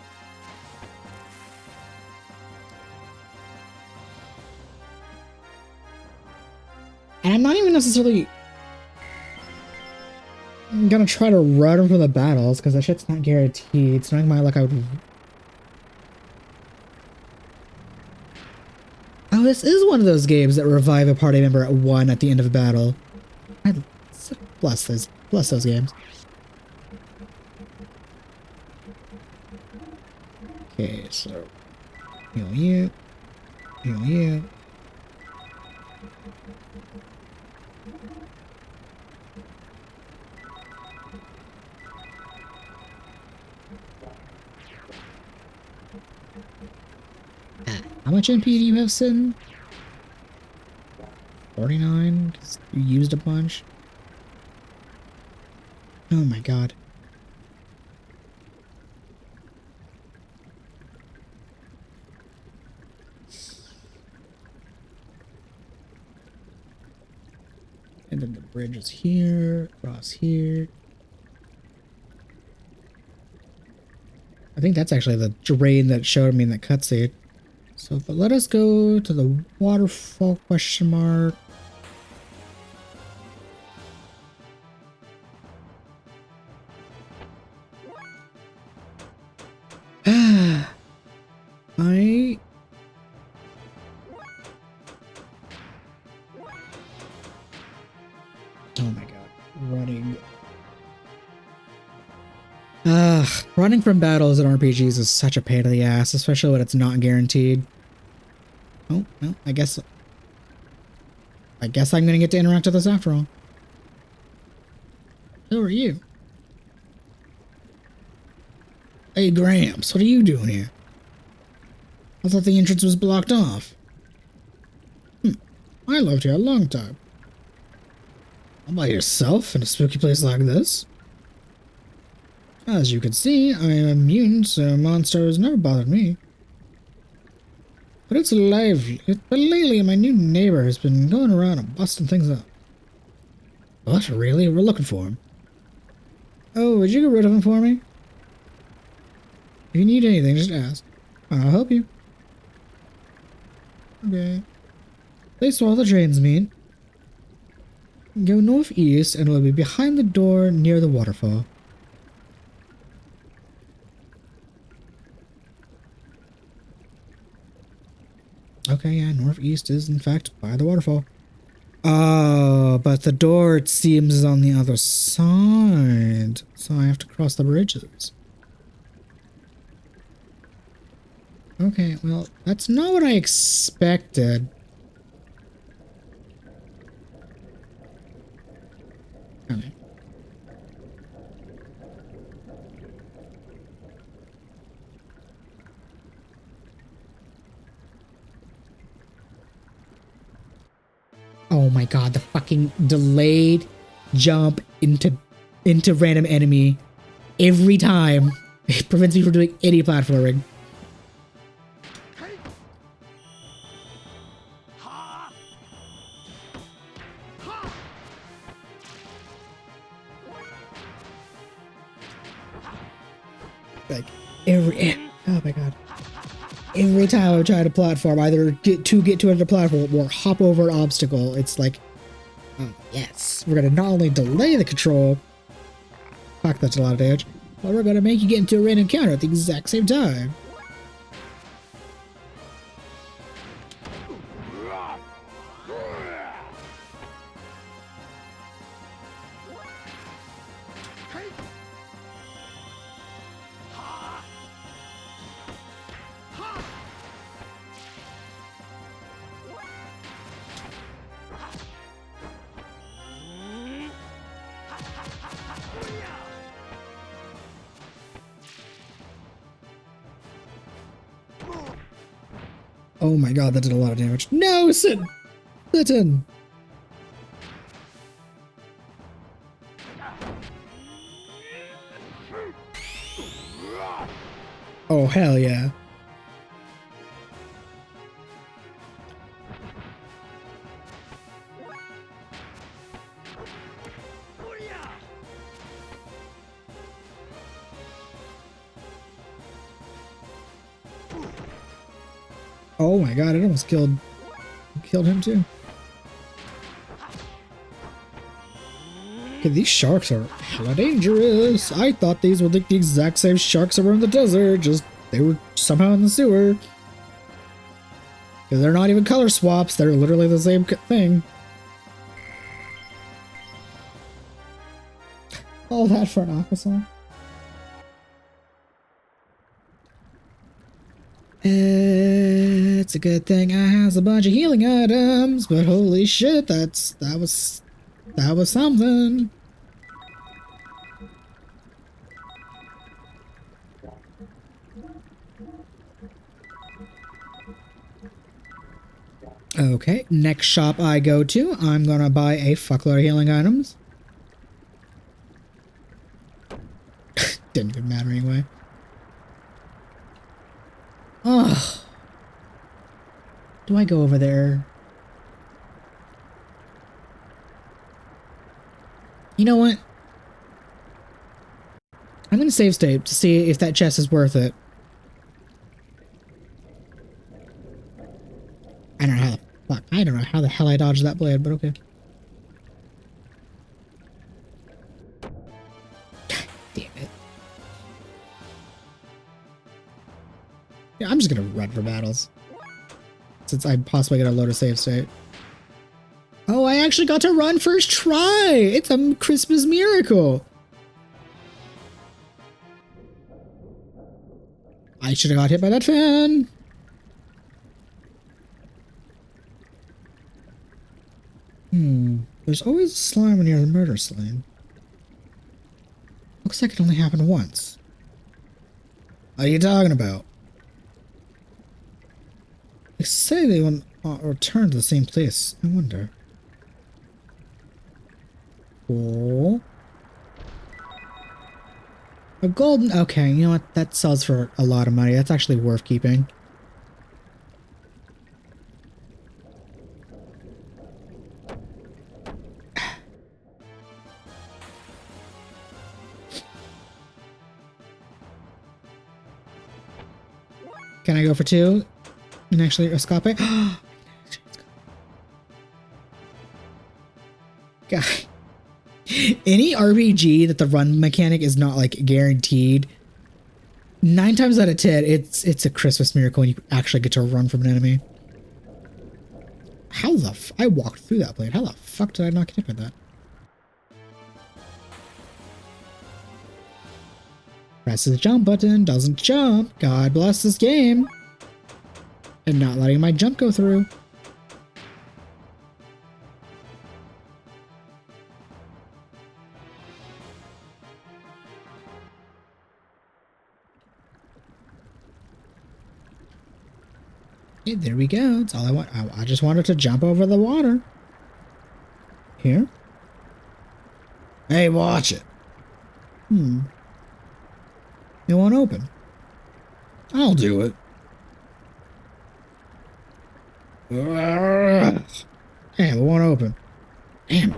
And I'm not even necessarily gonna try to run from the battles, because that shit's not guaranteed. It's not my luck I would... Oh, this is one of those games that revive a party member at 1 at the end of a battle. Bless those games. Okay, so... Heal you. Heal you. How much MP do you have, Sin? 49? Because you used a bunch. Oh my god. And then the bridge is here, across here. I think that's actually the drain that showed me in that cutscene. So, but let us go to the waterfall question mark. Oh my god, running. Running from battles in RPGs is such a pain in the ass, especially when it's not guaranteed. Oh, well, I guess I'm gonna get to interact with this after all. Who are you? Hey, Gramps, what are you doing here? I thought the entrance was blocked off. I lived here a long time. All by yourself in a spooky place like this? As you can see, I am immune, so monsters never bothered me. But it's lively. But lately, my new neighbor has been going around and busting things up. What, really? We're looking for him. Oh, would you get rid of him for me? If you need anything, just ask. I'll help you. Okay. Place where all the drains meet. Go northeast and we'll be behind the door near the waterfall. Okay, yeah, northeast is in fact by the waterfall. Oh, but the door, it seems, is on the other side. So I have to cross the bridges. Okay, well, that's not what I expected. Okay. Oh my god, the fucking delayed jump into random enemy every time. It prevents me from doing any platforming. Oh my god. Every time I try to platform, either get to another platform or hop over an obstacle, it's like, oh yes, we're gonna not only delay the control, fuck that's a lot of damage, but we're gonna make you get into a random counter at the exact same time. Oh my god, that did a lot of damage. No, Litten! Oh, hell yeah. Oh my god, it almost killed him too. Okay, these sharks are hella dangerous. I thought these were like the exact same sharks that were in the desert, just they were somehow in the sewer. Because they're not even color swaps, they're literally the same thing. All that for an aqua song. It's a good thing I has a bunch of healing items, but holy shit, that was something. Okay, next shop I go to, I'm gonna buy a fuckload of healing items. Didn't even matter anyway. Ugh. Do I go over there? You know what? I'm gonna save state to see if that chest is worth it. I don't know how the hell I dodged that blade, but okay. Damn it. Yeah, I'm just gonna run for battles. Since I'm possibly gonna load a save state. Oh, I actually got to run first try! It's a Christmas miracle! I should have got hit by that fan! There's always a slime near the murder slane. Looks like it only happened once. What are you talking about? They say they will return to the same place. I wonder. Cool. A golden... Okay, you know what? That sells for a lot of money. That's actually worth keeping. Can I go for 2? And actually escape? God. Any RPG that the run mechanic is not like guaranteed, 9 times out of 10, it's a Christmas miracle when you actually get to run from an enemy. How the I walked through that blade. How the fuck did I not get hit by that? Presses the jump button, doesn't jump. God bless this game. And not letting my jump go through. Okay, there we go. That's all I want. I just wanted to jump over the water. Here. Hey, watch it. It won't open. I'll do it. Damn, it won't open. Damn.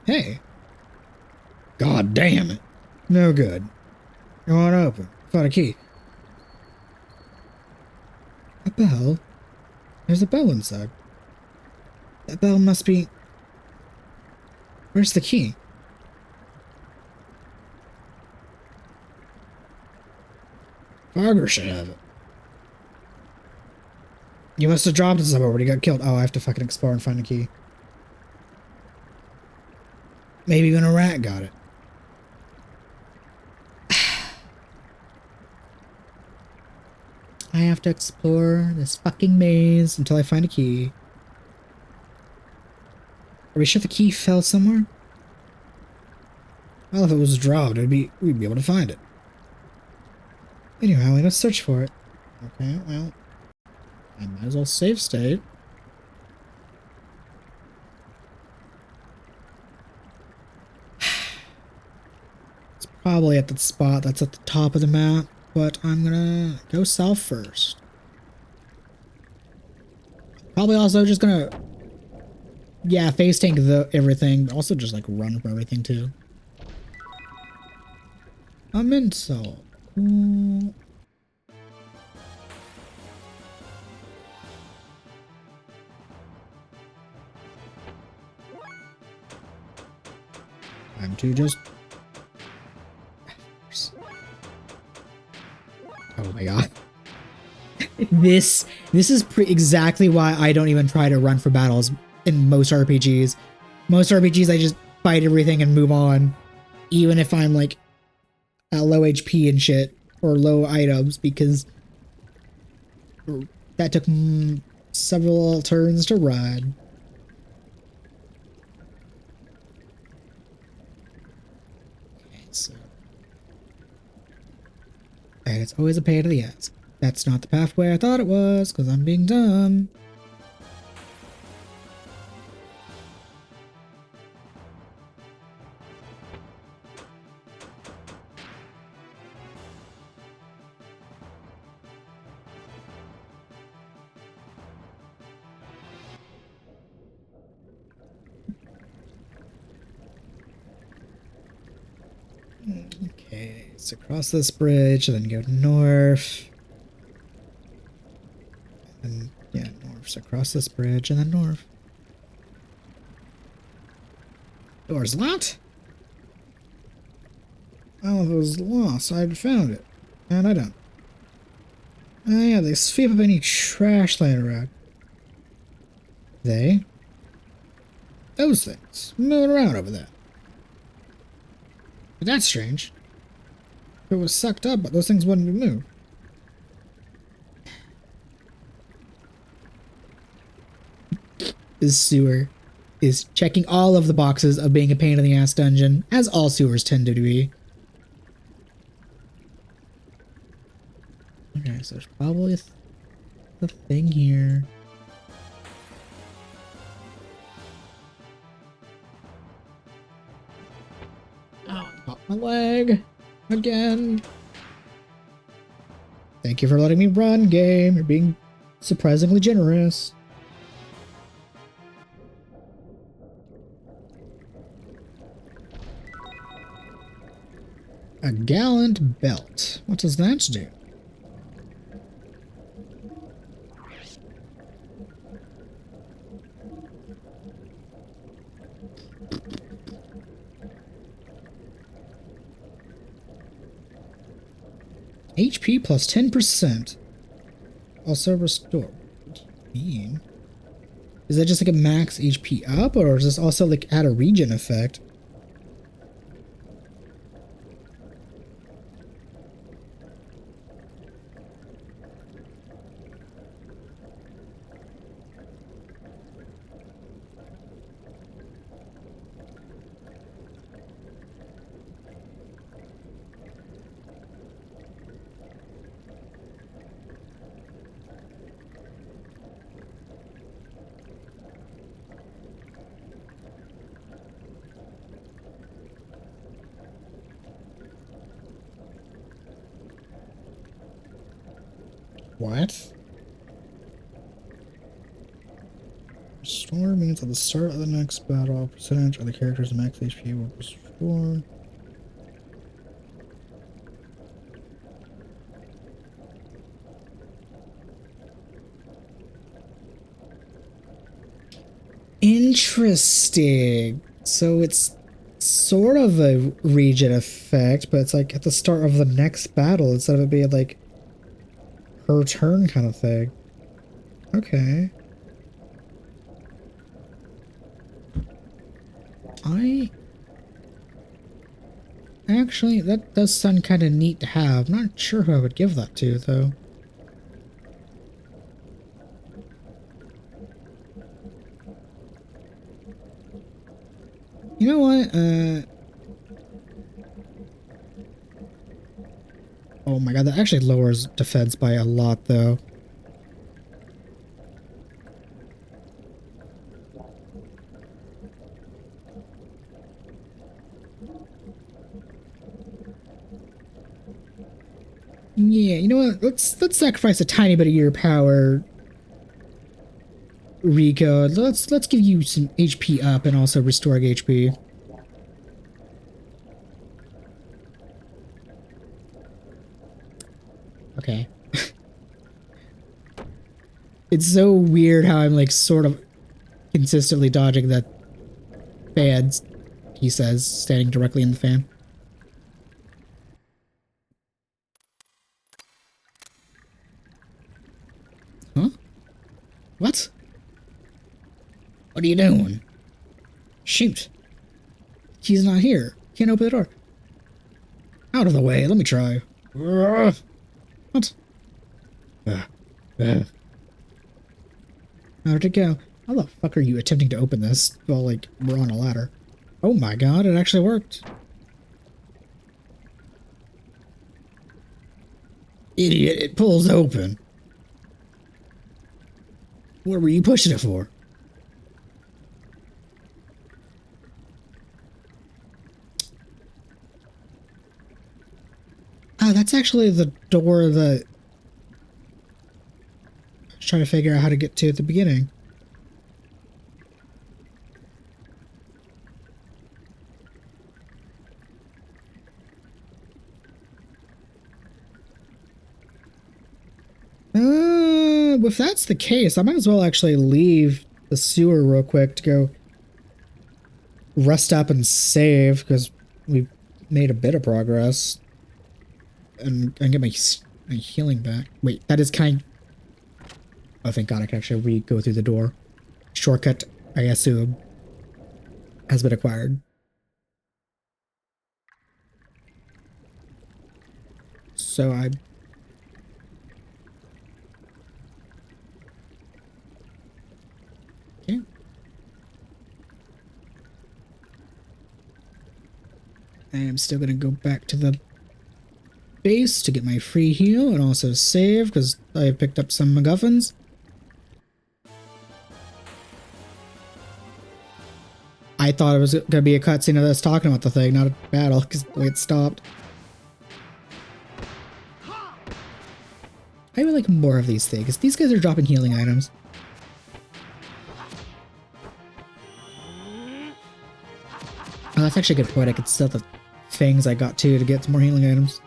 Hey. God damn it. No good. It won't open. Found a key. A bell? There's a bell inside. That bell must be... Where's the key? Farger should have it. You must have dropped it somewhere when he got killed. Oh, I have to fucking explore and find the key. Maybe even a rat got it. I have to explore this fucking maze until I find a key. Are we sure the key fell somewhere? Well, if it was dropped, we'd be able to find it. Anyway, let's search for it. Okay, well, I might as well save state. It's probably at the spot that's at the top of the map, but I'm gonna go south first. Probably also just gonna, yeah, face tank everything, but also just like run for everything too. A minsole. Cool. Time to just... Oh my god. This is exactly why I don't even try to run for battles in most RPGs. Most RPGs I just fight everything and move on. Even if I'm like at low HP and shit, or low items, because that took several turns to run. Okay, so... And it's always a pain in the ass. That's not the pathway I thought it was, because I'm being dumb. Okay, so cross this bridge, and then go north. And yeah, north. So cross this bridge, and then north. Door's locked? Oh, if it was lost, I'd found it. And I don't. Oh yeah, they sweep up any trash laying around. They? Those things. Moving around over there. But that's strange. It was sucked up, but those things wouldn't be moved. This sewer is checking all of the boxes of being a pain in the ass dungeon, as all sewers tend to be. Okay, so there's probably the thing here. Oh, pop my leg again. Thank you for letting me run, game. You're being surprisingly generous. A gallant belt. What does that do? HP plus 10%. Also restore. What do you mean? Is that just like a max HP up, or is this also like add a regen effect? What? Restore means at the start of the next battle, percentage of the character's max HP will restore. Interesting. So it's sort of a regen effect, but it's like at the start of the next battle instead of it being like her turn kind of thing. Okay. Actually, that does sound kind of neat to have. I'm not sure who I would give that to, though. You know what? Oh my god, that actually lowers defense by a lot, though. Yeah, you know what? Let's sacrifice a tiny bit of your power, Rico. Let's give you some HP up and also restoring HP. Okay. It's so weird how I'm like sort of consistently dodging the fans, he says, standing directly in the fan. Huh? What? What are you doing? Shoot. He's not here. Can't open the door. Out of the way. Let me try. What? How'd it go? How the fuck are you attempting to open this while, like, we're on a ladder? Oh my god, it actually worked. Idiot, it pulls open. What were you pushing it for? Ah, that's actually the door that I was trying to figure out how to get to at the beginning. If that's the case, I might as well actually leave the sewer real quick to go rest up and save, because we made a bit of progress. And get my healing back. Wait, that is kind. Oh, thank God, I can actually go through the door. Shortcut, I assume, has been acquired. So I... Okay. I am still going to go back to the base to get my free heal and also save, because I have picked up some MacGuffins. I thought it was going to be a cutscene of us talking about the thing, not a battle, because the way it stopped. I would like more of these things. These guys are dropping healing items. Oh, that's actually a good point. I could sell the fangs I got too to get some more healing items.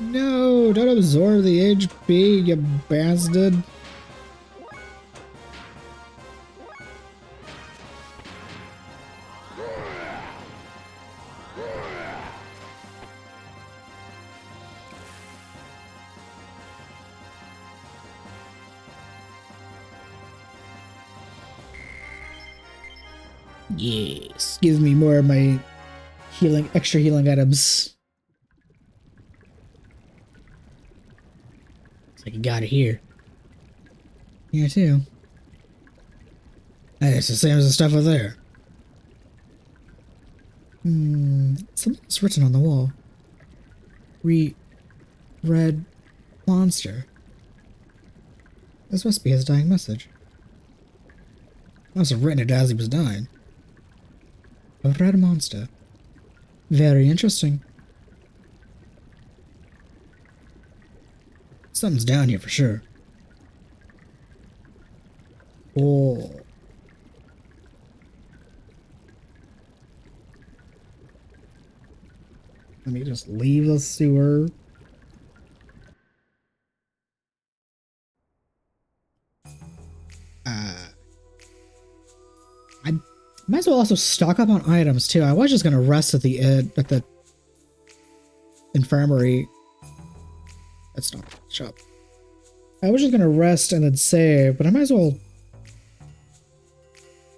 No, don't absorb the HP, you bastard. Yes, give me more of my extra healing items. It's like you got it here. Here too. Hey, it's the same as the stuff over there. Something's written on the wall. Red monster. This must be his dying message. Must have written it as he was dying. A red monster. Very interesting. Something's down here for sure. Oh. just leave the sewer. I might as well also stock up on items too. I was just gonna rest at the infirmary. That's not the shop. I was just gonna rest and then save, but I might as well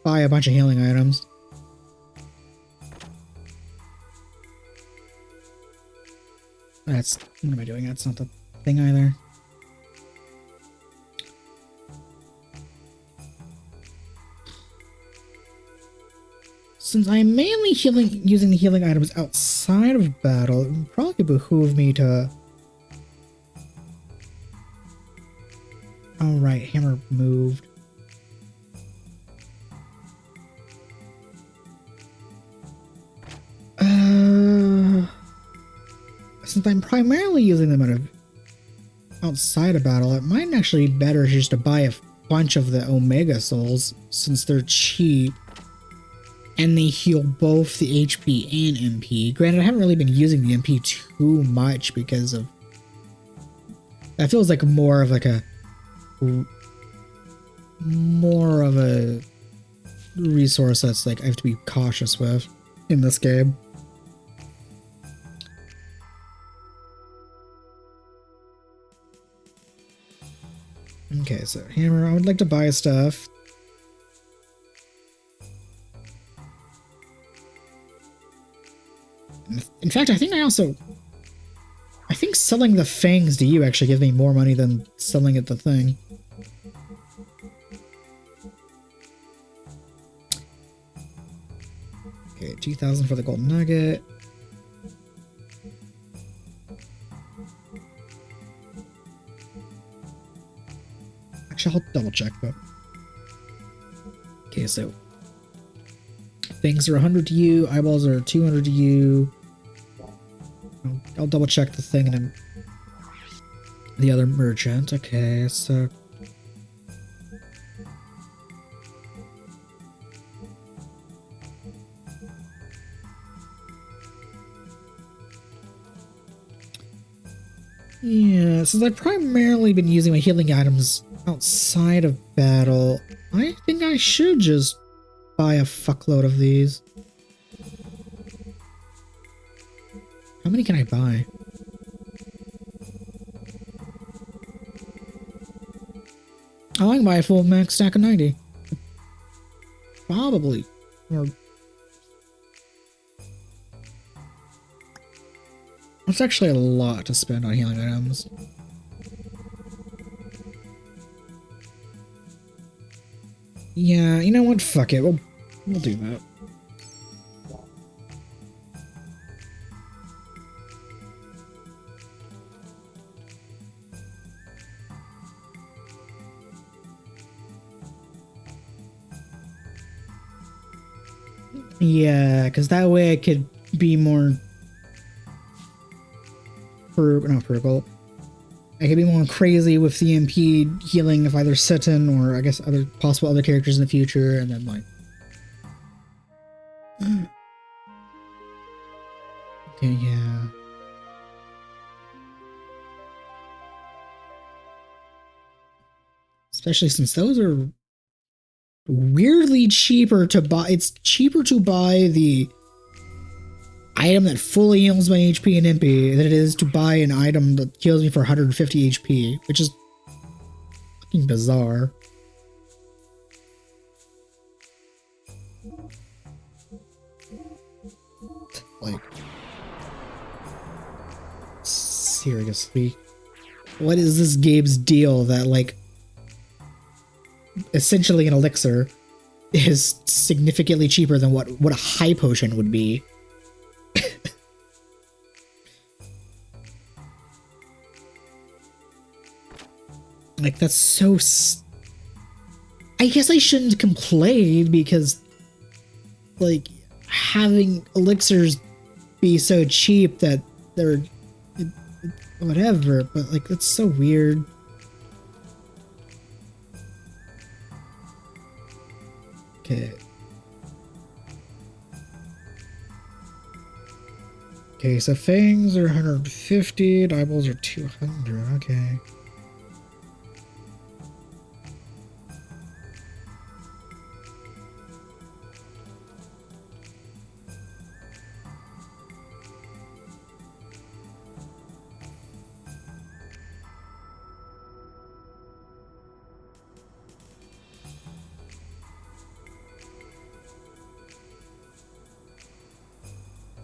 buy a bunch of healing items. What am I doing? That's not the thing either. Since I'm mainly using the healing items outside of battle, it would probably behoove me to... Oh right, hammer moved. Since I'm primarily using them outside of battle, it might actually be better just to buy a bunch of the Omega Souls, since they're cheap. And they heal both the HP and MP. Granted, I haven't really been using the MP too much because of... That feels like more of a resource that's like I have to be cautious with in this game. Okay, so hammer, I would like to buy stuff. In fact, I think selling the fangs to you actually gives me more money than selling it the thing. Okay, 2,000 for the gold nugget. Actually, I'll double check though. Okay, so fangs are 100 to you, eyeballs are 200 to you. I'll double check the thing and then the other merchant. Okay, so yeah, since I've primarily been using my healing items outside of battle, I think I should just buy a fuckload of these. How many can I buy? Oh, I can buy a full max stack of 90. Probably. Or... That's actually a lot to spend on healing items. Yeah, you know what? Fuck it. We'll do that. Yeah, because that way I could be more frugal. I could be more crazy with the MP healing of either Sutton or I guess possible other characters in the future, and then like... Okay, yeah. Especially since those are weirdly cheaper to buy. It's cheaper to buy the item that fully heals my HP and MP than it is to buy an item that heals me for 150 HP, which is fucking bizarre. Like, seriously, what is this game's deal that like essentially an elixir is significantly cheaper than what a high potion would be? Like, that's so... I guess I shouldn't complain because, like, having elixirs be so cheap that they're... whatever, but, like, that's so weird. Okay. Okay, so fangs are 150, and eyeballs are 200. Okay.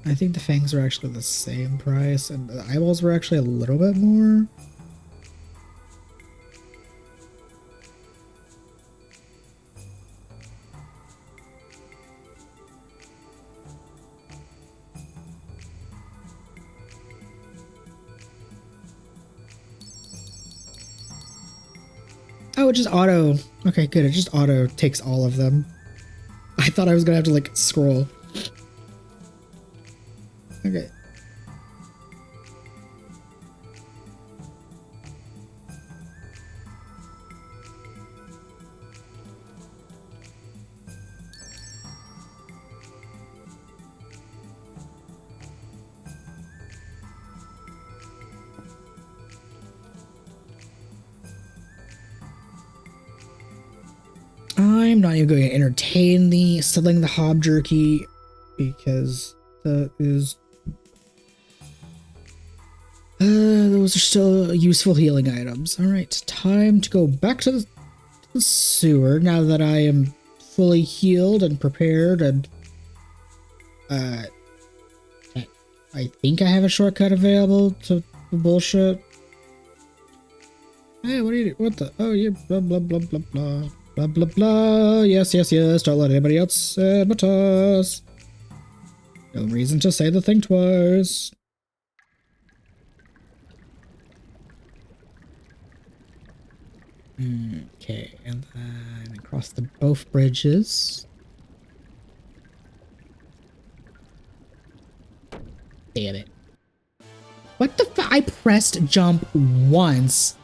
I think the fangs are actually the same price, and the eyeballs were actually a little bit more. Oh, it just auto. Okay, good. It just auto takes all of them. I thought I was gonna have to like scroll. Okay. I'm not even going to entertain the selling the hob jerky because that is those are still useful healing items. All right, time to go back to the sewer now that I am fully healed and prepared, and I think I have a shortcut available to the bullshit. Hey, what are you? What the? Oh, you blah blah blah blah blah. Blah, blah, blah. Yes, yes, yes. Don't let anybody else say but us. No reason to say the thing twice. Okay, and then across both bridges. Damn it. What the fuck? I pressed jump once,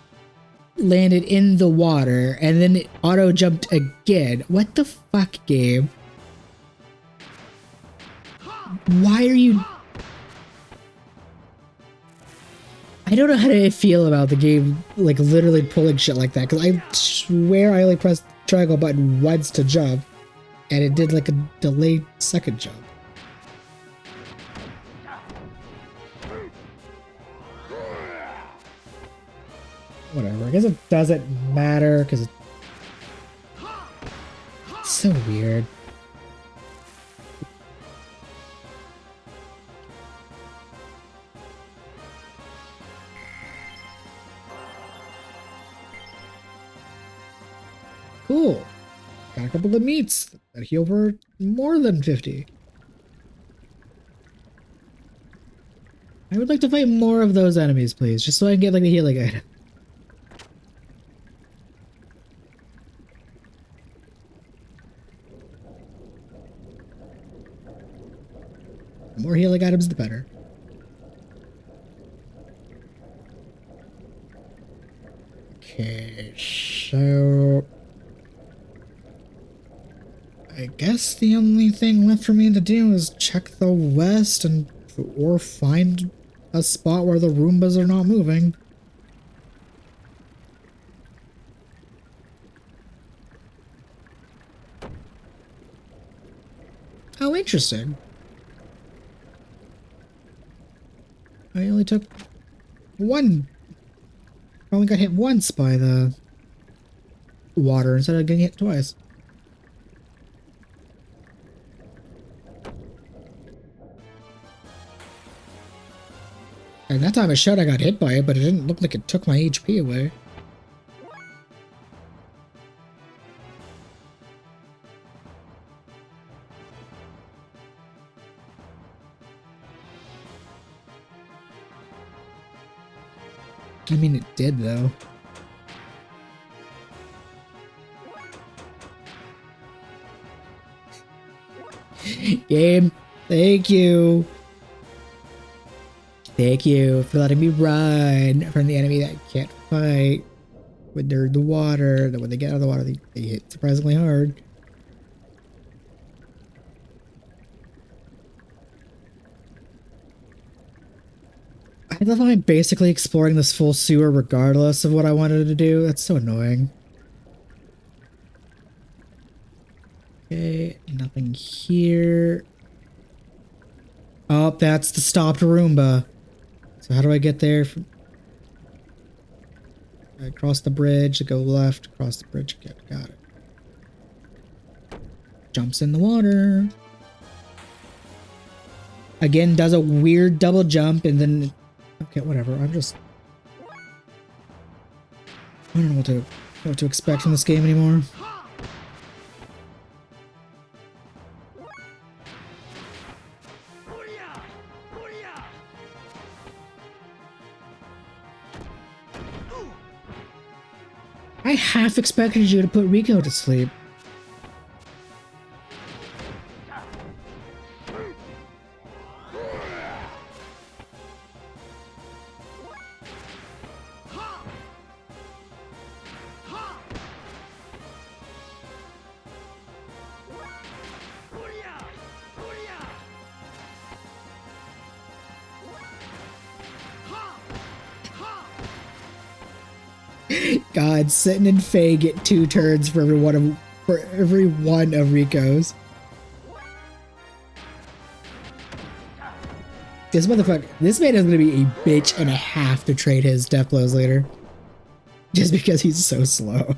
landed in the water, and then it auto jumped again. What the fuck, game? Why are you... I don't know how to feel about the game, like, literally pulling shit like that, because I swear I only pressed the triangle button once to jump, and it did, like, a delayed second jump. Whatever, I guess it doesn't matter, because it's so weird. Cool. Got a couple of meats that heal for more than 50. I would like to fight more of those enemies, please, just so I can get like a healing item. The more healing items, the better. Okay, so I guess the only thing left for me to do is check the west and or find a spot where the Roombas are not moving. Oh, interesting. I only took one. I only got hit once by the water instead of getting hit twice. And that time I shot, I got hit by it, but it didn't look like it took my HP away. I mean, it did, though. Game, thank you. Thank you for letting me run from the enemy that can't fight when they're in the water. That when they get out of the water, they hit surprisingly hard. I love how I'm basically exploring this full sewer regardless of what I wanted to do. That's so annoying. Okay, nothing here. Oh, that's the stopped Roomba. So how do I get there? I cross the bridge, go left, cross the bridge, got it. Jumps in the water. Again, does a weird double jump and then... Okay, whatever. I don't know what to expect from this game anymore. I half expected you to put Rico to sleep. God, Sittin and Faye get 2 turns for every one of Rico's. This motherfucker, this man is gonna be a bitch and a half to trade his death blows later. Just because he's so slow.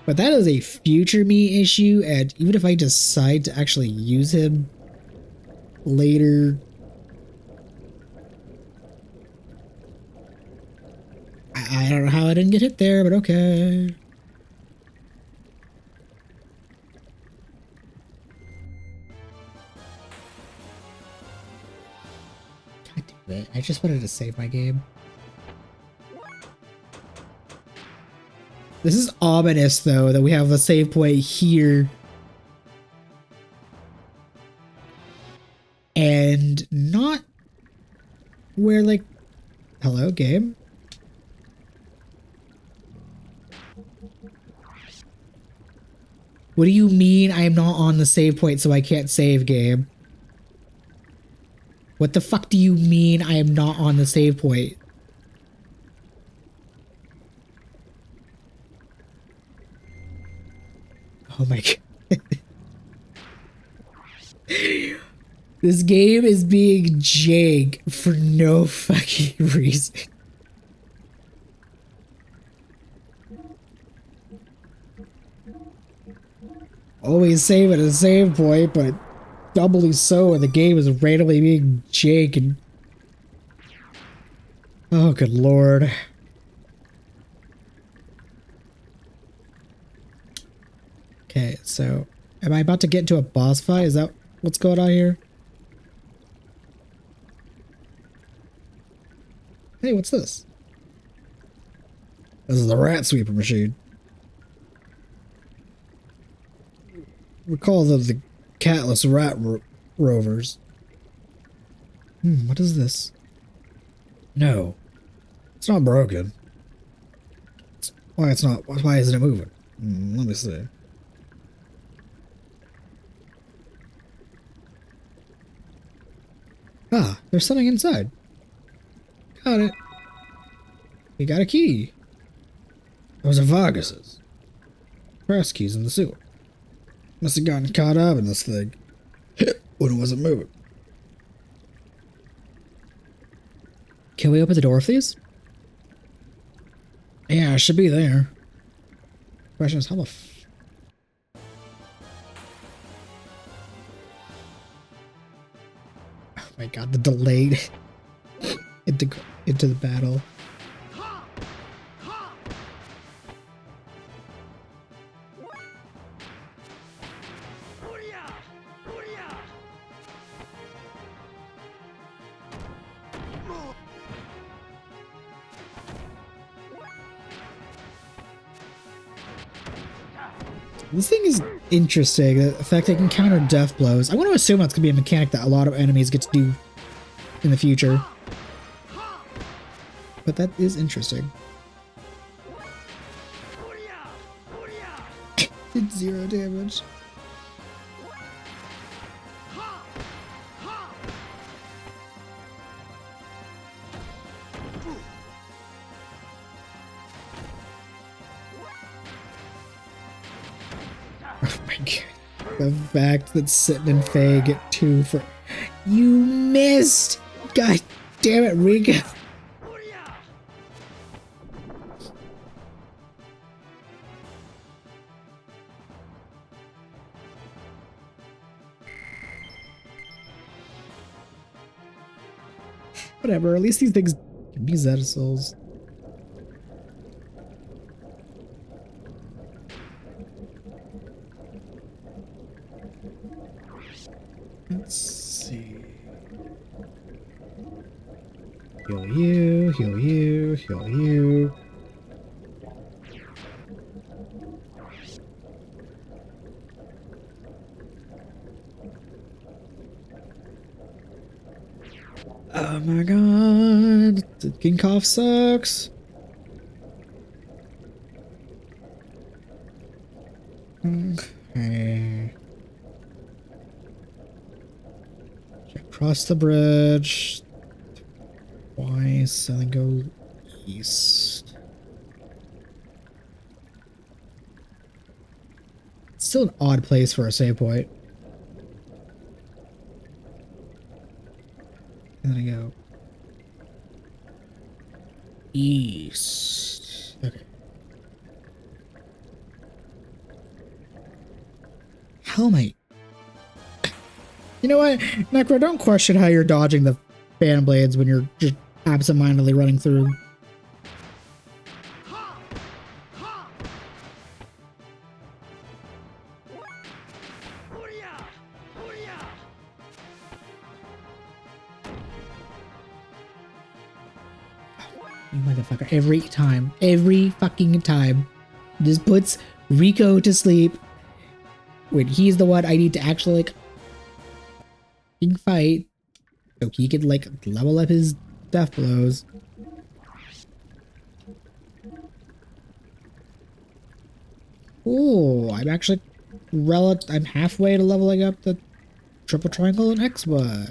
But that is a future me issue, and even if I decide to actually use him later, I don't know how I didn't get hit there, but okay. God damn it, I just wanted to save my game. This is ominous, though, that we have a save point here. And not where, like... Hello, game? What do you mean I'm not on the save point so I can't save, game? What the fuck do you mean I am not on the save point? Oh my god. This game is being jank for no fucking reason. Always save at a save point, but doubly so when the game is randomly being jank and... Oh, good lord. Okay, so am I about to get into a boss fight? Is that what's going on here? Hey, what's this? This is the rat sweeper machine. Recall the catless rat rovers. What is this? No, it's not broken. Why it's not? Why isn't it moving? Let me see. Ah, there's something inside. Got it. We got a key. Those are Vargas's. Press keys in the sewer. Must have gotten caught up in this thing when it wasn't moving. Can we open the door, please? Yeah, it should be there. Question is, how the oh my god, the delayed into the battle. This thing is interesting, the fact it can counter death blows. I want to assume that's going to be a mechanic that a lot of enemies get to do in the future. But that is interesting. Did 0 damage. Oh my god. The fact that Sitting and Faye get 2 for... You missed! God damn it, Rika! Whatever, at least these things can be Zedisals. Let's see. Heal you, heal you, heal you. Oh my god, the King Cough sucks. Okay. Cross the bridge twice and then go east. It's still an odd place for a save point. And then I go east. Okay. How am I? You know what, Necro, don't question how you're dodging the fan blades when you're just absentmindedly running through. You motherfucker, every fucking time, this puts Rico to sleep when he's the one I need to actually, like, fight so he can, like, level up his death blows. Oh, I'm actually I'm halfway to leveling up the triple triangle and X-Bug.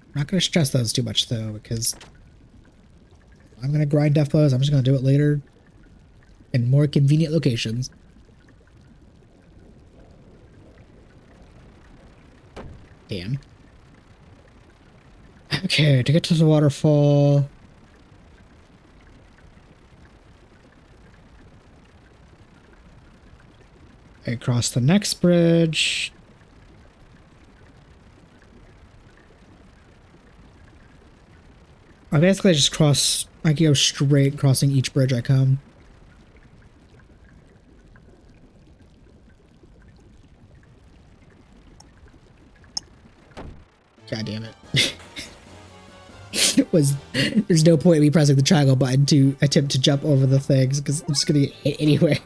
I'm not gonna stress those too much though, because I'm gonna grind death blows. I'm just gonna do it later in more convenient locations. Damn. Okay, to get to the waterfall. I cross the next bridge. I basically just I can go straight crossing each bridge I come. God damn it. There's no point in me pressing the triangle button to attempt to jump over the things because I'm just gonna get hit anyway.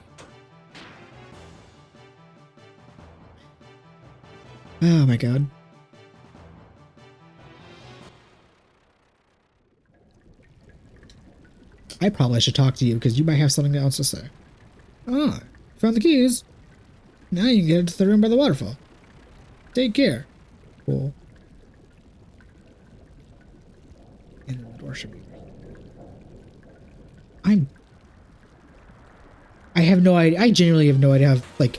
Oh my god. I probably should talk to you because you might have something else to say. Ah, found the keys. Now you can get into the room by the waterfall. Take care. Cool. And the door should be there. I have no idea. I genuinely have no idea how, like,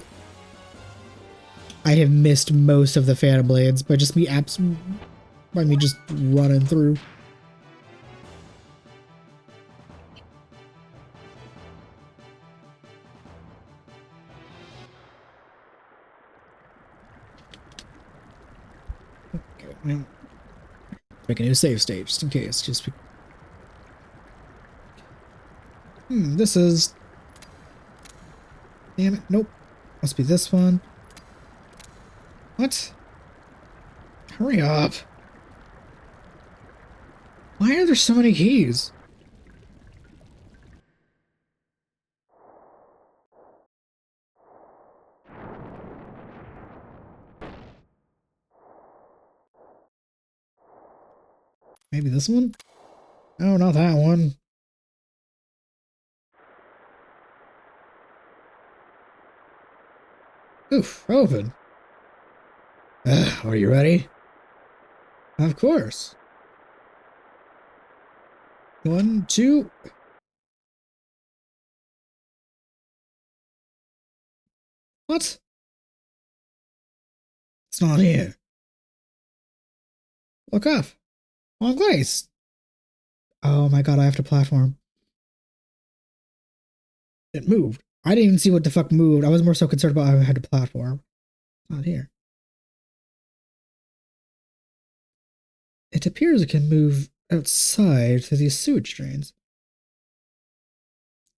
I have missed most of the Phantom Blades by just me just running through. Okay, now make a new save state just in case. This is... Damn it, nope. Must be this one. What? Hurry up. Why are there so many keys? Maybe this one? Oh, not that one. Oof, open. Are you ready? Of course. 1, 2. What? It's not here. Look up. Wrong place. Oh my god, I have to platform. It moved. I didn't even see what the fuck moved. I was more so concerned about how I had to platform. Not here. It appears it can move outside through these sewage drains.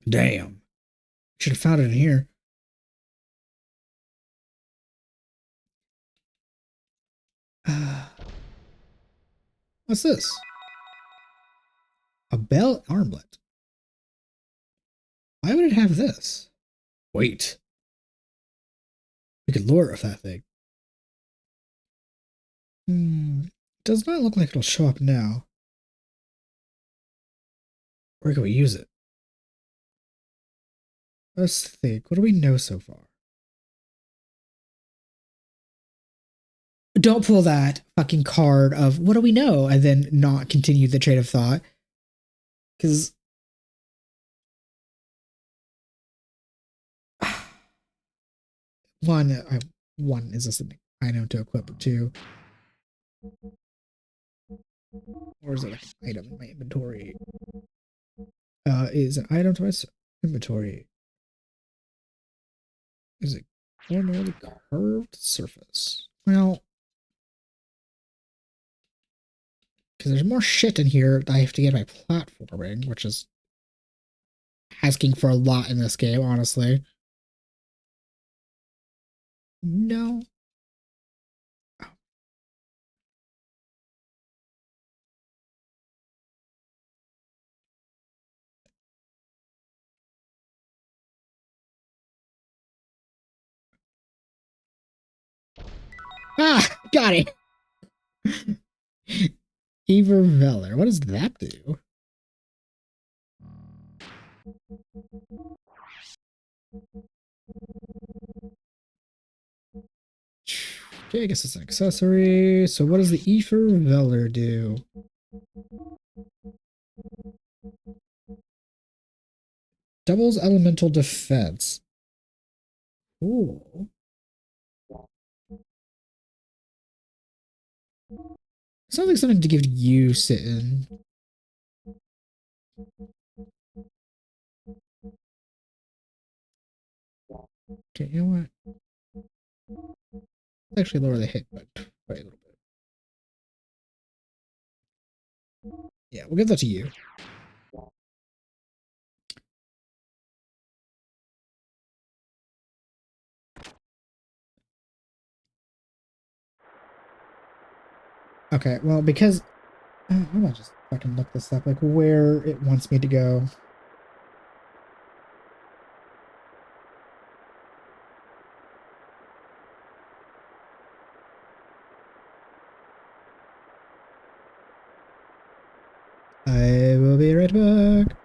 Damn. Should have found it in here. What's this? A bell armlet. Why would it have this? Wait. We could lure it with that thing. Does not look like it'll show up now. Where can we use it? Let's think. What do we know so far? Don't pull that fucking card of what do we know and then not continue the train of thought. Because one is this an item to equip, or two? Or is it like an item in my inventory? Is an item to my inventory. Is it ordinarily curved surface? Well, because there's more shit in here that I have to get my platforming, which is asking for a lot in this game, honestly. No. Ah, got it. Ever Veller. What does that do? Okay, I guess it's an accessory. So what does the Ether Veller do? Doubles elemental defense. Cool. Sounds like something to give you, Sitting. Okay, you know what? Let's actually lower the hit by a little bit. Yeah, we'll give that to you. Okay, well, because I'm gonna just fucking look this up, like where it wants me to go. I will be right back.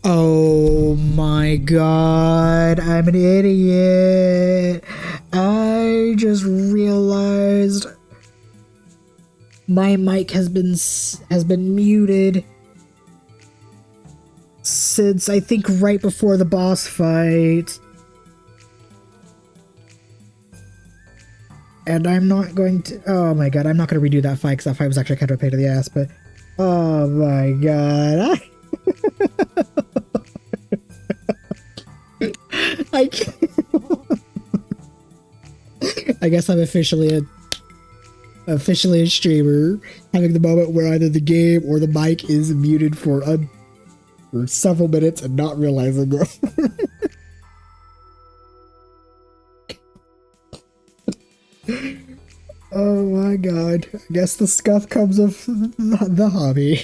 Oh my god, I'm an idiot. I just realized my mic has been muted since I think right before the boss fight. And I'm not going to, oh my god, I'm not going to redo that fight because that fight was actually kind of a pain in the ass, but oh my god. I can't. I guess I'm officially a streamer, having the moment where either the game or the mic is muted for several minutes and not realizing it. Oh my god. I guess the scuff comes of the hobby.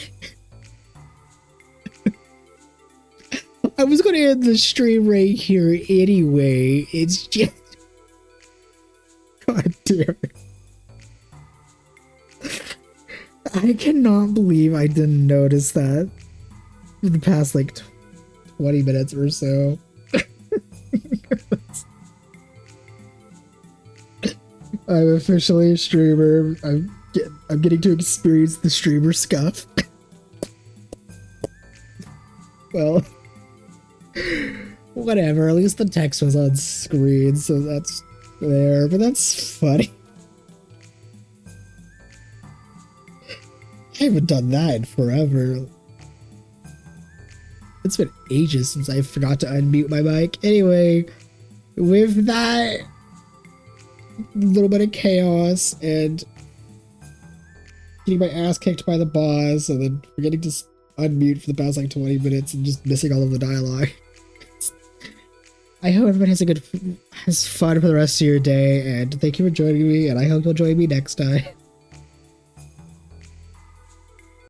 I was going to end the stream right here anyway. It's just... God damn it. I cannot believe I didn't notice that for the past like 20 minutes or so. I'm officially a streamer. I'm getting to experience the streamer scuff. Well, whatever. At least the text was on screen, so that's there. But that's funny. I haven't done that in forever. It's been ages since I forgot to unmute my mic. Anyway, with that little bit of chaos and getting my ass kicked by the boss and then forgetting to unmute for the past like 20 minutes and just missing all of the dialogue. I hope everybody has fun for the rest of your day, and thank you for joining me, and I hope you'll join me next time.